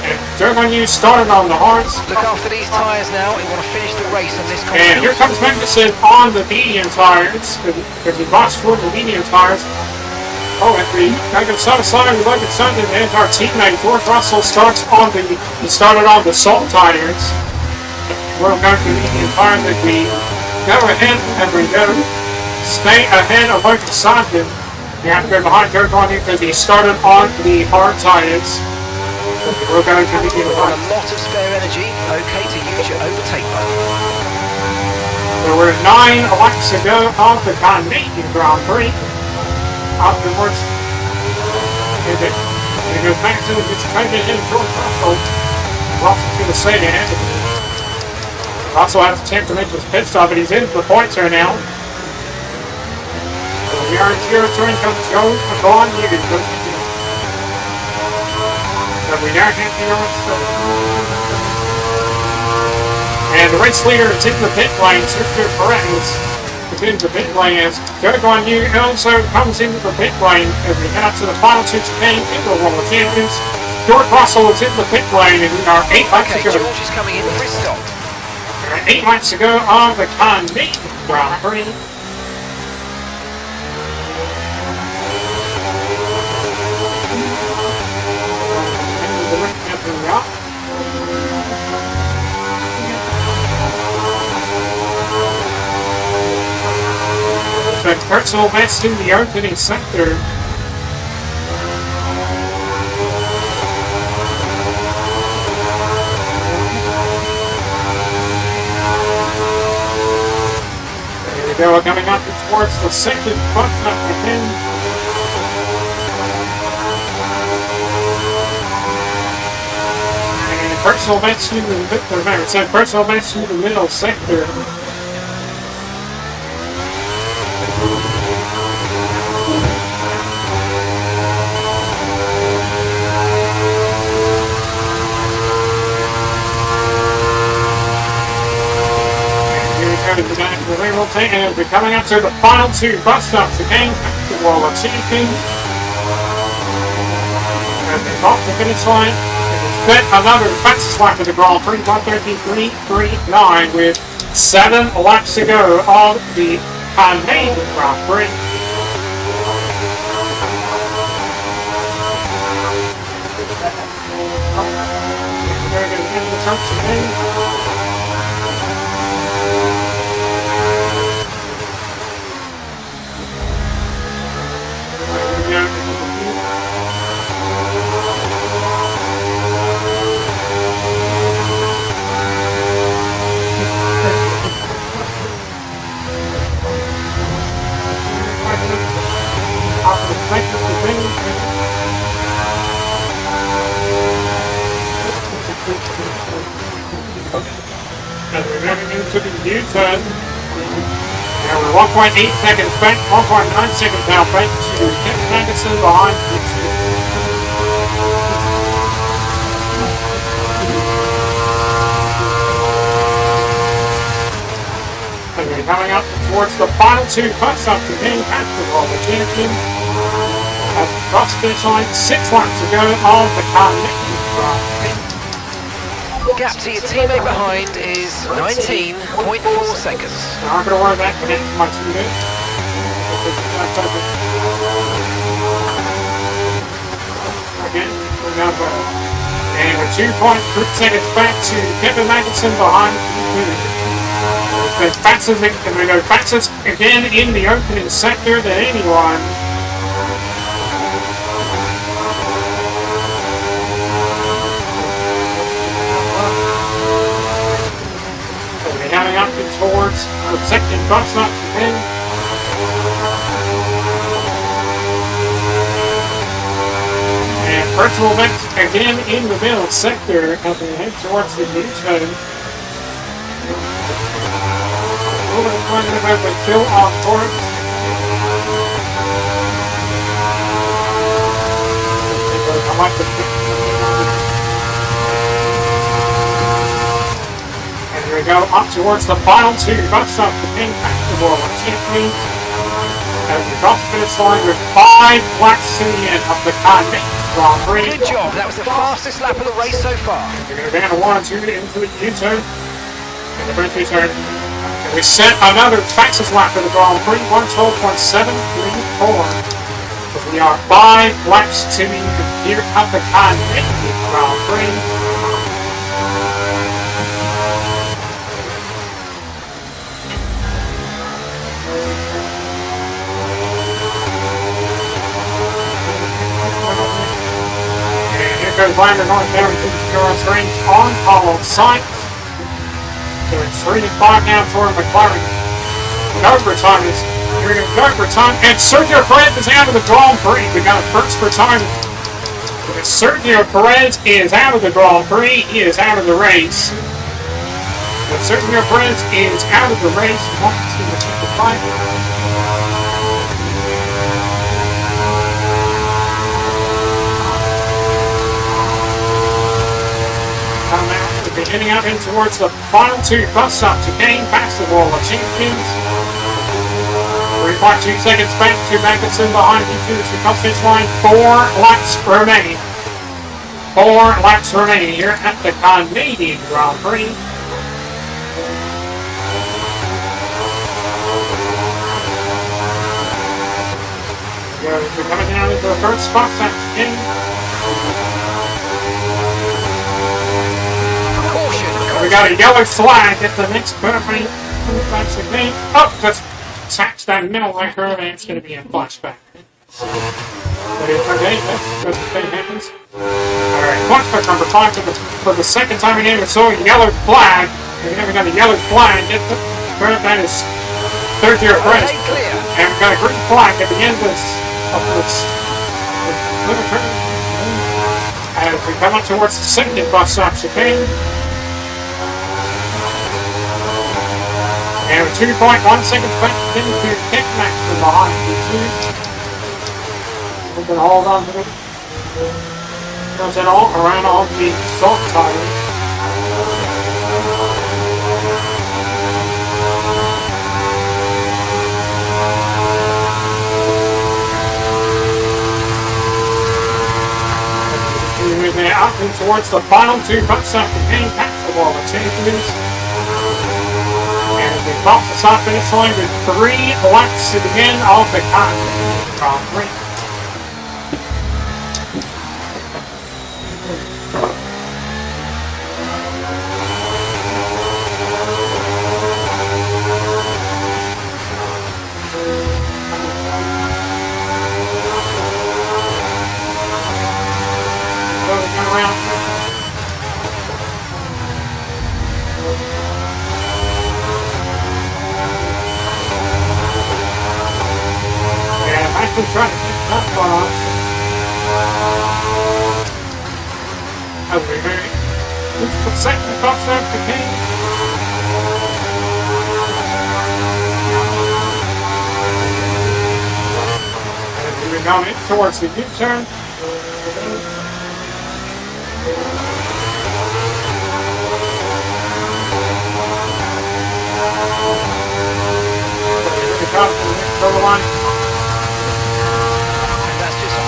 And Durban you started on the hards. Look after these tyres now. We want to finish the race on this And here confidence. comes Magnussen on the medium tires, because he boxed for the medium tires. Oh, and we got to side side with Logan Sutton, and our teammate George Russell started on the salt tires. We're going to the medium tires that we go ahead and we go stay ahead of Logan Sutton. You have to go behind Dirk on you because he started on the hard tires. We're going to the medium Got a tires. lot of spare energy. Okay to use your overtake button. There were 9 laps to go on the Canadian Grand Prix. Afterwards, it goes back to it's trying to hit George Russell. Russell's going to stay ahead. Russell has a chance to make his pit stop, but he's in the points right now. So we are in territory and comes Joe McGaughan. You can go. So we now have the and the race leader is in the pit lane, Sergio Perez. Into the pit lane as Gurgon Yu also comes into the pit lane as we head up to the final 2 chicane into the World Champions. George Russell is in the pit lane and we are 8 laps Okay, to go. George is coming in for his stop. 8 laps to go on the Canadian Grand Prix. But personal best in the opening sector. There we go, coming up towards the second front lap again. And personal best in the middle sector. And we're coming up to the final 2 bus stops again. The World of Champions. And they got the finish line. It's been another fastest lap of the Grand Prix, 1:33.39 with 7 laps to go on the Canadian Grand Prix. We're going to end the touch again. As we're moving into the U-turn, now we're 1.8 seconds back, 1.9 seconds now back to Kevin Magnussen behind. And we're coming up towards the final 2 cuts up to King Patrick of the champion. At the cross finish line, 6 laps to go on the Canadian Grand Prix. Gap to your teammate behind is 19.4 seconds. Now I'm going to worry about connecting to my teammate. Again, and we're 2.3 seconds back to Kevin Magnussen behind. And we go fastest again in the opening sector than anyone. Coming up towards the second bus stop again. And personal events again in the middle sector as we head towards the U-turn. Over the front of it with Phil off course. Come up with we go up towards the final 2 bus stops to King Patrick of the World Champions. And we cross the finish line with 5 laps to the end of the Canadian Grand Prix. Good job. That was the fastest lap of the race so far. We're going to go down to 1 and 2 into the U-turn. And the first U-turn. And we set another fastest lap of the Grand Prix, 1:12.734. But we are 5 laps to the end here at the Canadian Grand Prix. Goes Lander going down to the Euro range on all sides. So it's 3 and 5 now for McLaren. Overtime is here we go overtime, and Sergio Perez is out of the Grand Prix. We got a first retirement. Sergio Perez is out of the Grand Prix. He is out of the race. But Sergio Perez is out of the race. One, two, the fight. Heading out in towards the final 2 bus stop to gain past the wall of champions. 3.2 seconds back to Magnussen behind you to the finish line. 4 laps remaining. 4 laps remaining here at the Canadian Grand Prix. We're coming down into the first spot stop to gain. We got a yellow flag at the next curve. Oh, just tax that middle line curve, and it's going to be a flashback. Okay, that's what happens. Alright, flashback number 5 for the second time again. We saw a yellow flag. We got a yellow flag at the curve. That is Sergio Perez. And we got a green flag at the end of this little curve. As we come up towards the second bus stop chicane. And 2.1 seconds back into kick Max from behind you. We can hold on to it. Comes it all around on the soft tires. We're now up towards the final 2 bus stop to gain past the wall of champions. We cross the start finish line with 3 laps to the end of the Canadian Grand Prix. So we go around. Trying to keep that balance. As we move into the second bus stop to King. And we're going in towards the U-turn. We're the line.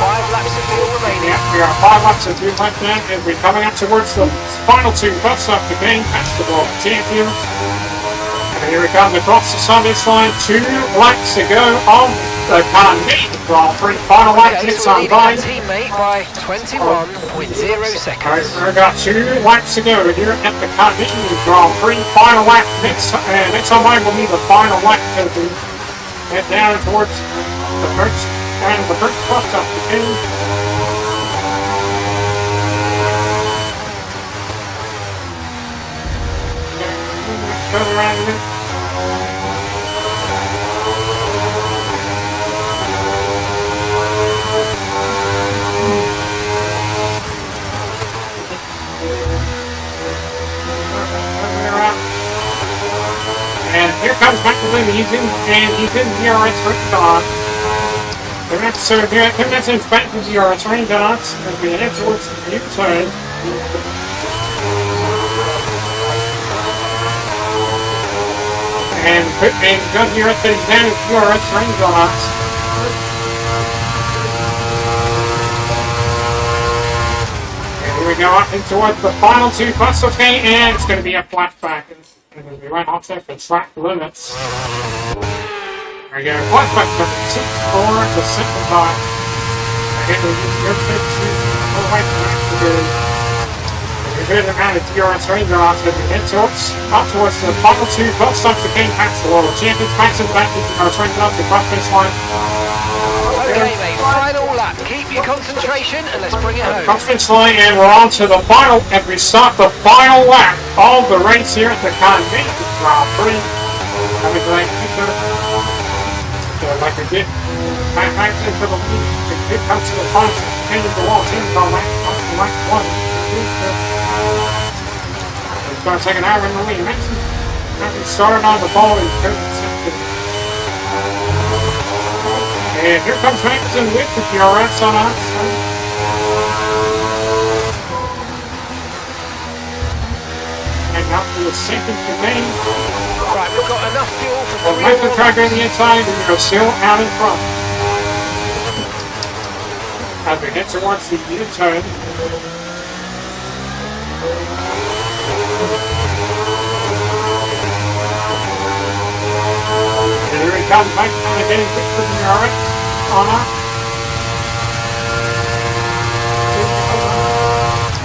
5 laps of fuel remaining. Yeah, we are 5 laps of fuel left now, and we're coming up towards the final 2 bus stop to gain past the World Champions. And here we come across the service line. 2 laps to go on the Canadian Grand Prix. Final lap hits on by teammate by 21.0 seconds. We've got 2 laps to go here at the Canadian Grand Prix. Final lap next on by will be the final lap to head down towards the first. And the first bus stop to King. Go around it. And here comes McLaren. He's in the DRS for Don. So here, let's inspect the DRS range dots as we head towards the U-turn. And good DRS down at DRS range dots. we go up into towards the final two bus, okay, and it's going to be a flashback. And we went off there for track limits. There we go, flashback number 6 for the second time. Again, we're going to go right back to the good amount of DRS range after the head up towards the final two bus stops, the King Max, the World Champions. Max is back to our train up the cross finish line. Okay, mate, final lap. Keep your concentration and let's bring it home. Cross line, and we're on to the final, and we start the final lap of the race here at the Canadian Grand Prix. Have a great picture. Like we did, back into the lead. It comes to the final, and the wall teams on lap 1. It's going to take an hour in the lead. Maxson started on the ball in 30 seconds. And here comes Maxson with the DRS on us. And now to the second domain. Right, we've got enough fuel for The Maxson tracker on the inside, and we're still out in front. As we head towards the U-turn. And here he comes, Mike, kind of getting quick for the DRS on us.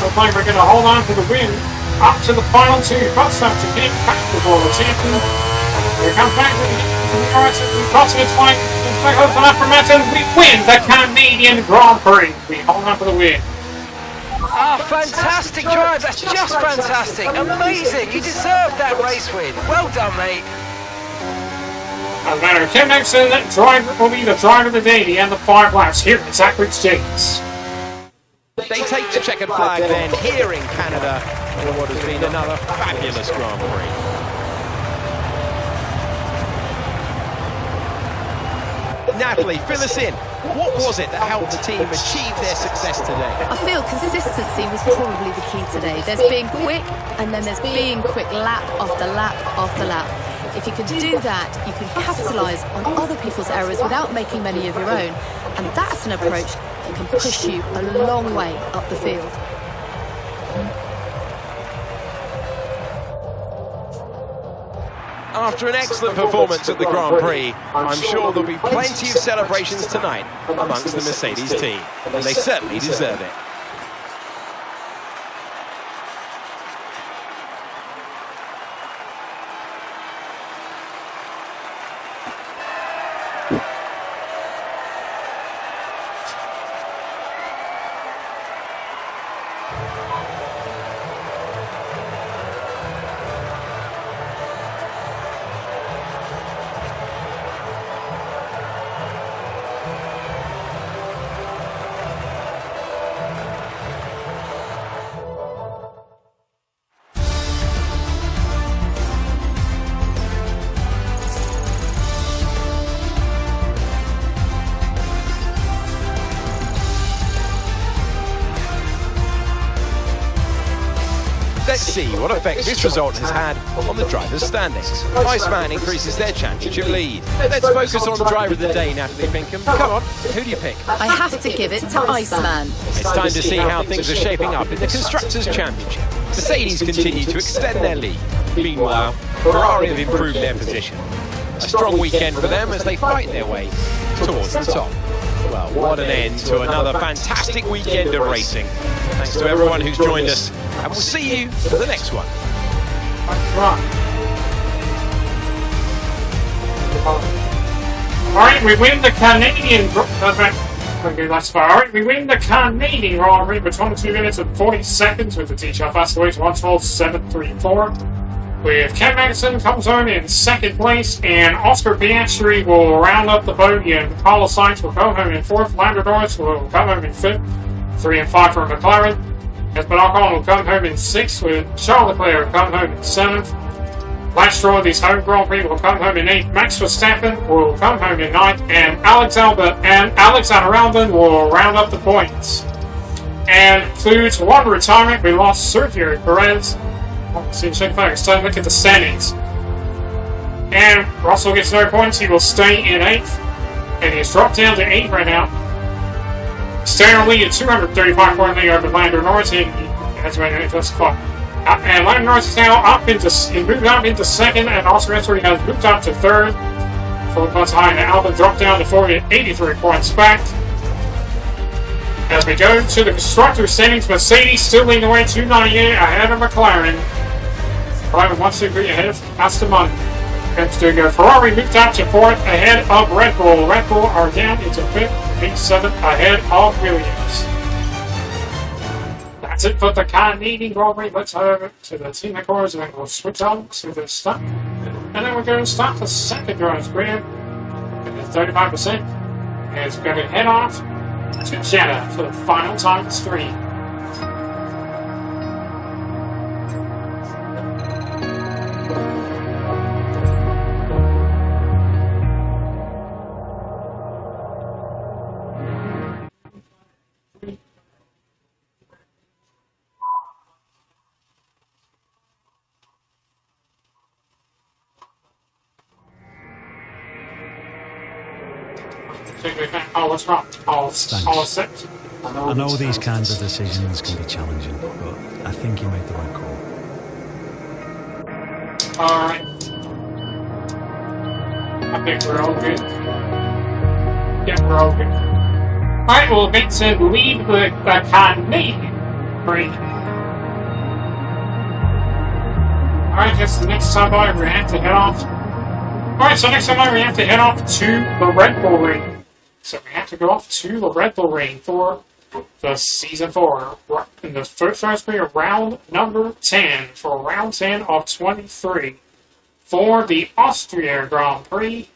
Looks like we're going to hold on to the win up to the final two bus stops to keep back the World Champion. Here comes back to the DRS as we cross its line. Back over the for Maxson. We win the Canadian Grand Prix. We hold on for the win. Ah, fantastic drive. That's just fantastic. Amazing. You deserved that race win. Well done, mate. As a matter of Ken Maxson, will be the driver of the day, the end of 5 laps here at Zachary James. They take the checkered flag then here in Canada for what has been another fabulous Grand Prix. Natalie, fill us in. What was it that helped the team achieve their success today? I feel consistency was probably the key today. There's being quick, and then there's being quick lap after lap after lap. If you can do that, you can capitalise on other people's errors without making many of your own. And that's an approach that can push you a long way up the field. After an excellent performance at the Grand Prix, I'm sure there'll be plenty of celebrations tonight amongst the Mercedes team. And they certainly deserve it. Let's see what effect this result has had on the drivers' standings. Iceman increases their championship lead. Let's focus on the driver of the day, Natalie Pinkham. Come on, who do you pick? I have to give it to Iceman. It's time to see how things are shaping up in the Constructors' Championship. Mercedes continue to extend their lead. Meanwhile, Ferrari have improved their position. A strong weekend for them as they fight their way towards the top. Well, what an end to another fantastic weekend of racing. Thanks to everyone who's joined us, and we'll see you for the next one. Alright, we win the Canadian we win the Canadian Grand Prix for 22 minutes and 40 seconds with the teacher fast away to 1:12.734. With Ken Maxson comes home in second place, and Oscar Piastri will round up the podium. Carlos Sainz will come home in fourth. Lando Norris will come home in fifth. 3 and 5 for McLaren. Esteban Ocon will come home in sixth, with Charles Leclerc come home in seventh. Last Stroll, these home Grand Prix, will come home in eighth. Max Verstappen will come home in ninth, and Alex Albon will round up the points. And includes one retirement. We lost Sergio Perez. See, check back. It's time to look at the standings. And Russell gets no points. He will stay in 8th. And he's dropped down to 8th right now. Staying on lead at 235 point lead over Lando Norris. He That's when it just fought. And Lando Norris is now up into, he moved up into second, and Oscar Piastri has moved up to third. 4 points behind, and Albon dropped down to 83 points back. As we go to the constructor standings, Mercedes still leading the way 298 ahead of McLaren. McLaren 123 ahead of Aston Martin. Ferrari moved up to fourth ahead of Red Bull. Red Bull are down into fifth, P7 ahead of Williams. That's it for the Canadian Grand Prix. Let's head over to the team headquarters and then we'll switch on to the stuff. And then we're going to start the second Grand Prix at 35%. And it's going to head off to Jeddah for the final time stream. Oh, what's wrong? All set. I know these kinds of decisions can be challenging, but I think you made the right call. Alright. I think we're all good. Yeah, we're all good. Alright, well, Vincent, leave the Canadian break. Alright, just the next time by, we have to head off. Alright, so next time by, we have to head off to the Red Bull Ring. So we have to go off to the Red Bull Ring for the Season 4. In the first race, we are round number 10 for round 10 of 23 for the Austria Grand Prix.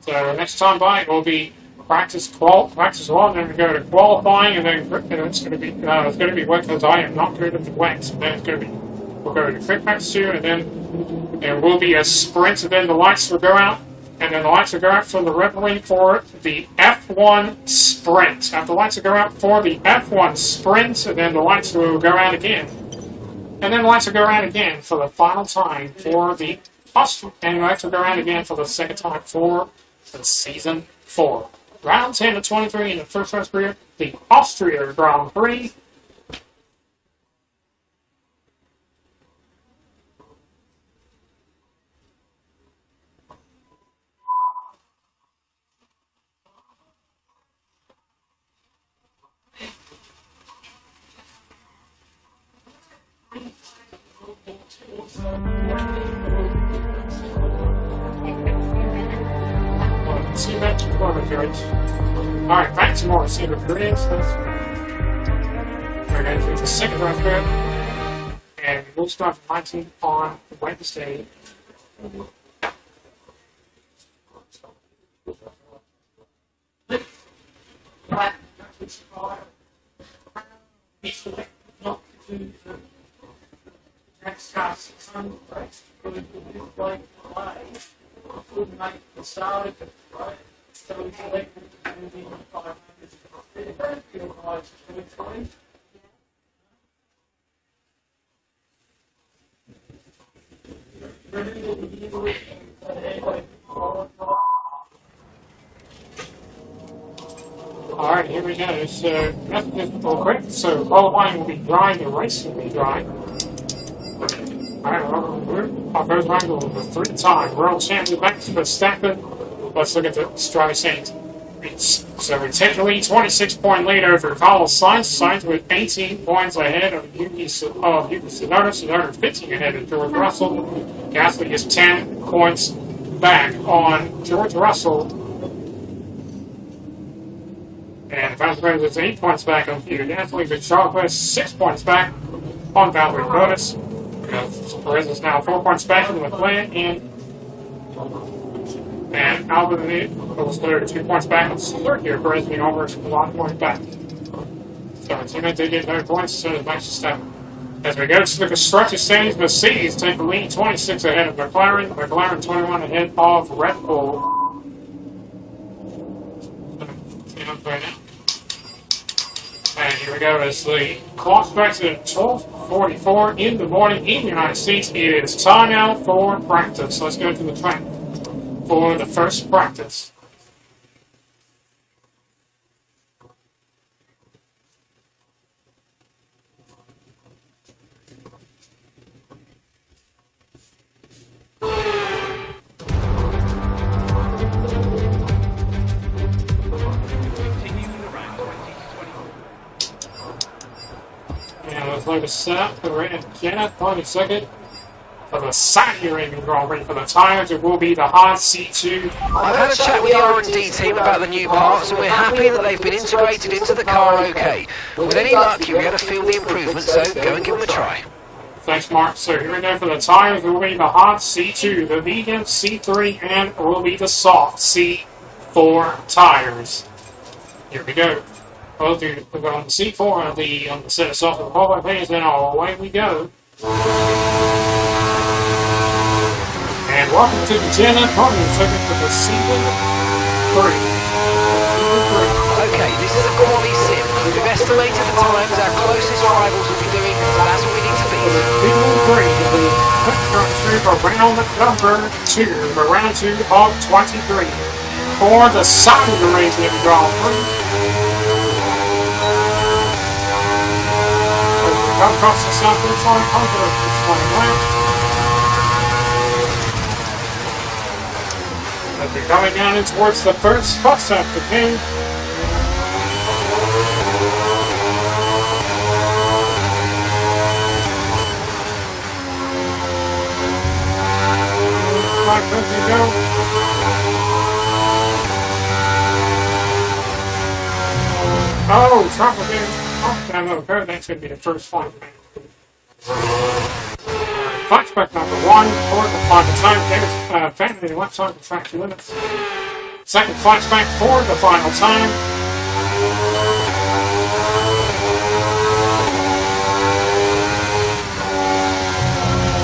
So next time by it will be practice one, then we go to qualifying, and then it's going to be wet because I am not good at the wet. And then it's going to be we'll go to quick practice 2, and then there will be a sprint, and then the lights will go out, and then the lights will go out for the Red Bull Ring for the F1 sprint. After the lights will go out for the F1 sprint, and then the lights will go out again, and then the lights will go out again for the final time for the Austria, and the lights will go out again for the second time for the Season 4. Round 10 of 23 in the first race period, the Austria Grand Prix. See back to more periods. Alright, back to more receiver periods. We're going to do the second round period. And we'll start 19 on Wednesday. Alright, here we go. So, that's just real quick. So, qualifying will be dry, the race will be dry. Alright, our first round will be 3-time world champion Max Verstappen. Let's look at the driver standings. So we take the lead, 26-point lead over Carlos Sainz. Sainz with 18 points ahead of Yuki Tsunoda. Tsunoda 15 ahead of George Russell. Gasly is 10 points back on George Russell. And Valtteri is 8 points back on Peter Gasly. But Charles Leclerc 6 points back on Valtteri Bottas. Perez is now 4 points back on Leclerc, and Albon was 2 points back on Sergio Perez being almost 1 point back. So his teammate did get no points, so does Max Verstappen. As we go to the constructor standings, Mercedes take the lead, 26 ahead of McLaren. McLaren 21 ahead of Red Bull. Here we go. As the clock strikes at 12:44 in the morning in the United States, it is time now for practice. Let's go to the track for the first practice. And let's load a set for the rain of Jenna, 22nd. For the Saudi Arabian Grand Prix for the tires, it will be the Haas C2. I've had a chat with the R&D team about the new parts, and we're happy that they've been integrated into the car okay. With any luck, you'll be able to feel the improvements, so go and give them a try. Thanks, Mark. So here we go for the tires. It will be the hot C2, the medium C3, and it will be the soft C4 tires. Here we go. We'll go on the C4 on the set of soft and qualifying pages, and away we go. And welcome to the Jenna Podium Circuit for the season 3. Okay, this is a quali sim. We've estimated the times our closest rivals will be doing, so that's what we need to beat. Season 3, the quick country for round number 2, for round 2 of 23. For the Saudi Arabian Grand Prix. Come across the southwest line over this morning lap. As we're coming down in towards the first bus stop, the pin. Right, as we go. Oh, trouble again. Okay, that's going to be the first flight. Flashback number 1 for the final time. Family left side of the track limits. Second flashback for the final time.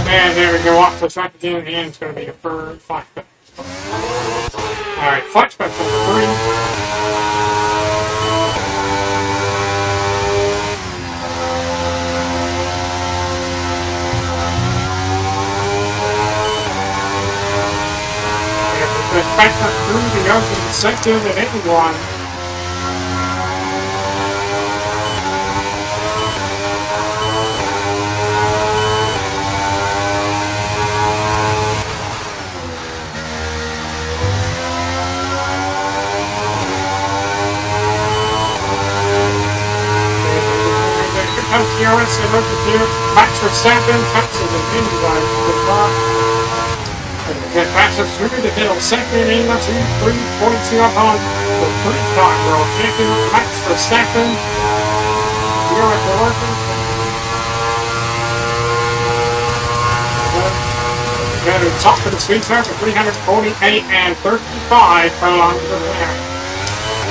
And there we go, off the track again, and it's going to be the third flashback. Alright, flashback number 3. Back up through the opening sector that anyone here comes DRS and look at here. Max Verstappen captures an inside the car. Get passes through the middle, second in the 2, 3.2 up on the 3-time world champion, Max Verstappen. Here at the working. Go to the top of the speed car for 348 and 35 along the lap.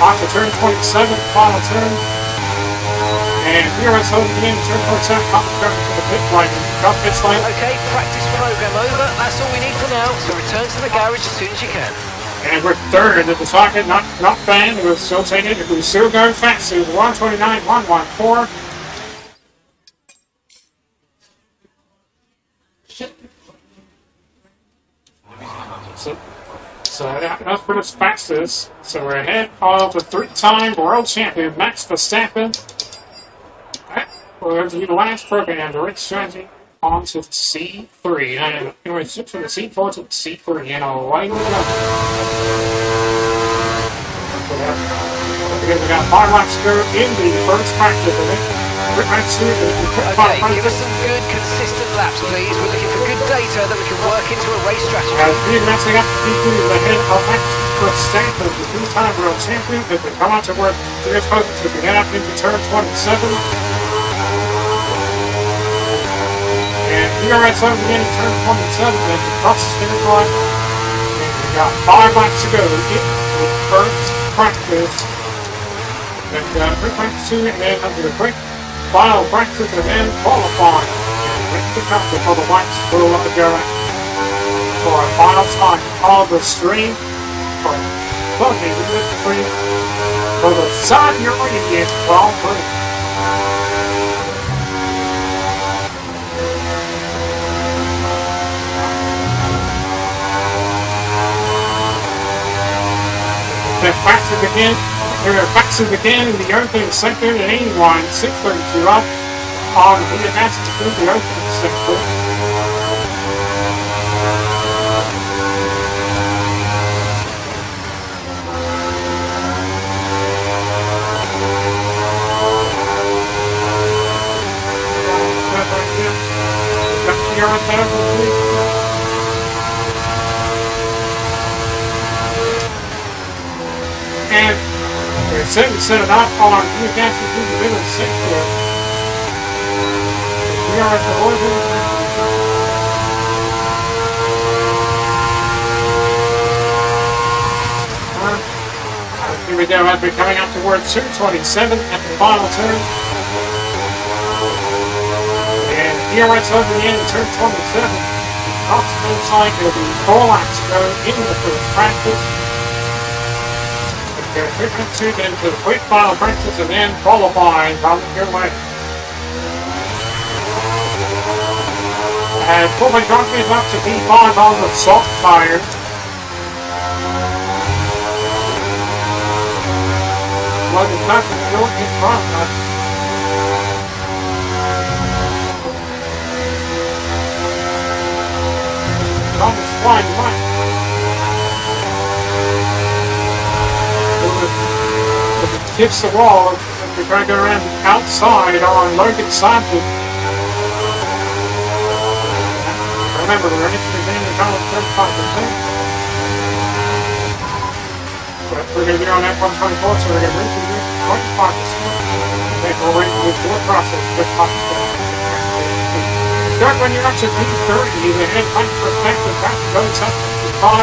On to turn 27, final turn. And here is holding in turn 27, up to the pit lane. Okay, practice program over. That's all we need for now. So return to the garage as soon as you can. And we're third at the socket, not bad. We'll still take it. We still go fast. It's 129, 114. So that's what as fast as. So we're ahead of the 3-time world champion Max Verstappen. We'll do the last program, the race strategy. On to the C3. And anyway, switch from the C4 to the C3. And away we go. We got 5 laps to go in the first practice of it. Okay, give us some good, consistent laps, please. We're looking for good data that we can work into a race strategy. As we advancing up to P2, the head of Max Verstappen, the 2-time world champion, as we come out to where the focus as we head up into turn 27. And DRS over again in turn 27, then across the finish line. And we got 5 laps to go in the first practice. Then we got a quick practice 2, and then under the quick final practice, and then qualifying. And let's pick up before the lights will go for a final time on the stream for plugging the stream for the Saudi Arabian Grand Prix. Baxter again in the opening sector at 81, 632 up on the Master through the opening sector. And they're set it up on Newcastle through the middle sector. We are at the order. Here we go as we're coming up towards 227 at the final turn. And here it's over the end of turn 27. Oxford inside will be 4 laps to go in the first practice. Their frequency into the quick final practice and then qualifying on your way. And Pullman Jockey is up to P5 on the soft tires. Logan Clapton going in front. Thomas flying right. Tips the wall, and we're going to go around outside on Logan Sargent. Remember, we're entering the end of the 35%. But we're going to be on F124, so we're going to reach the 25%. Then we'll wait for the process to start when you're up to P30, the head punch perspective back goes up to 5.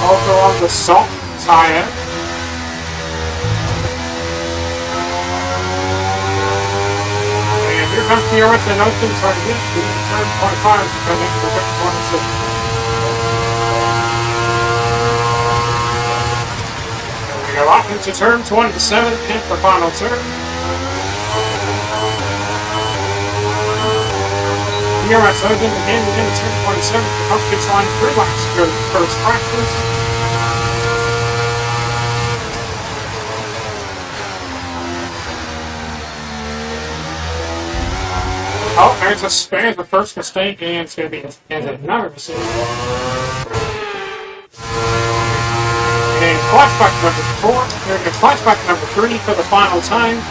Also on the soft tire. Here comes the Earth and Ocean trying to get to turn 25 coming for turn 26. And we go up into turn 27 and the final turn. Here at Ocean again into turn 27 for Hopkins line 3 laps to go to first practice. Oh, there's the first mistake, and it's going to be another mistake. And flashback number 4, there's flashback number 3 for the final time.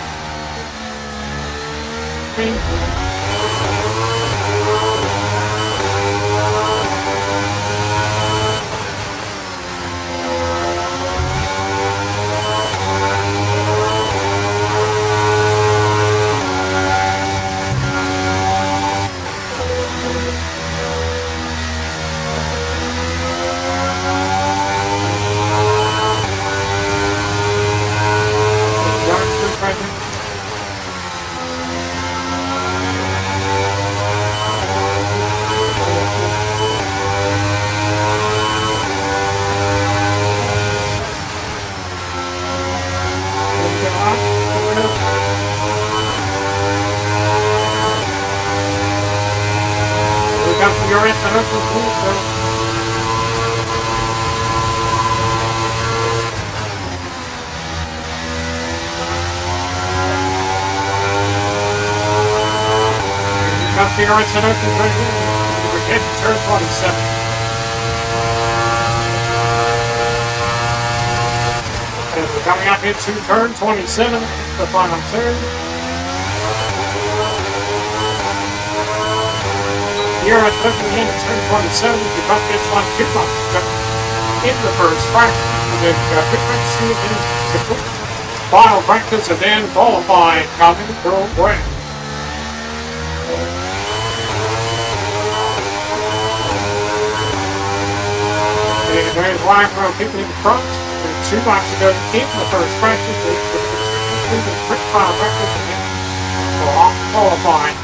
You're in the we're getting turn 27. And we're coming up into turn 27, the final turn. Here at looking in turn 27, you got this one 2 months in the first practice, and then frequency in the final practice, and then qualifying coming your way. And there's Wagner people in front, and 2 laps to go in the first practice, and the quick final practice, and then qualifying.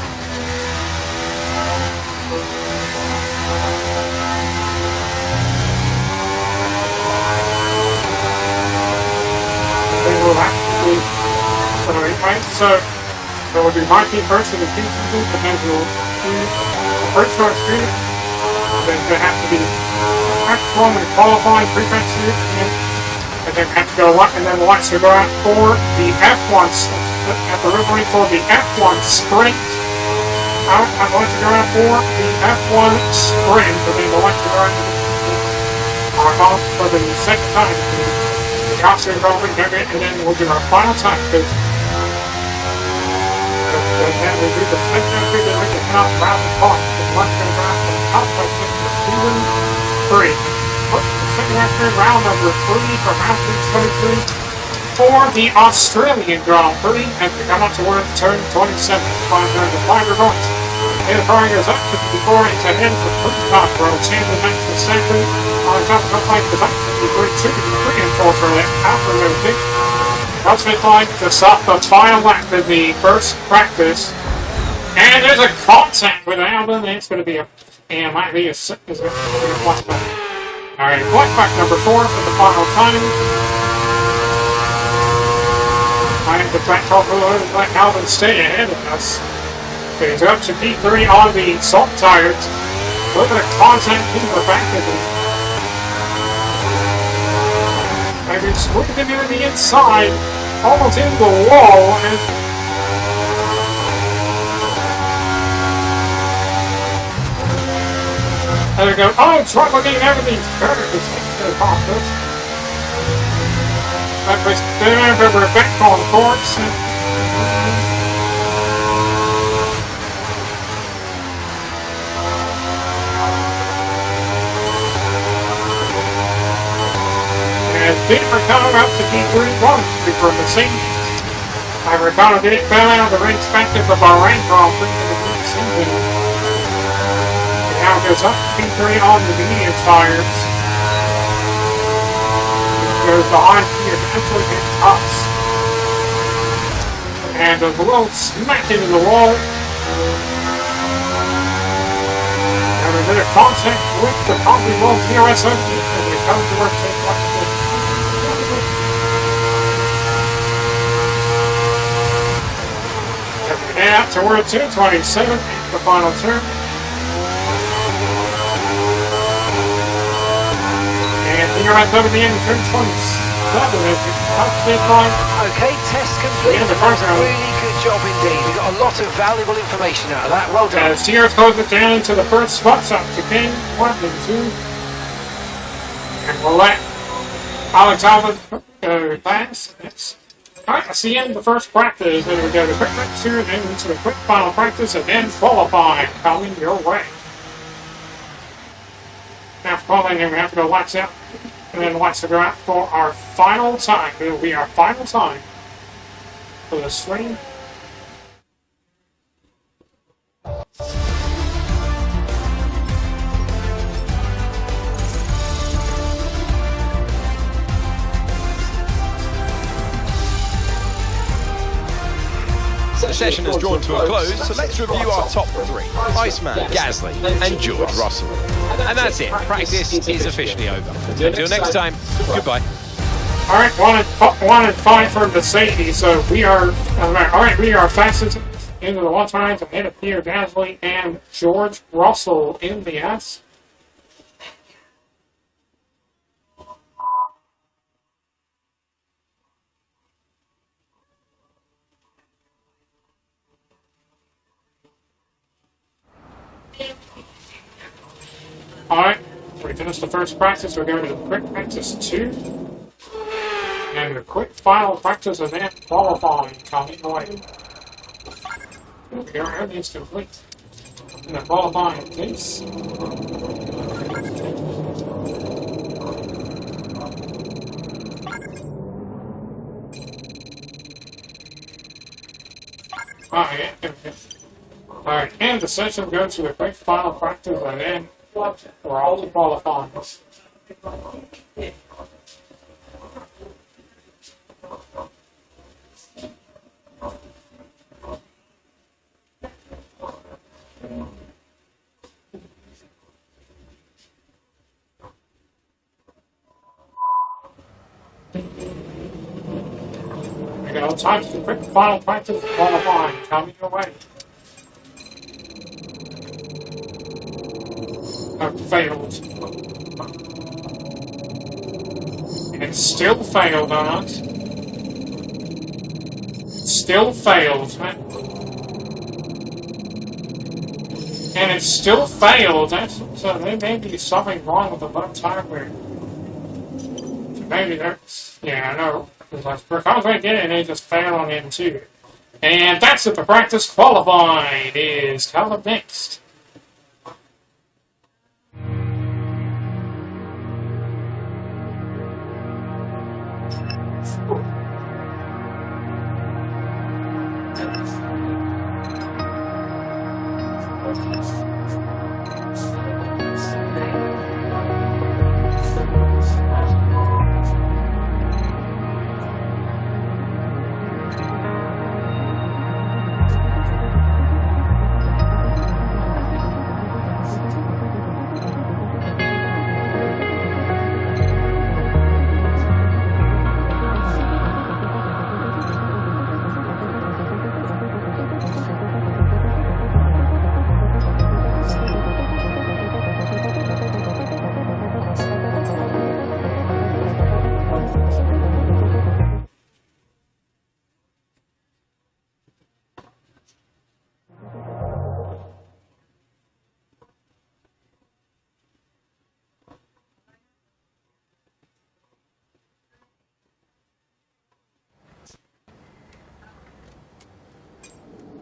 Will actually, right? So we'll do my team first and the team season, and then we'll do the first start stream. Then there has to be actual and qualifying pre-practice and And then have to go and then watch to go out for the F1 at the river for the F1 sprint. I'm going to go out for the F1 sprint, and then we'll watch to go out for the second time. The Austrian Grand Prix, and then we'll do our final time. And then we'll do the second country, then we can head out around the park. And let's go around for the top by season 3. Round number 3 for round 323 for the Australian Grand Prix as we come up towards turn 27. 500 points. And the car goes up to the 4 into head for first top row. Chandler next to second. On top of the fight, the back to the 3 and 4 for that after moving. Crossfit line to stop the final lap of the first practice. And there's a contact with Albon. It's going to be and might be a flashback. Alright, black number 4 for the final time. I have the track top below and let Albon stay ahead of us. He's up to P3 on the soft tires. Look at the contact in the back of him. And he's squeezing him in the inside, almost in the wall. And they go, oh, trouble getting everything curved. It's possible. That was there, but we're back on course. And Peter Ricardo up to P3 for Mercedes. And Ricardo fell out of the race back to the Bahrain Grand Prix for the new season. Now goes up P3 on the medium tires. Goes behind Peter eventually hits us. And a little smack into the wall. And a bit of contact with the Pompey World TRS engine as we come to our take like this. And we head out towards 227, the final turn. You're at the end of turn 27. Okay, test complete. That was a really good job indeed. We got a lot of valuable information out of that. Well done. As Steers closes it down into the first spots up to King 1 and 2. And we'll let Alex Albon pass. Alright, that's the end of the first practice. Then we go to quick practice here, and then into the quick final practice, and then qualifying coming your way. Now for qualifying, we have to go lights out. And then lights to go out for our final time. It will be our final time for the swing. The session is drawn to a close, so let's review our top 3. Iceman, Gasly and George Russell. And that's it, practice is officially over. Until next time, goodbye. Alright, 1 and 5 for Mercedes, so we are fastest into the one times ahead of Pierre Gasly and George Russell in the S. Alright, we finished the first practice, we're going to the quick practice 2. And the quick final practice event qualifying coming away. Okay, everything's complete. And the qualifying piece. Alright, and the session goes to the quick final practice event. For all the qualifying. We got all time to the quick final practice qualifying coming your way. Failed. And still failed on it. Still failed. And it still failed. So there may be something wrong with the left tire wear. So maybe that's... Yeah, I know. Because they did it, and they just failed on it too. And that's it for practice. Qualified is coming up next.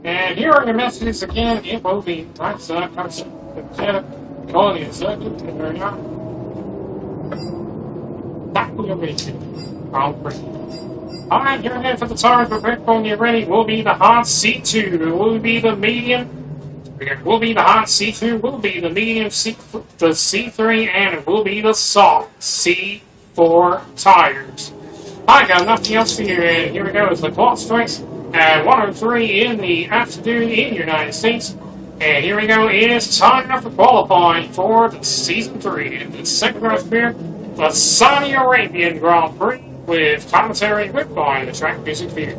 And here are your messages again. It will be right side, calling it circuit, and there you are. That will be Grand Prix. Alright, here again for the tires, but when you're ready, will be the hard C2, it will be the medium, it will be the hard C2, will be the medium the C3, and it will be the soft C4 tires. I got nothing else for you, and here we go, it's the clock strikes at 1:03 in the afternoon in the United States. And here we go, it is time now for qualifying for the Season 3. In the second race here, the Saudi Arabian Grand Prix with commentary with by the track music feed.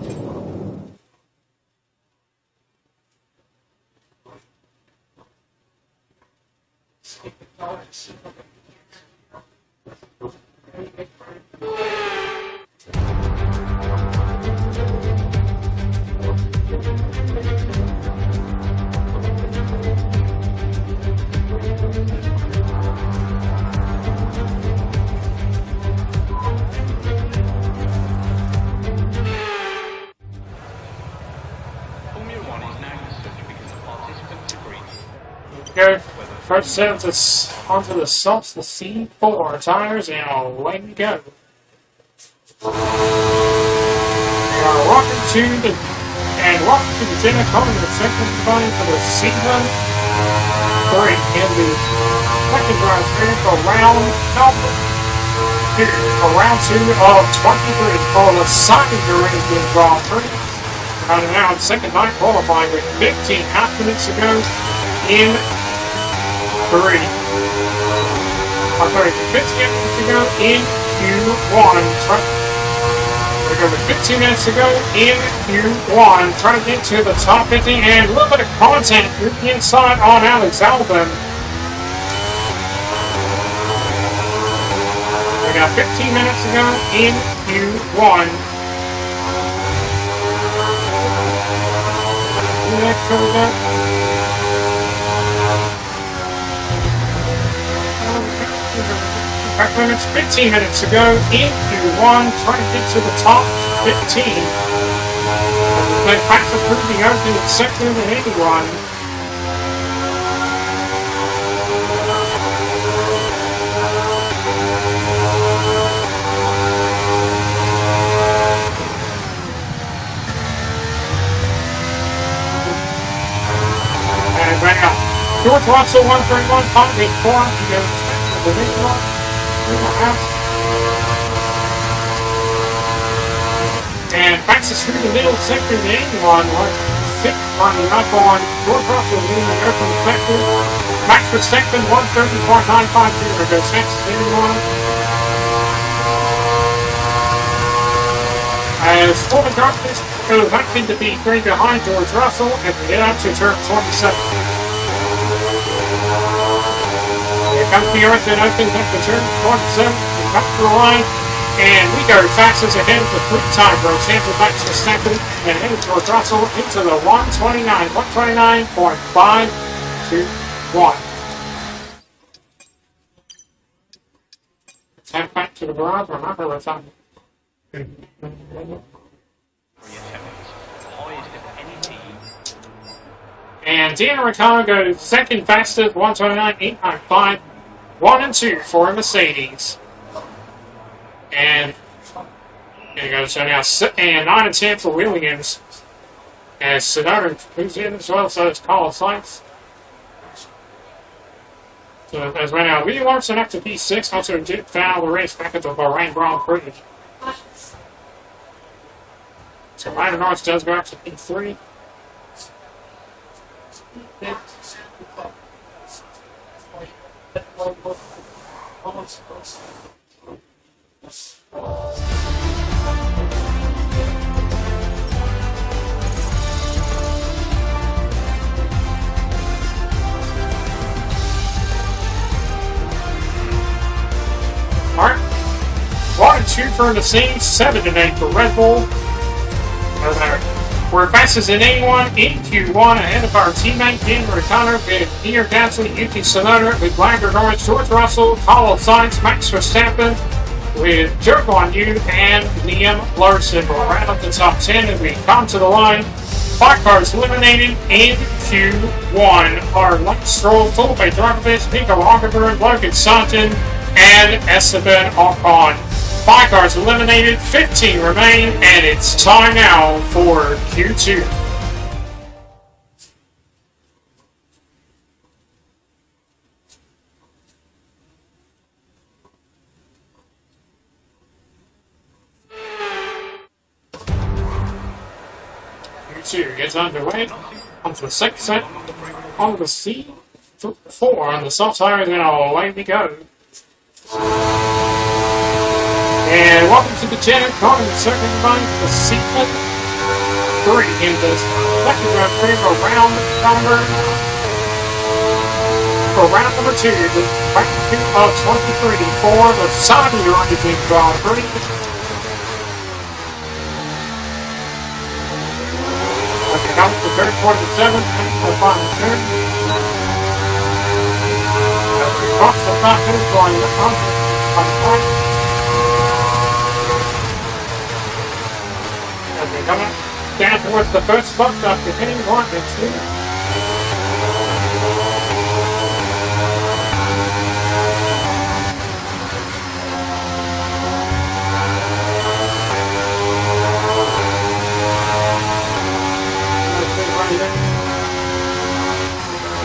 Go. First set onto the softs, the C4 tires, and away we go. We are walking to the dinner calling the second running for the season 3 in the second drive here for round number 2 of 23 for the Saudi Arabian Grand Prix. And now in second night qualifying with 15 half minutes to go in 3. I'm sorry, 15 minutes to go in Q1. We're going to 15 minutes to go in Q1. Trying to get to the top 50 and a little bit of content inside on Alex Albon. We got 15 minutes to go in Q1. Next over. It's 15 minutes to go in Q1, trying to get to the top 15. Then back to proving open in second and anyone. And right now, George Russell 131, Ponting 4, he goes to the next one. And Francis through the middle sector in the 81 was 6 running up on George Russell in the open sector. Max Verstappen 130.950 goes next to anyone. As Ford Darkness goes back into B3 behind George Russell and we get out to turn 27. Here comes the earth and opens up the turn 27. Up to the line, And we go fastest ahead of the quick time row. Sample Max Verstappen and headed towards Russell into the 129.521. Let's head back to the garage. Remember what's on. And Daniel Ricciardo goes second fastest, 129.895. 1 and 2 for Mercedes. And there you go. So now and 9 and 10 for Williams. As Tsunoda moves in as well, so it's Carlos Sainz. So as right now, Lee Larson up to P6, also did foul the race back at the Bahrain Grand Prix. So Ryan Norris does go up to P3. Alright. 1 and 2 for Mercedes, 7 and 8 for Red Bull. We're fastest in A1 in Q1 ahead of our teammate Dan Ricciardo with Pierre Gasly, Yuki Tsunoda with Lando Norris, George Russell, Carlos Sainz, Max Verstappen with Zhou Guanyu and Liam Larson. We'll round up the top 10 as we come to the line. 5 cars eliminated in Q1 are Lance Stroll, Felipe Drugovich, Nico Hülkenberg, Logan Sargent, and Esteban Ocon. 5 cars eliminated, 15 remain, and it's time now for Q2. Q2 gets underway. Onto the second set. On the C4 on the soft tires, and away we go. And welcome to the Janet Carter second line for the sequence 3 in the second Grand Prix for round number 2. The round 2 of 23 for the Saudi Arabian Grand Prix. Okay, now the third 47 and the final turn. As we cross the back finish line on the right. Coming down towards the first spot after hitting 1 and 2.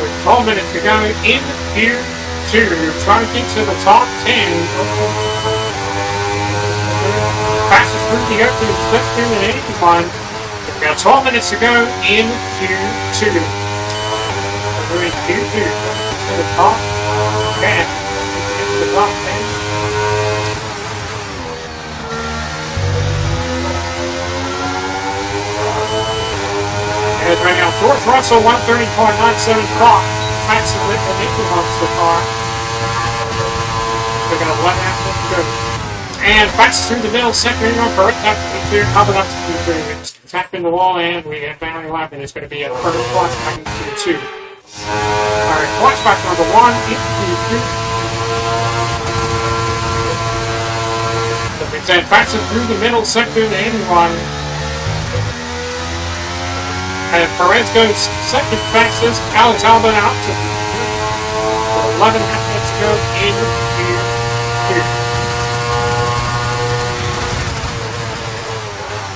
With 12 minutes to go in Q2, trying to get to the top 10. Passes through the opening section in 81. We've got 12 minutes to go in Q2. We're in Q2. To the top 10. To the top 10. And right now, George Russell, 130.97 clock. Fast and lift the Nicky Monster car. They're going to let that go. And fastest through the middle, second in for it, after P2, coming up to P3. It's tapping the wall, and we have finally left, and it's going to be a further clutch back in Q2. Alright, clutch back number 1 in Q2. So we said fastest through the middle, second to anyone. And Perez goes second fastest, Alex Albon out to P2. 11 minutes to go in Q2.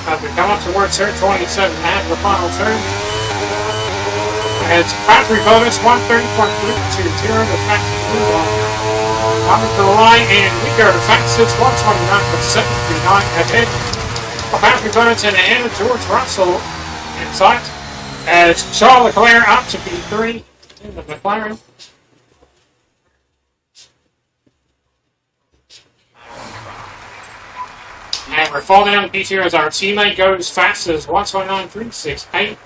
As we come up towards turn 27 and the final turn. And it's battery bonus 130.320, the fastest move on. Coming to the line, and we go to fastest 129.739 ahead. A battery bonus and ahead of George Russell in sight. As Charles Leclerc up to P3 in the McLaren. And we're falling down to P2 as our teammate goes fast as 129.368.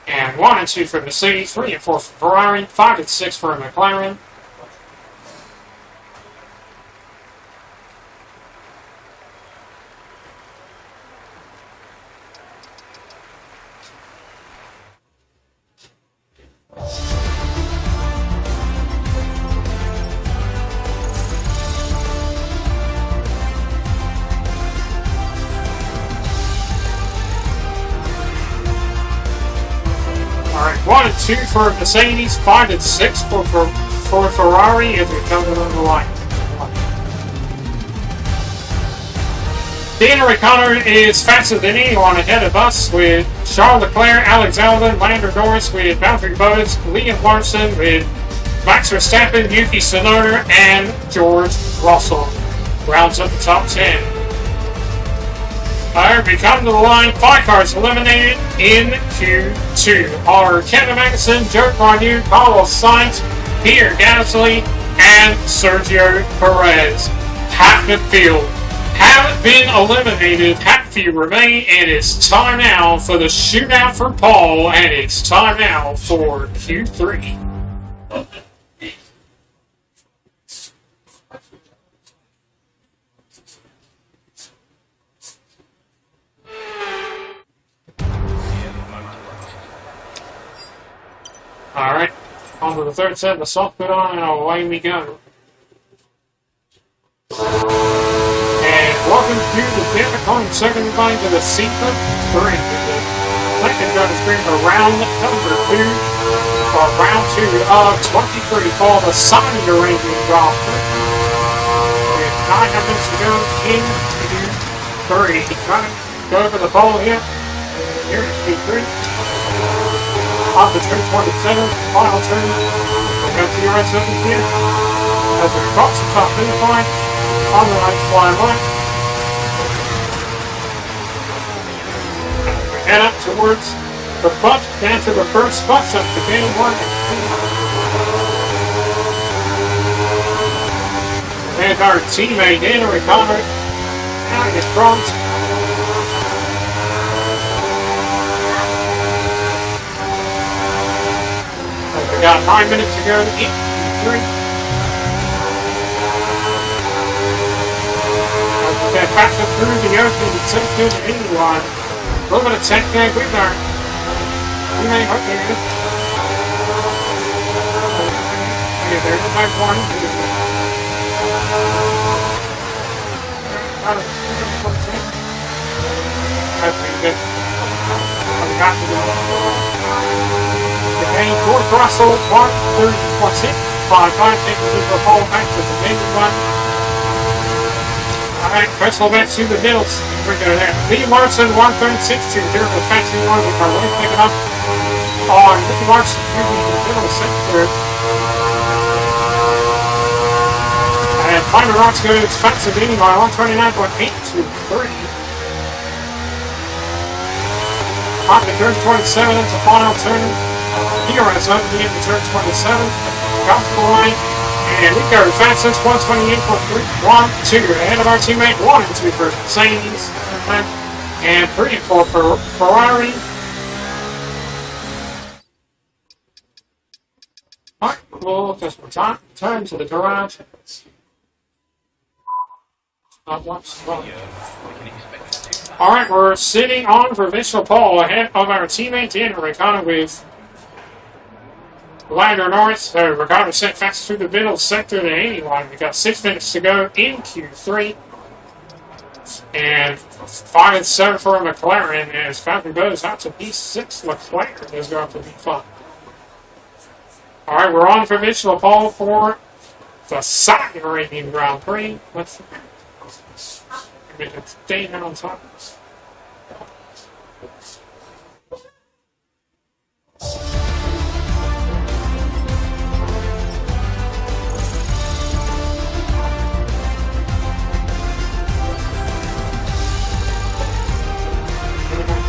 And 1 and 2 for Mercedes, 3 and 4 for Ferrari, 5 and 6 for McLaren. 1 and 2 for Mercedes, 5 and 6 for Ferrari as we come on the line. Daniel Ricciardo is faster than anyone ahead of us with Charles Leclerc, Alex Albon, Lando Norris with Valtteri Bottas, Liam Larson with Max Verstappen, Yuki Tsunoda, and George Russell. Rounds up the top 10. Alright, we come to the line. 5 cars eliminated in Q2 are Kevin Magnussen, Joe Guanyu, Carlos Sainz, Pierre Gasly, and Sergio Perez. Half the field haven't been eliminated. Half few remain, and it's time now for the shootout for Paul, and it's time now for Q3. Alright, on to the third set, the soft put on, and away we go. And welcome to the Democon second line to the sequence 3. Second gun is bring around number 2 for round 2 of 23 for the Saudi Arabian Grand Prix. With 9 minutes to go in Q3. Trying to go over the ball here. Here is Q3. On the turn 27, final turn. We'll go to your right 7 here. As we cross the top finish line, on the right flying line. We head up towards the butt, down to the first spot, up to game 1. And our teammate, Daniel Ricciardo, out in front. We got 9 minutes to go to eat. 3. They're passing through the ocean to take to the anyone. A little bit of technique we've learned. We may hope there is. Okay, there's the type 1. That's pretty good. I've got to go. Okay, George Russell, 1:30.6. 5 takes the ball back to the main one. Alright, Crystal back to the middle. We're going there. Lee Larson, 1:36. Here the fancy one with our way picking up on Lee Larson in the middle sector. And Clymer Roscoe is faster than by 1:29.8 to 3. On the turn 27, it's a final turn. Here is up the end of turn 27. Comes to the line. And we go fastest 128.312 ahead of our teammate 1 and 2 for Mercedes. And 3 and 4 for Ferrari. Alright, we'll just return to the garage. Alright, we're sitting on provisional pole ahead of our teammate Daniel Ricciardo with Lando Norris. Ricciardo sent fast through the middle sector to 81. We got 6 minutes to go in Q3. And 5 and 7 for McLaren as Valtteri Bottas out to P6. Leclerc is going to P5. Alright, we're on provisional pole for the Saudi Arabian Grand Prix. Let's get it staying on top.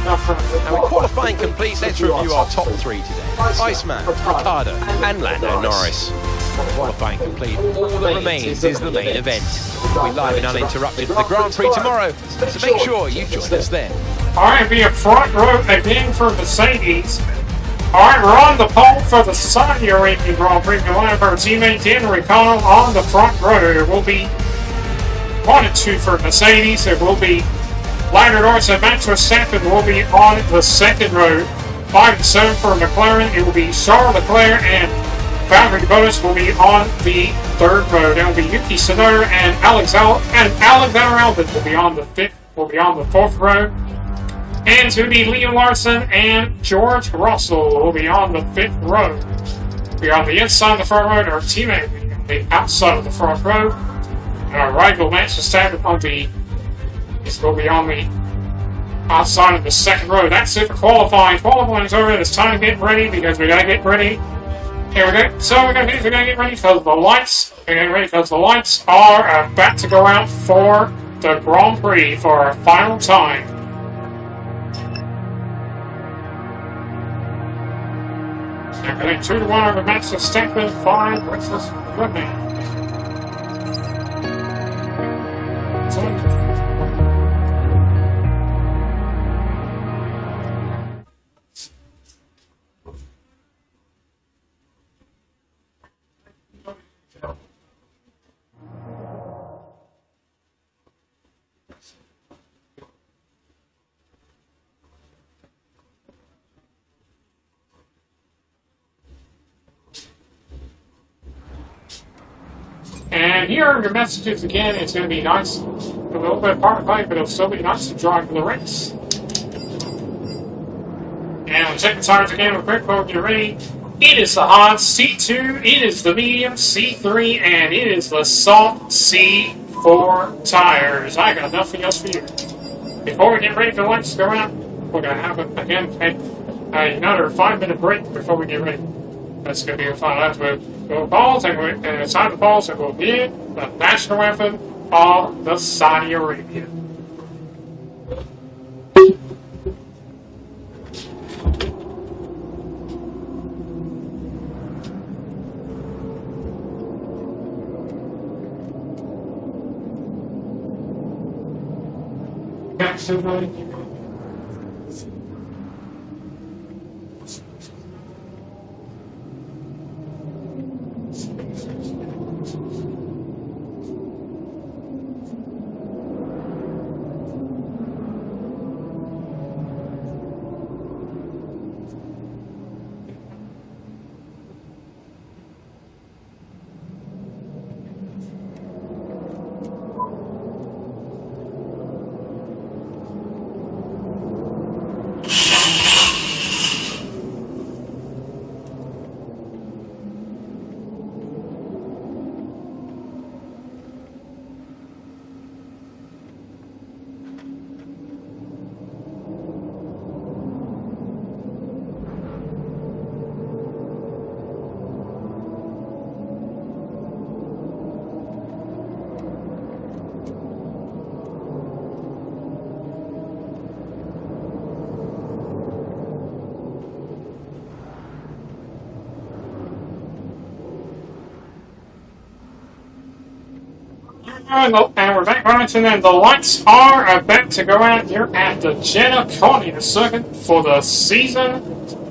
And with qualifying complete, let's review our top 3 today. Iceman, Ricciardo, and Lando Norris. Qualifying complete, all that remains is the main event. We'll be live and uninterrupted for the Grand Prix tomorrow, so make sure you join us then. Alright, be a front row again for Mercedes. Alright, we're on the pole for the Saudi Arabian Grand Prix. We'll have our teammate Daniel Ricciardo on the front row. There will be 1 and 2 for Mercedes. There will be Lando Norris and Max Verstappen will be on the second row. 5 and 7 for McLaren. It will be Charles Leclerc and Valtteri Bottas will be on the third row. There will be Yuki Tsunoda and Alexander Albon will be on the fourth row. And to be Liam Larson and George Russell will be on the 5th row. We are on the inside of the front row, and our teammate will be on the outside of the front row. And our rival match is started on the. This will be on the outside of the 2nd row. That's it for qualifying. Qualifying's over. It's time to get ready because we gotta get ready. Here we go. So we're gonna get ready because the lights. We're getting ready because the lights are about to go out for the Grand Prix for our final time. I think 2-1 over Max Verstappen, 5 versus Remy. And here are your messages again. It's going to be nice, a little bit of part of play, but it'll still be nice to drive for the race. And we'll check the tires again real quick before we get ready. It is the hot C2, it is the medium C3, and it is the soft C4 tires. I got nothing else for you. Before we get ready for the lights to go out, we're going to have another 5-minute break before we get ready. That's going to be a fun. That's with the balls, and inside the balls, it will be the national anthem of the Saudi Arabia. And we're back right, and then the lights are about to go out here at the Jeddah Carnival Circuit for the Season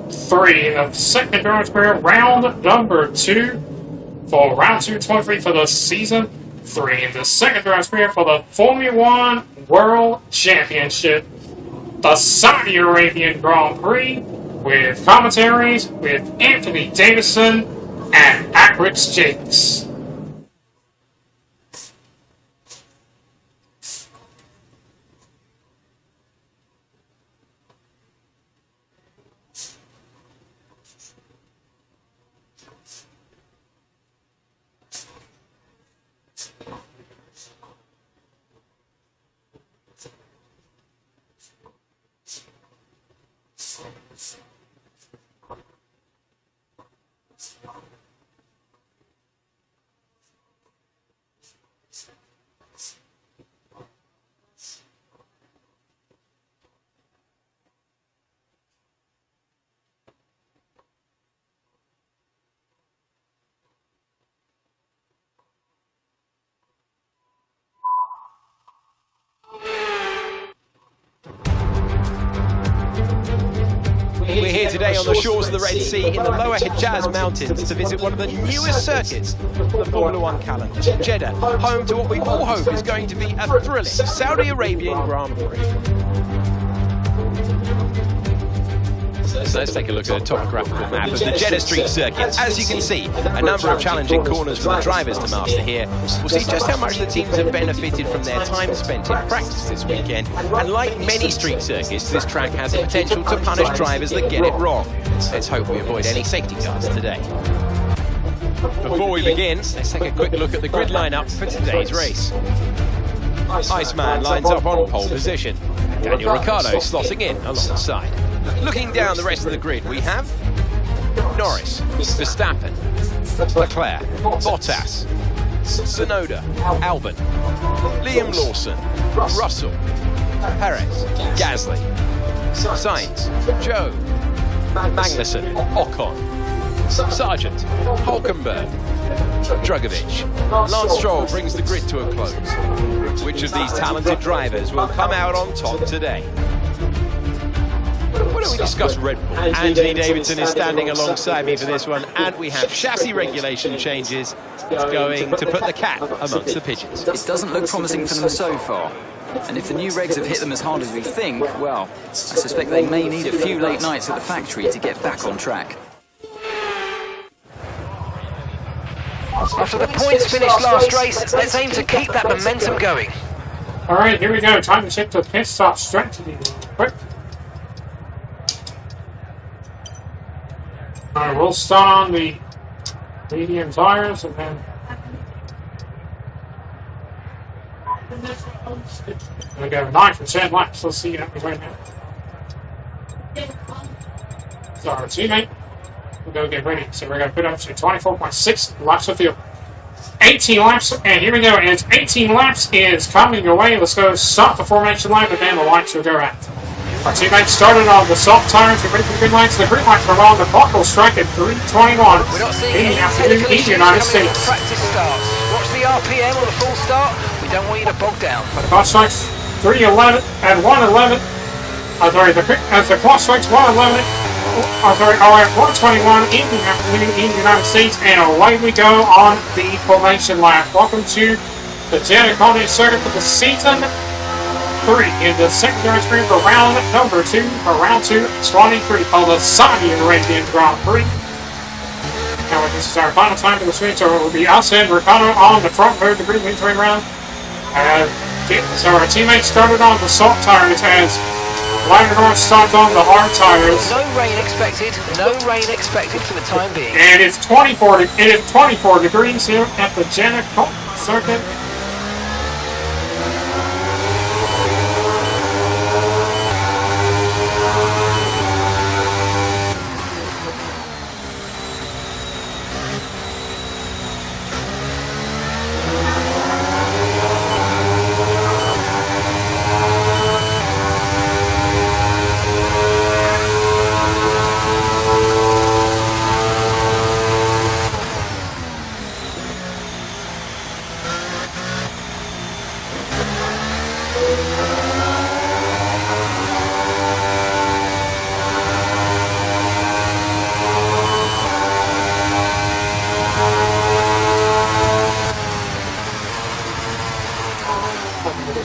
3, the second endurance career, round number 2, for round 223 for the Season 3, and the second endurance career for the Formula 1 World Championship, the Saudi Arabian Grand Prix, with commentaries with Anthony Davison and Akrix Jakes. We're here today on the shores of the Red Sea in the Lower Hejaz Mountains to visit one of the newest circuits of the Formula 1 calendar, Jeddah, home to what we all hope is going to be a thrilling Saudi Arabian Grand Prix. let's take a look at a topographical map of the Jeddah Street Circuit. As you can see, a number of challenging corners for the drivers to master here. We'll see just how much the teams have benefited from their time spent in practice this weekend. And like many street circuits, this track has the potential to punish drivers that get it wrong. Let's hope we avoid any safety cars today. Before we begin, let's take a quick look at the grid lineup for today's race. Iceman lines up on pole position. Daniel Ricciardo slotting in alongside. Looking down the rest of the grid, we have Norris, Verstappen, Leclerc, Bottas, Tsunoda, Albon, Liam Lawson, Russell, Perez, Gasly, Sainz, Joe, Magnussen, Ocon, Sargent, Hulkenberg, Drugovic. Lance Stroll brings the grid to a close. Which of these talented drivers will come out on top today? Why don't we discuss Red Bull? Anthony Davidson is standing alongside me for this one, and we have chassis regulation changes. It's going to put the cat amongst the pigeons. It doesn't look promising for them so far. And if the new regs have hit them as hard as we think, well, I suspect they may need a few late nights at the factory to get back on track. After the points finished last race, let's aim to keep that momentum going. Alright, here we go. Time to check the pit stop strategy quick. Alright, we'll start on the medium tires and then we go 9% laps. Let's see how we right now. So our teammate will go get ready. So we're going to put up to 24.6 laps of field. 18 laps, and here we go. As 18 laps is coming your way, let's go stop the formation line, and then the lights will go out. Our teammates started on the soft tires, we're ready for the green lights. The green lights are on. The clock will strike at 3:21. We're not seeing any technical issues in the United coming States. as the practice starts. Watch the RPM on the full start. We don't want you to bog down. The clock strikes 3:11 and 1:11. Sorry, as the clock strikes 1:11. Alright, 1:21 in the United States, and away we go on the formation lap. Welcome to the Jeddah Carnage Circuit for the season 3 in the secondary screen for round number 2, or round 2, 23 on the Saudi Arabian Grand Prix. Now, this is our final time for the switch, so it will be us and Ricciardo on the front row, the green entering round. So our teammates started on the soft tires as Lando Norris starts on the hard tires. No rain expected. No rain expected for the time being. And it's 24 degrees here at the Jeddah Circuit.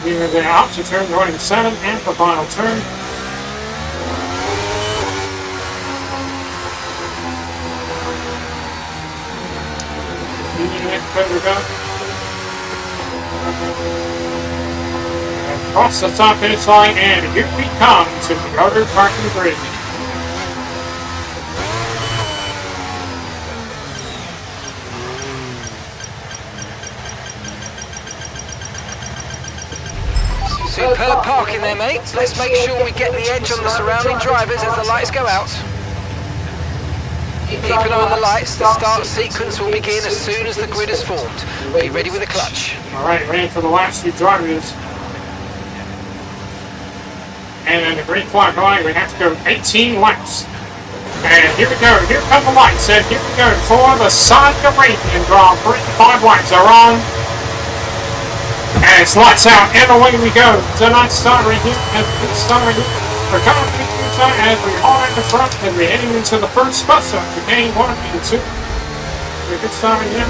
Here the out to turn running 7 and the final turn. Across the top finish line, and here we come to the outer parking grid. Superb parking there, mate. Let's make sure we get the edge on the surrounding drivers as the lights go out. Keep an eye on the lights. The start sequence will begin as soon as the grid is formed. Be ready with the clutch. Alright, ready for the last few drivers. And then the green flag line, we have to go 18 laps. And here we go. Here come the lights. And here we go for the Saudi Arabian Grand Prix. 5 lights are on. And it's lights out, and away we go. Tonight's start right here, as we start right here. We're coming to the time as we are in the front, and we're heading into the first bus stop for game 1 and 2. We get started here.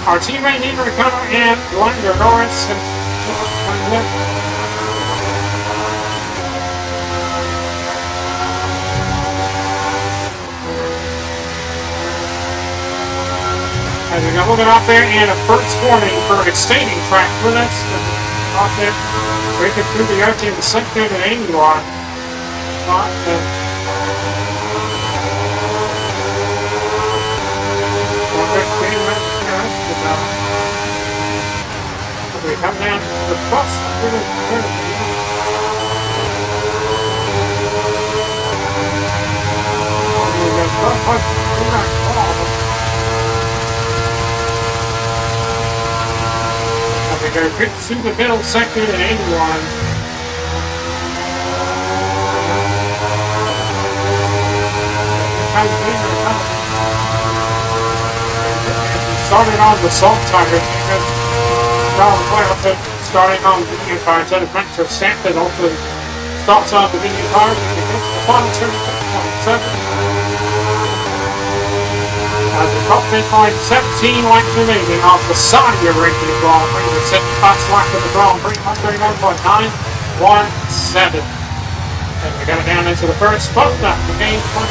Our teammate Nico Ricciardo and Lando Norris. looking out there, and a first warning for extending track with us. Out there, breaking through the opening the sector and Amy line. We come down to the bus. We go quick through the middle sector and 81. Starting on the salt tire, starting on the medium tire, to the front to stamp it also starts on the medium tire, the final turn 27. As the top 10 line, 17 laps remaining off the Saudi Arabia Grand Prix, the second fast lap of the Grand Prix, 131.917. And we got it down into the first spot, that the main point.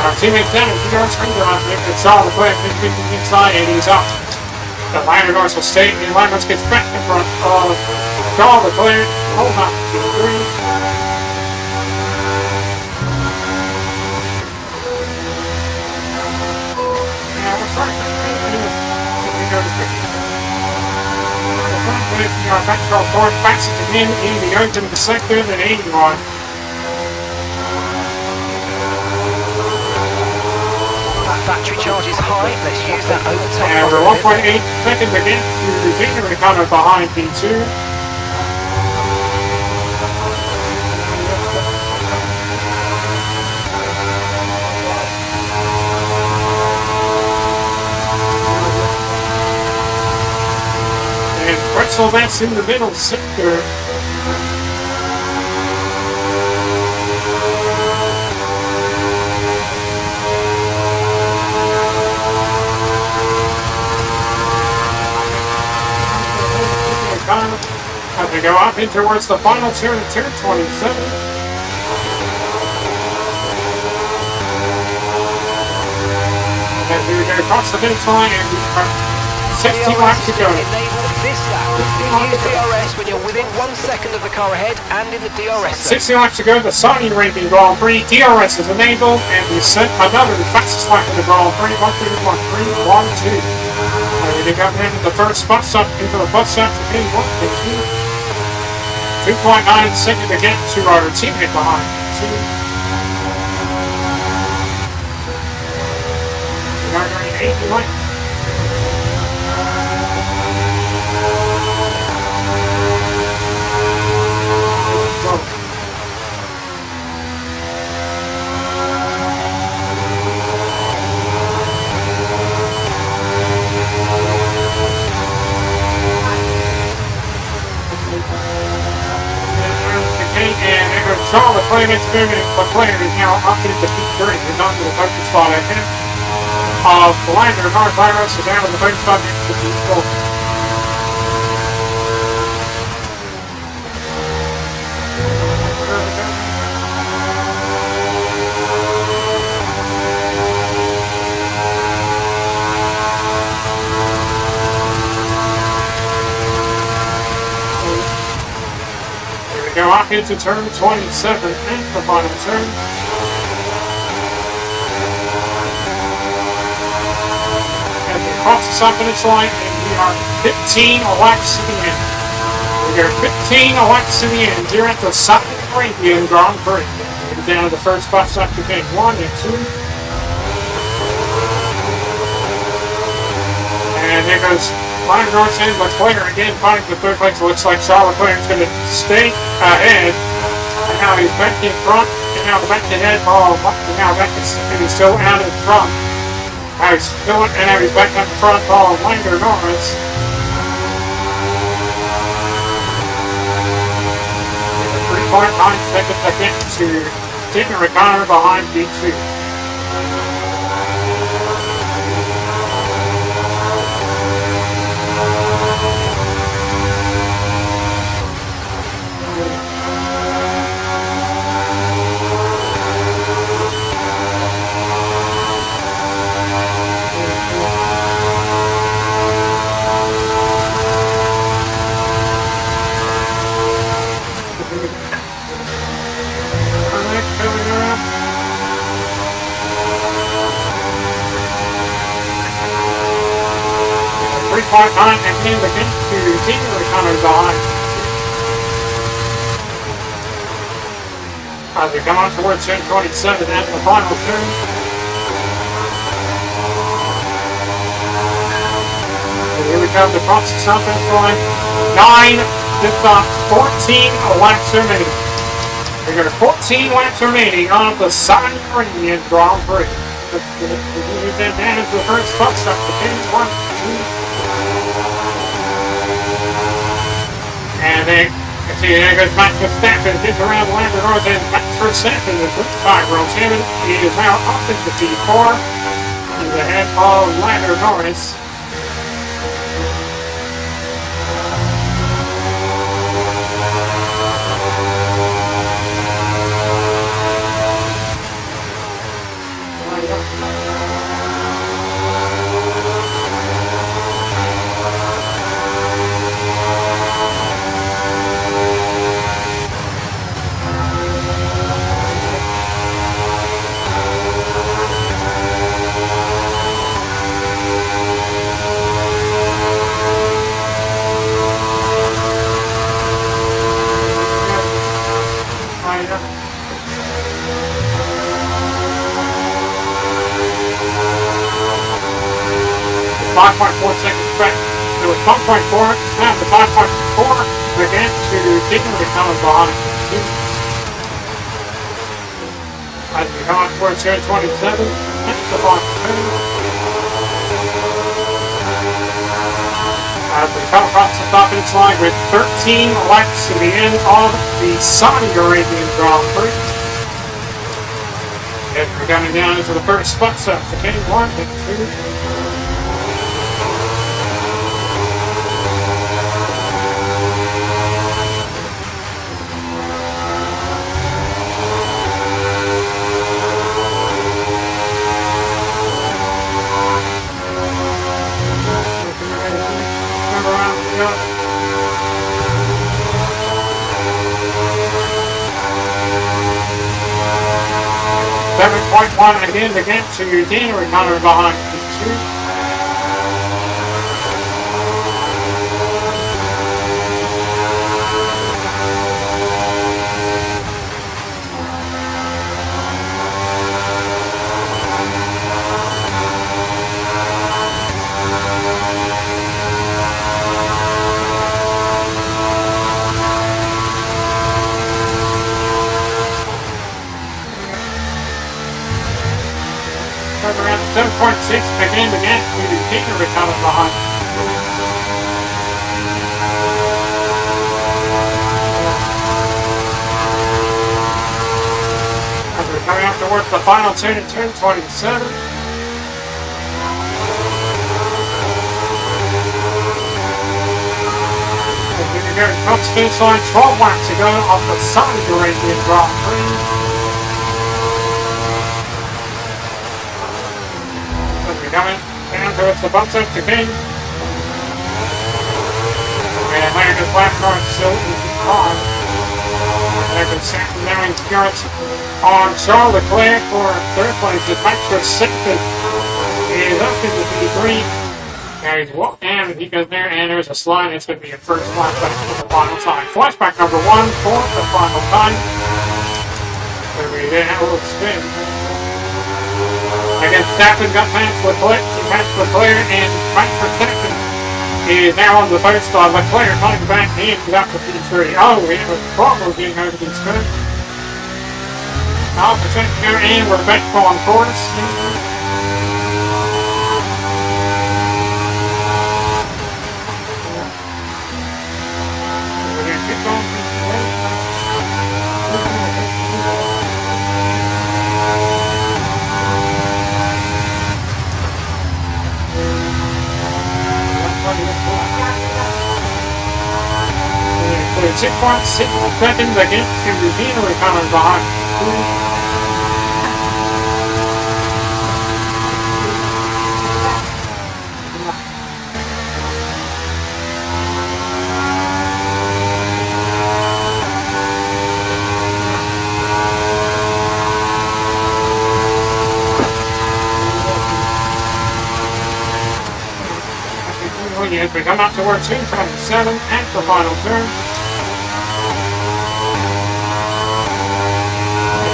Our teammate down at New York Springer on here, it's all the way inside, and he's up. The Liner North will stay, and Liner North gets back in front of Charles Leclerc, hold on, 3. Our backdrop board passes it in the open the sector and 81. That battery charge is high. Let's use that overtake. And we're 1.8 seconds again to Virginia Ricardo behind P2. So that's in the middle sector. As we go up in towards the final turn of turn 27. As we go across the finish line and we are 60 laps to go. This lap, you use DRS when you're within 1 second of the car ahead and in the DRS zone. 60 laps to go, the Saudi Arabian Grand Prix. DRS is enabled, and we set another the fastest lap of the Grand Prix. 1:31.312. We got into the first spot stop into the bus stop to P1 and 2.9 seconds to get to our teammate behind. 80 laps. Charles Leclerc is moving. Leclerc is now up into P3. He's onto the coaching spot ahead of Lando Norris is down in the coaching spot next to P4. Go up into turn 27 and the final turn. And we cross the stop finish line and we are 15 laps to the end. We are 15 laps to the end here at the Saudi Arabian Grand Prix. We're down to the first bus stop to pick 1 and 2. And there goes Lando Norris and Leclerc again fighting for third place. Looks like Charles Leclerc is going to stay ahead. And now he's back in front. And now back ahead. Oh, and now back and he's still out in front. Now he's still and now he's back up in front of Lando Norris. 3.9 seconds to get to Daniel Ricciardo behind P2. 5.9 and then begin to continue coming behind. As we come on towards turn 27 and the final turn. And here we come to cross the southwest line. 9, 14 laps remaining. We got 14 laps remaining on the Saudi Arabian Grand Prix. We then manage the first spot stop to finish 1, 2. And then, see, there goes Max Verstappen, gets around Lando Norris, and Max Verstappen, the 5-year-old champion, is now up into P4. He's ahead of Lando Norris. Seconds back. There was 1.4, and the 5.4 began to continue to come behind. As we come on towards turn 27, that's the 5.2. As we come across the top finish line with 13 laps to the end of the Saudi Arabian Grand Prix. And we're coming down into the first spot, so it's a 1 and 2. And again to Daniel Ricciardo behind P2. Around 7.6 again to Daniel Ricciardo behind. As we're coming up towards the final turn at turn 27. And here we go, across the finish line, 12 laps to go off the Saudi Arabian Grand Prix. Coming down towards the bump up to King. And America's lap car still on. America's secondary clearance on Charles Leclerc for third place. The Max Verstappen is up into P3. Now he's walked down and he goes there, and there's a slide. It's going to be a first flashback for the final time. Flashback number 1 for the final time. Going to be there, have a little spin. Again, Verstappen got past Leclerc, and Max Verstappen is now on the third spot. Leclerc coming back in up to P3. Oh, we have a problem getting over these turns. Off the second here, and we're back on course. We're going to kick on. So 6.6 seconds against Daniel Ricciardo behind. come up towards 227 at the final turn.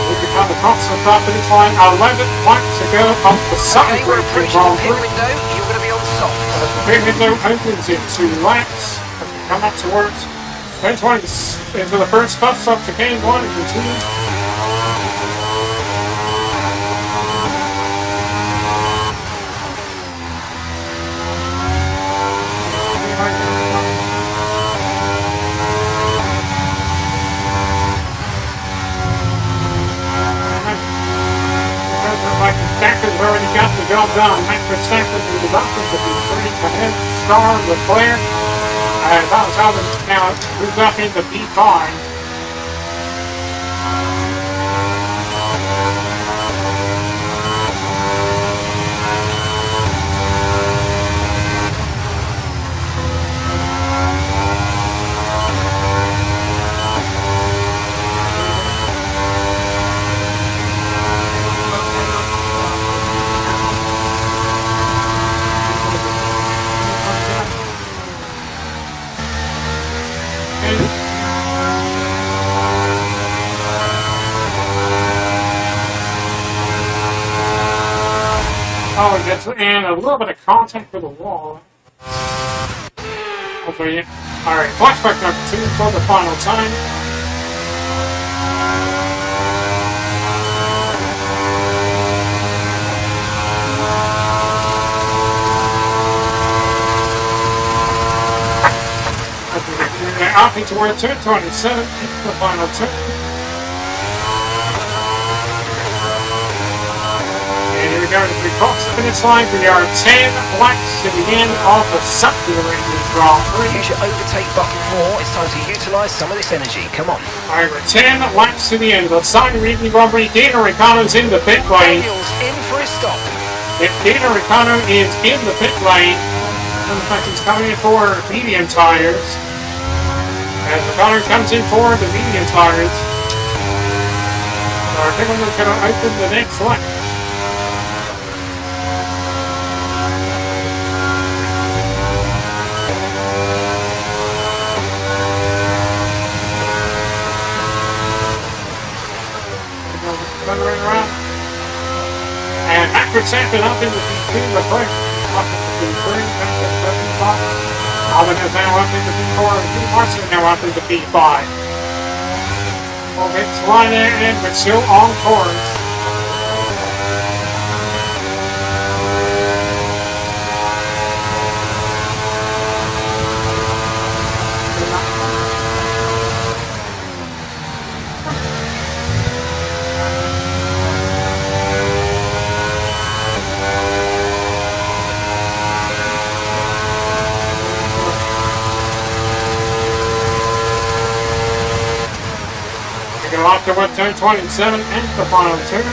We become across the top finish line, 11 laps to go on the Sutton Okay, we're Group approaching Grand the pit Prix. window. You're going to be on soft. The pit window opens in 2 laps. As we come up towards 20 into the first bus stop, chicane 1 and continue. Verstappen's already got the job done. Max Verstappen is up into P3 ahead. Charles Leclerc. Thomas Albon now moves up into P5. Oh, it gets and a little bit of contact with the wall. Hopefully, alright, flashback number 2 for the final time. Up towards 227, the final turn. And here we go, as we cross the finish line, we are 10 laps to the end of the Sutton Racing Grand Prix. Use your overtake button more. It's time to utilise some of this energy. Come on. Alright, we're 10 laps to the end of the Sutton Racing Grand Prix. Daniel Ricciardo's in the pit lane. Daniel's in for his stop. If Daniel Ricciardo is in the pit lane, and the fact he's coming in for medium tires. As Ricciardo comes in for the medium tires, our pit window is going to open the next lap. Around. And Max Verstappen up in the P2, Leclerc up in the P3, back in the P5. Albon is now up in the P4, and Martin is now up in the P5. Well, it's line in, but still on course. Off to 227 and the final turn.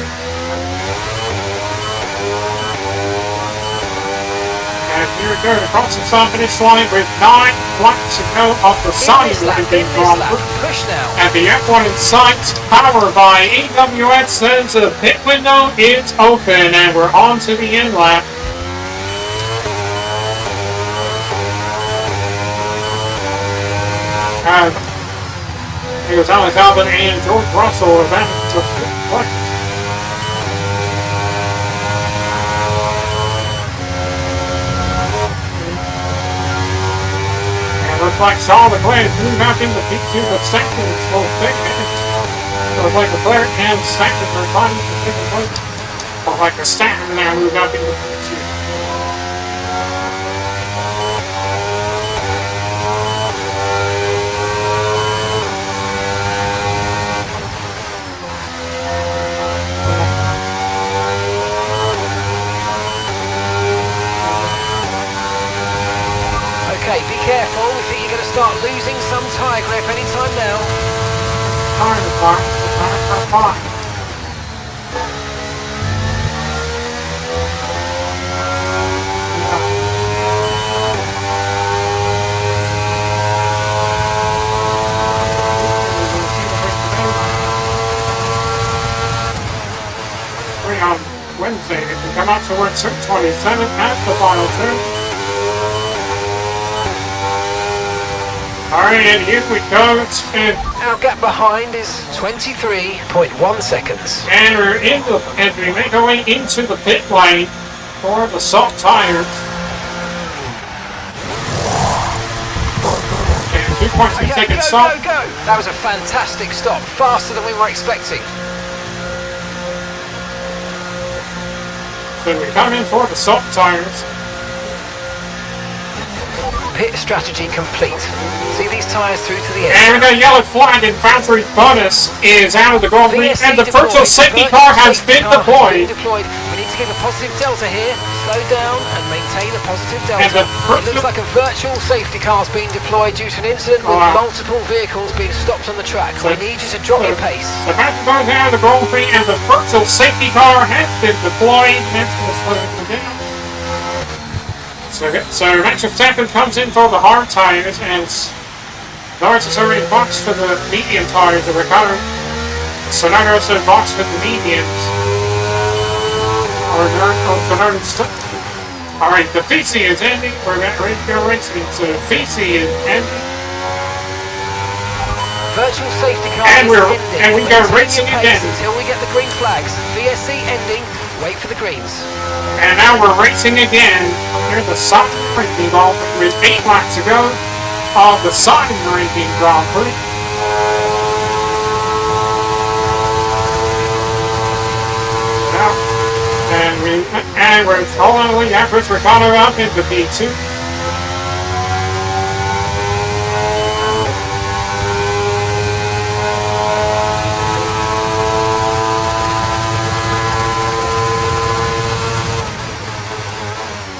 And here we go, across the start finish line with 9 laps to go off the Sutton Racing Grand Prix. Push now. And the F1 in sight, powered by EWS, says the pit window is open, and we're on to the end lap. It was Alex Albon and George Russell back to fifth place. And looks like Charles Leclerc moved up into P2, but Stackton is still second. So looks like Leclerc and Stackton are fighting for second place. Looks like the Stackton now moved up into P2. Okay, be careful. We think you're going to start losing some tyre grip anytime now. Time to park. Time for park. On Wednesday, if you come out towards 27 at the final turn. Alright, and here we go. Our gap behind is 23.1 seconds. And we make our way into the pit lane for the soft tires. And 2.2 Okay, seconds go, stop. go, go! That was a fantastic stop, faster than we were expecting. So we come in for the soft tires. Pit strategy complete. See these tyres through to the end. And the yellow flag in Factory Bonus is out of the Grand Prix, VSC and the deployed. virtual safety car has been deployed. We need to give a positive delta here. Slow down and maintain a positive delta. And the It looks like a virtual safety car's being deployed due to an incident with multiple vehicles being stopped on the track. We need you to drop your pace. The Factory Bonus is out of the Grand Prix, and the virtual safety car has been deployed. That's going to slow it down. So Max Verstappen comes in for the hard tires, and Norris is already boxed for the medium tires of Ricardo. Sonato also boxed for the mediums. Alright, the PC is ending. We're ready to go racing. So PC is ending. Virtual safety car And is we ending. go Maintain racing your pace again. until we get the green flags. VSC ending. Wait for the greens. And now we're racing again near the Sutton Ranking Grand Prix with 8 laps to go of the Sutton Ranking Grand Prix. And we're following afterwards. We're coming up into P2.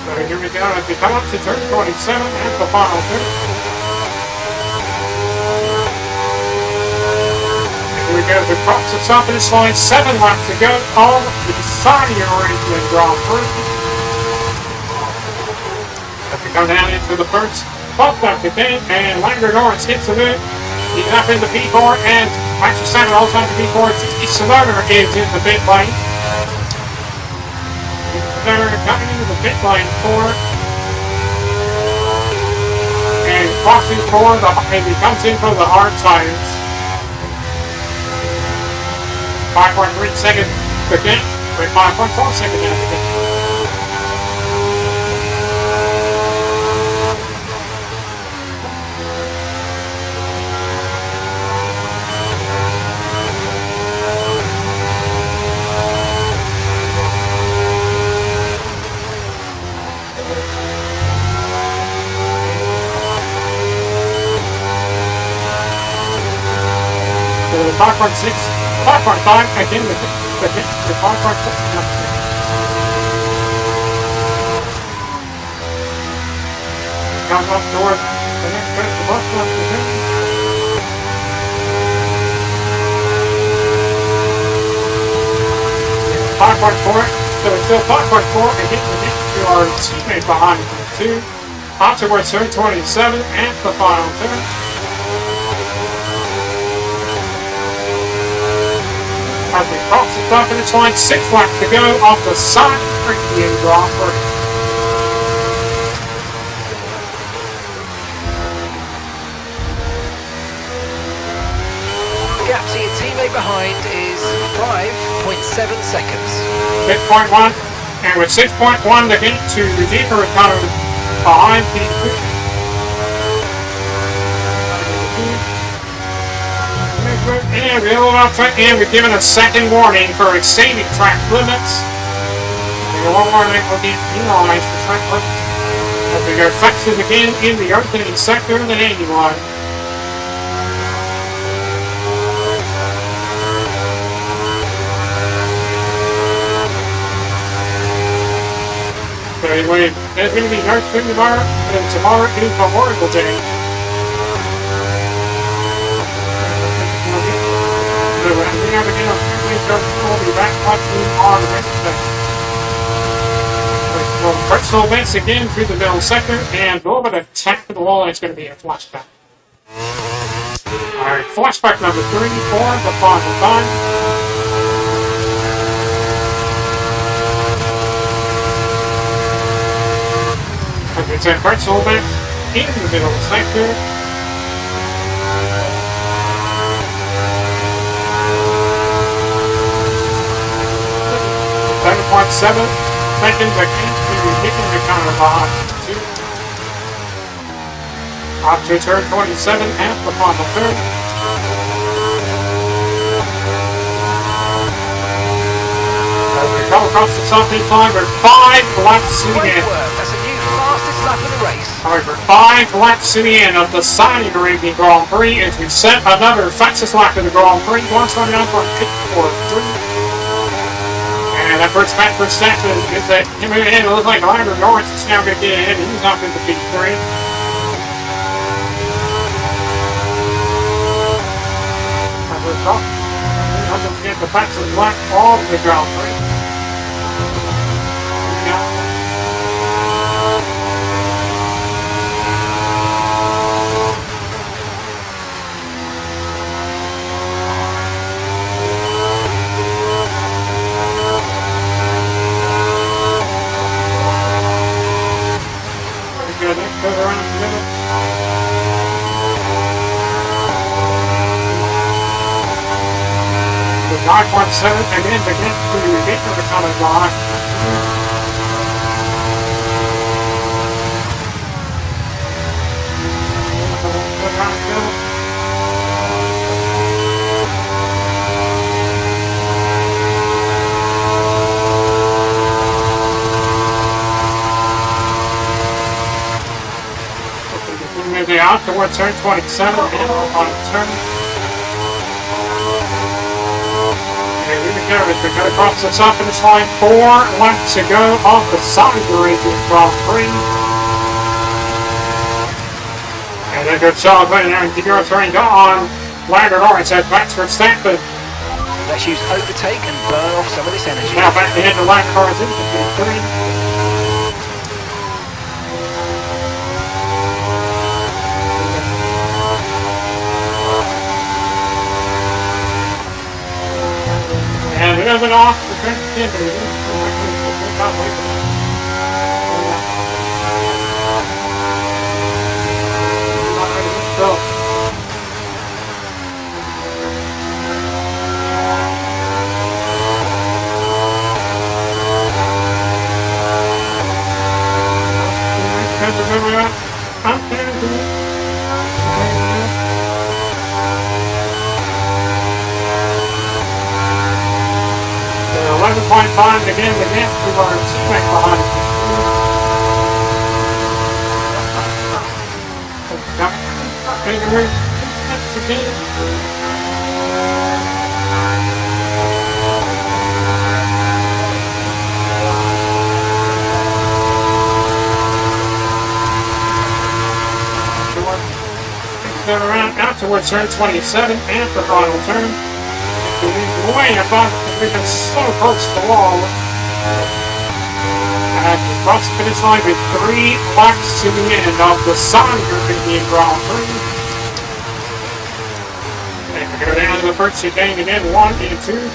So here we go as we come up to turn 27 and the final turn. Here we go to cross the top of this line, 7 laps to go on the Saudi Arabian Grand Prix. As we come down into the first top lap again, and Lando Norris hits the move. He's up in the P4, and Max Verstappen also in the P4. Sonoda is in the pit lane. Sonoda coming into the pit lane for, and crossing for the, and he comes in for the hard tires. 5.3 seconds again, with 5.4 seconds again. So the 5.6. 5.5 again with the 5.6. Comes up north, the next bit the bus left again. It's 5.4, so it's still 5.4 again to our teammate behind him, 2. Afterwards, turn 27 and the final turn. As we cross the top of this line, 6 laps to go off the Saudi Arabian Grand Prix. The gap to your teammate behind is 5.7 seconds. 6.1, and with 6.1 to get to the deeper Ricardo behind P2. And we're given a second warning for exceeding track limits. One more lap will get penalized for track limits. As we go faster again in the opening sector of the 81. So anyway, there's going to be no food tomorrow, and tomorrow is Memorial Day. We'll be back watching on Wednesday. Personal events again through the middle sector, and a little bit of tech for the wall, and it's going to be a flashback. Alright, flashback number 3 for the final time. It's a personal event in the middle sector. 9.7, making the counter behind 2. Up to turn 27 and the final turn. As we come across the starting line, we're 5 laps in the Great end. work. That's a new fastest lap of the race. However, 5 laps to the end of the Saudi Arabian Grand Prix as we set another fastest lap of the Grand Prix, 129.843. And that first back for Stafford is that him ahead. It looks like Lando Norris is now going to get ahead. He's up in the P3. I'm going to get the fastest lap of the Grand Prix. Go around the middle. With 9.7 again to get to the common line. Go around the middle. Moving out towards turn 27 and on turn. And here we go as we go across the top finish line. 4 laps to go off the Saudi Arabian Grand Prix. And then good job putting there in the Euro turn on. Lando Norris at Max Verstappen. Let's use overtake and burn off some of this energy. Now back to the end of line cars into P3. And moving off the track .5 again, the gap to our teammate behind. Turn around out towards turn 27 and the final turn. Way above, we've been so close to the wall. And across the finish line with 3 laps to the end of the Saudi Arabian Grand Prix. And we go down to the first chicane again, 1 and 2.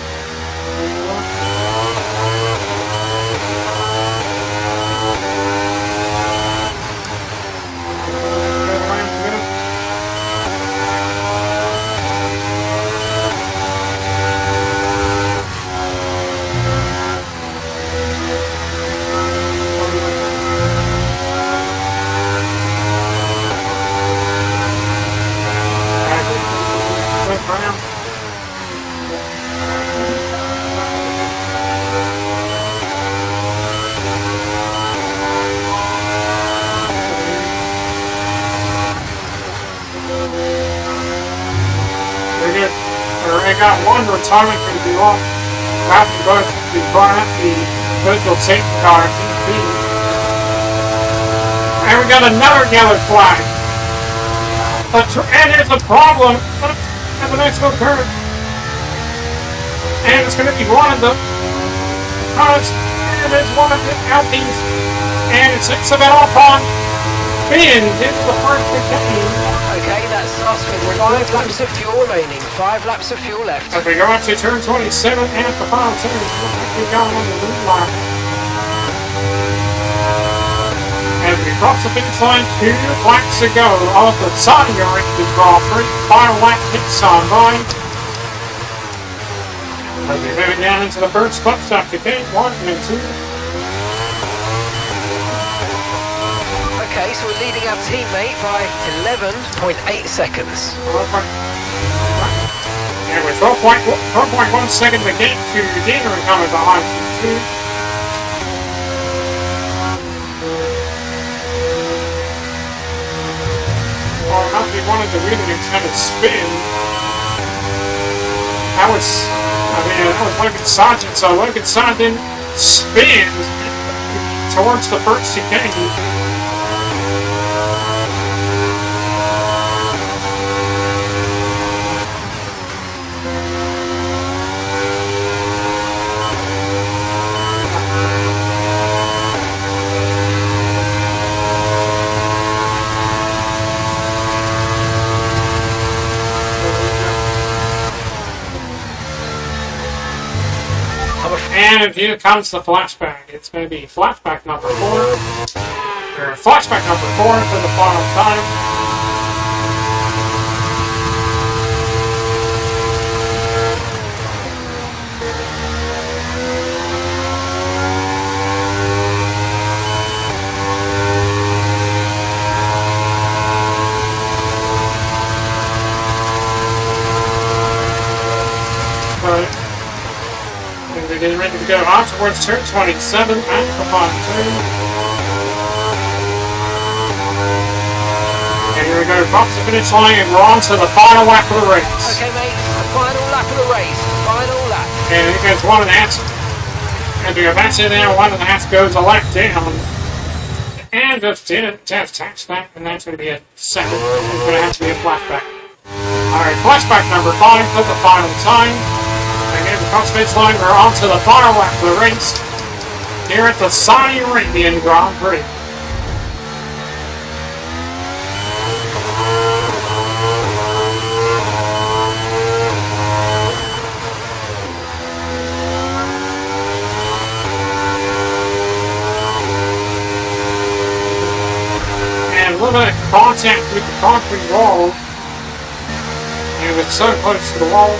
We got one retirement going to be on. After both the virtual safety car and we got another yellow flag. And there's a problem at the next curve. And it's going to be one of the cars, and it's one of the Alpines. And it's about off on Finn. It's the first chicane. Okay, that's us with 5 laps of fuel remaining. 5 laps of fuel left. As we go up to turn 27 and the final turn, we're going on the lead line. As we cross the finish line, 2 laps to go off the Saudi Arabian Grand Prix. Final lap hits on line. As we move down into the first spot, stop to gate 1 and 2. Okay, so we're leading our teammate by 11.8 seconds. And we're 12.1 seconds to get to Dino coming behind Q2. Or not be wanted to really intended spin. That was Logan Sargent. So Logan Sargent spins towards the first chicane. And here comes the flashback. It's going to be flashback number 4. Or flashback number 4 for the final time. We're getting ready to go on towards turn 27 and upon turn. And here we go across the finish line and we're on to the final lap of the race. Okay, mate, the final lap of the race. Final lap. And it goes 1.5. And we go back in there, 1.5 goes a lap down. And just didn't tax that, and that's going to be a second. It's going to have to be a flashback. Alright, flashback number 5 for the final time. Again, across the finish line, we're on to the final lap of the race here at the Saudi Arabian Grand Prix. And a little bit of contact with the concrete wall. And it's so close to the wall.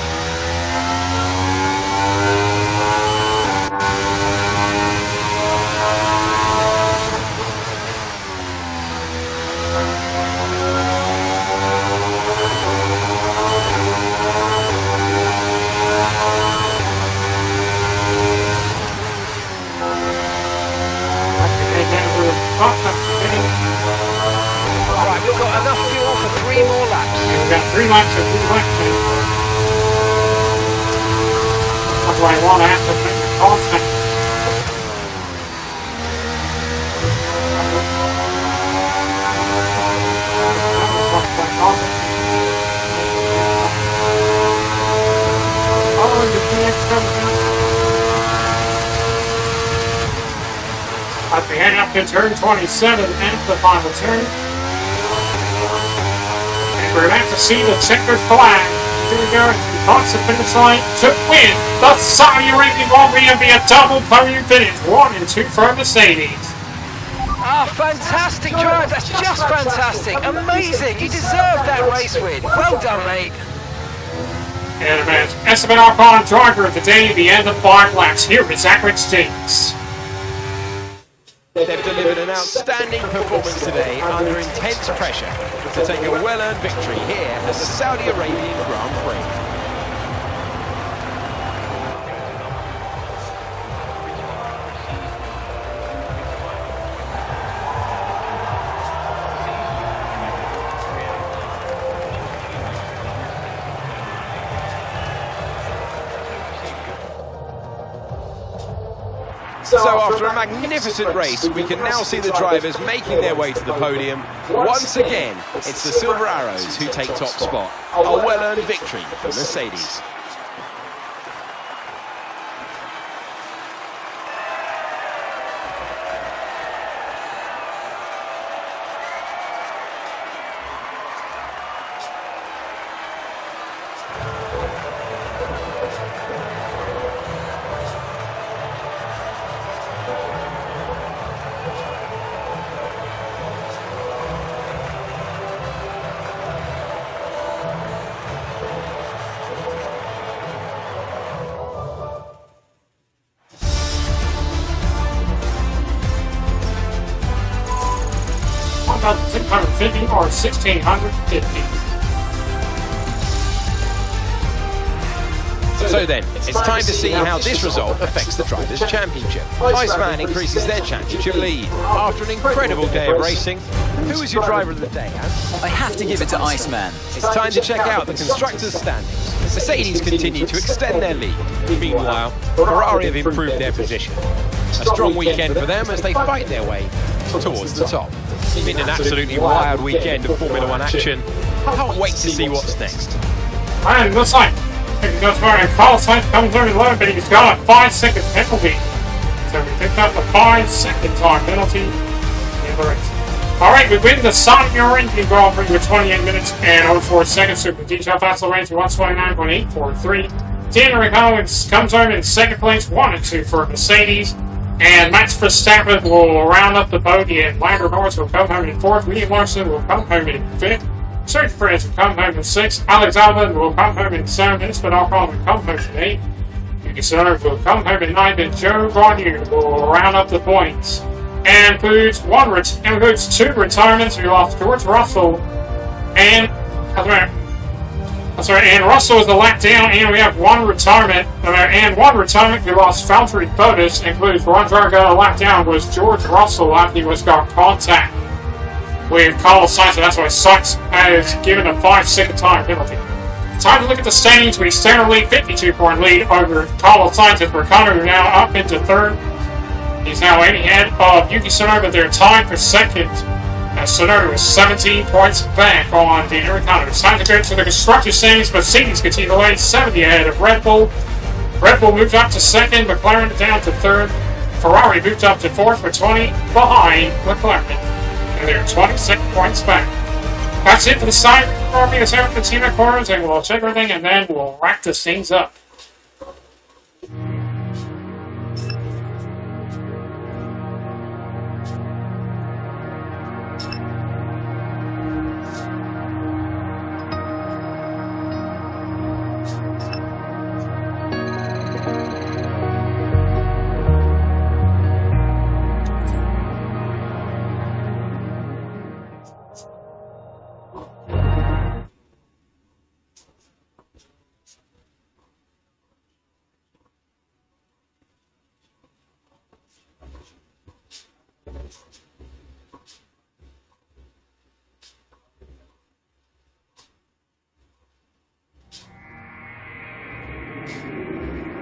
Right, we've got enough fuel for 3 more laps. We've got 3 laps of fuel left. That's why I want to have to make the contact. Oh, and the PX comes down. As we head up to turn 27 and the final turn. And we're about to see the checkered flag. Here we go, across the finish line to win the Saudi Arabian Grand Prix and be a double podium finish. 1 and 2 for Mercedes. Ah, fantastic drive. That's just fantastic. Amazing. You deserve that race win. Well done, mate. And Esteban Ocon, driver of the day, the end of 5 laps. Here is Zach James. They've delivered an outstanding performance today under intense pressure to take a well-earned victory here at the Saudi Arabian Grand Prix. So after a magnificent race, we can now see the drivers making their way to the podium. Once again, it's the Silver Arrows who take top spot. A well-earned victory for Mercedes. 5,650 or 1,650. So then, it's time to see how this result affects the Drivers' Championship. Iceman increases their championship lead. After an incredible day of racing, who was your driver of the day, Hans? I have to give it to Iceman. It's time to check out the constructors' standings. Mercedes continue to extend their lead. Meanwhile, Ferrari have improved their position. A strong weekend for them as they fight their way towards the top. It's been an absolutely wild weekend of Formula One action. Can't wait to see what's next. And looks like it goes for and Carlos Sainz comes over the line, but he's got a 5-second penalty. So we picked up the 5-second time penalty in the race. Alright, we win the Saudi Arabia Grand Prix with 28 minutes and 04 seconds. Super detail fastest range 129.843. Daniel Ricciardo comes over in second place, 1 and 2 for Mercedes. And Max Verstappen will round up the podium, and Lando Norris will come home in 4th. Liam Larson will come home in 5th. Sergio Perez will come home in 6th. Alex Albon will come home in 7th. Esteban Ocon will come home in 8th. Yuki Tsunoda will come home in 9th. And Joe Guanyu will round up the points. And includes 2 retirements. We lost George Russell and and Russell is the lap down, and we have 1 retirement. We lost Valtteri Bottas, includes one driver got a lap down was George Russell after he was got contact with Carlos Sainz, and that's why Sainz has given a 5-second time penalty. Time to look at the standings. We stand in the lead, 52-point lead over Carlos Sainz, as Ricciardo now up into 3rd. He's now ahead of Yuki Tsunoda, but they're tied for 2nd. As Tsunoda was 17 points back on the Ricciardo. It's time to go to the constructor standings. Mercedes continue to lead 70 ahead of Red Bull. Red Bull moved up to 2nd, McLaren down to 3rd. Ferrari moved up to 4th with 20 behind McLaren. And they're 26 points back. That's it for the side. We'll be the team headquarters, and we'll check everything, and then we'll wrap this things up.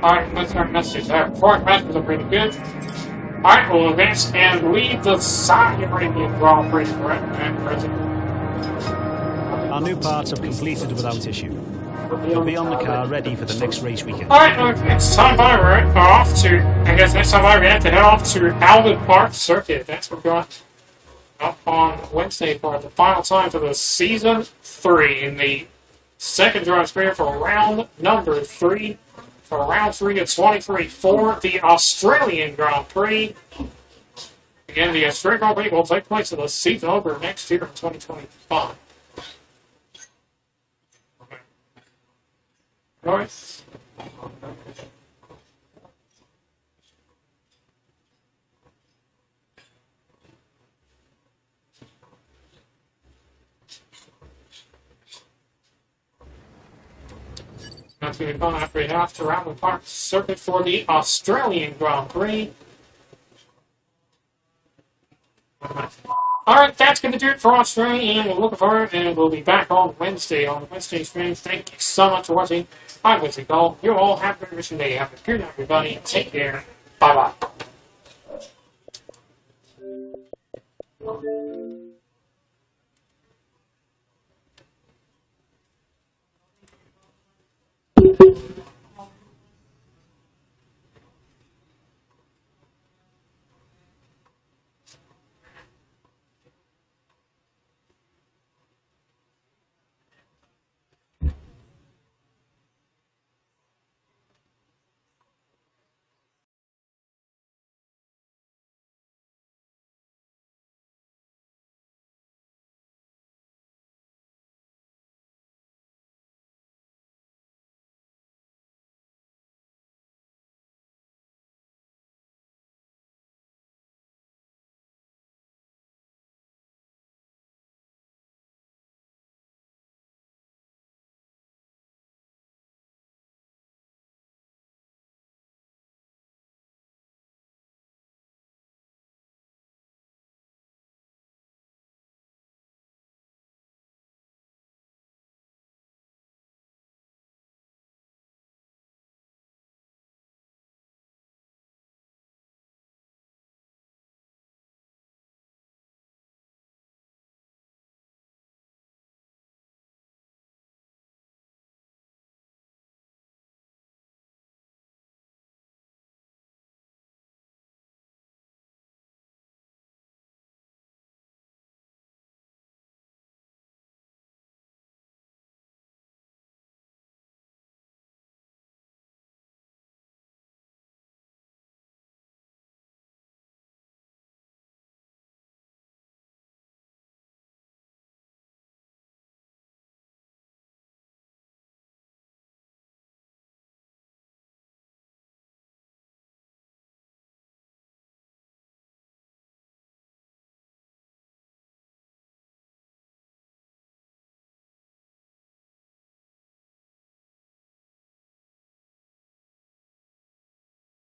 Alright, that's our message. Our fourth messages are pretty good. Alright, we'll advance and lead the Saudi Arabian Grand Prix at present. Our new parts have completed without issue. They'll be on the car ready for the next race weekend. Alright, next time by we're off to, I guess next time by we have to head off to Albert Park Circuit. That's what we're going up on Wednesday for the final time for the Season 3 in the second drawing screen for round number 3. For round 3 of 23 for the Australian Grand Prix. Again, the Australian Grand Prix will take place in the season over next year in 2025. All right. That's going to be fun after we head off to Albert Park Circuit for the Australian Grand Prix. Alright, that's going to do it for Australia, and we're looking forward, and we'll be back on Wednesday on the Wednesday stream. Thank you so much for watching. I'm Wesley Cole. You all have a good rest of your day. Have a good night, everybody. Take care. Bye-bye.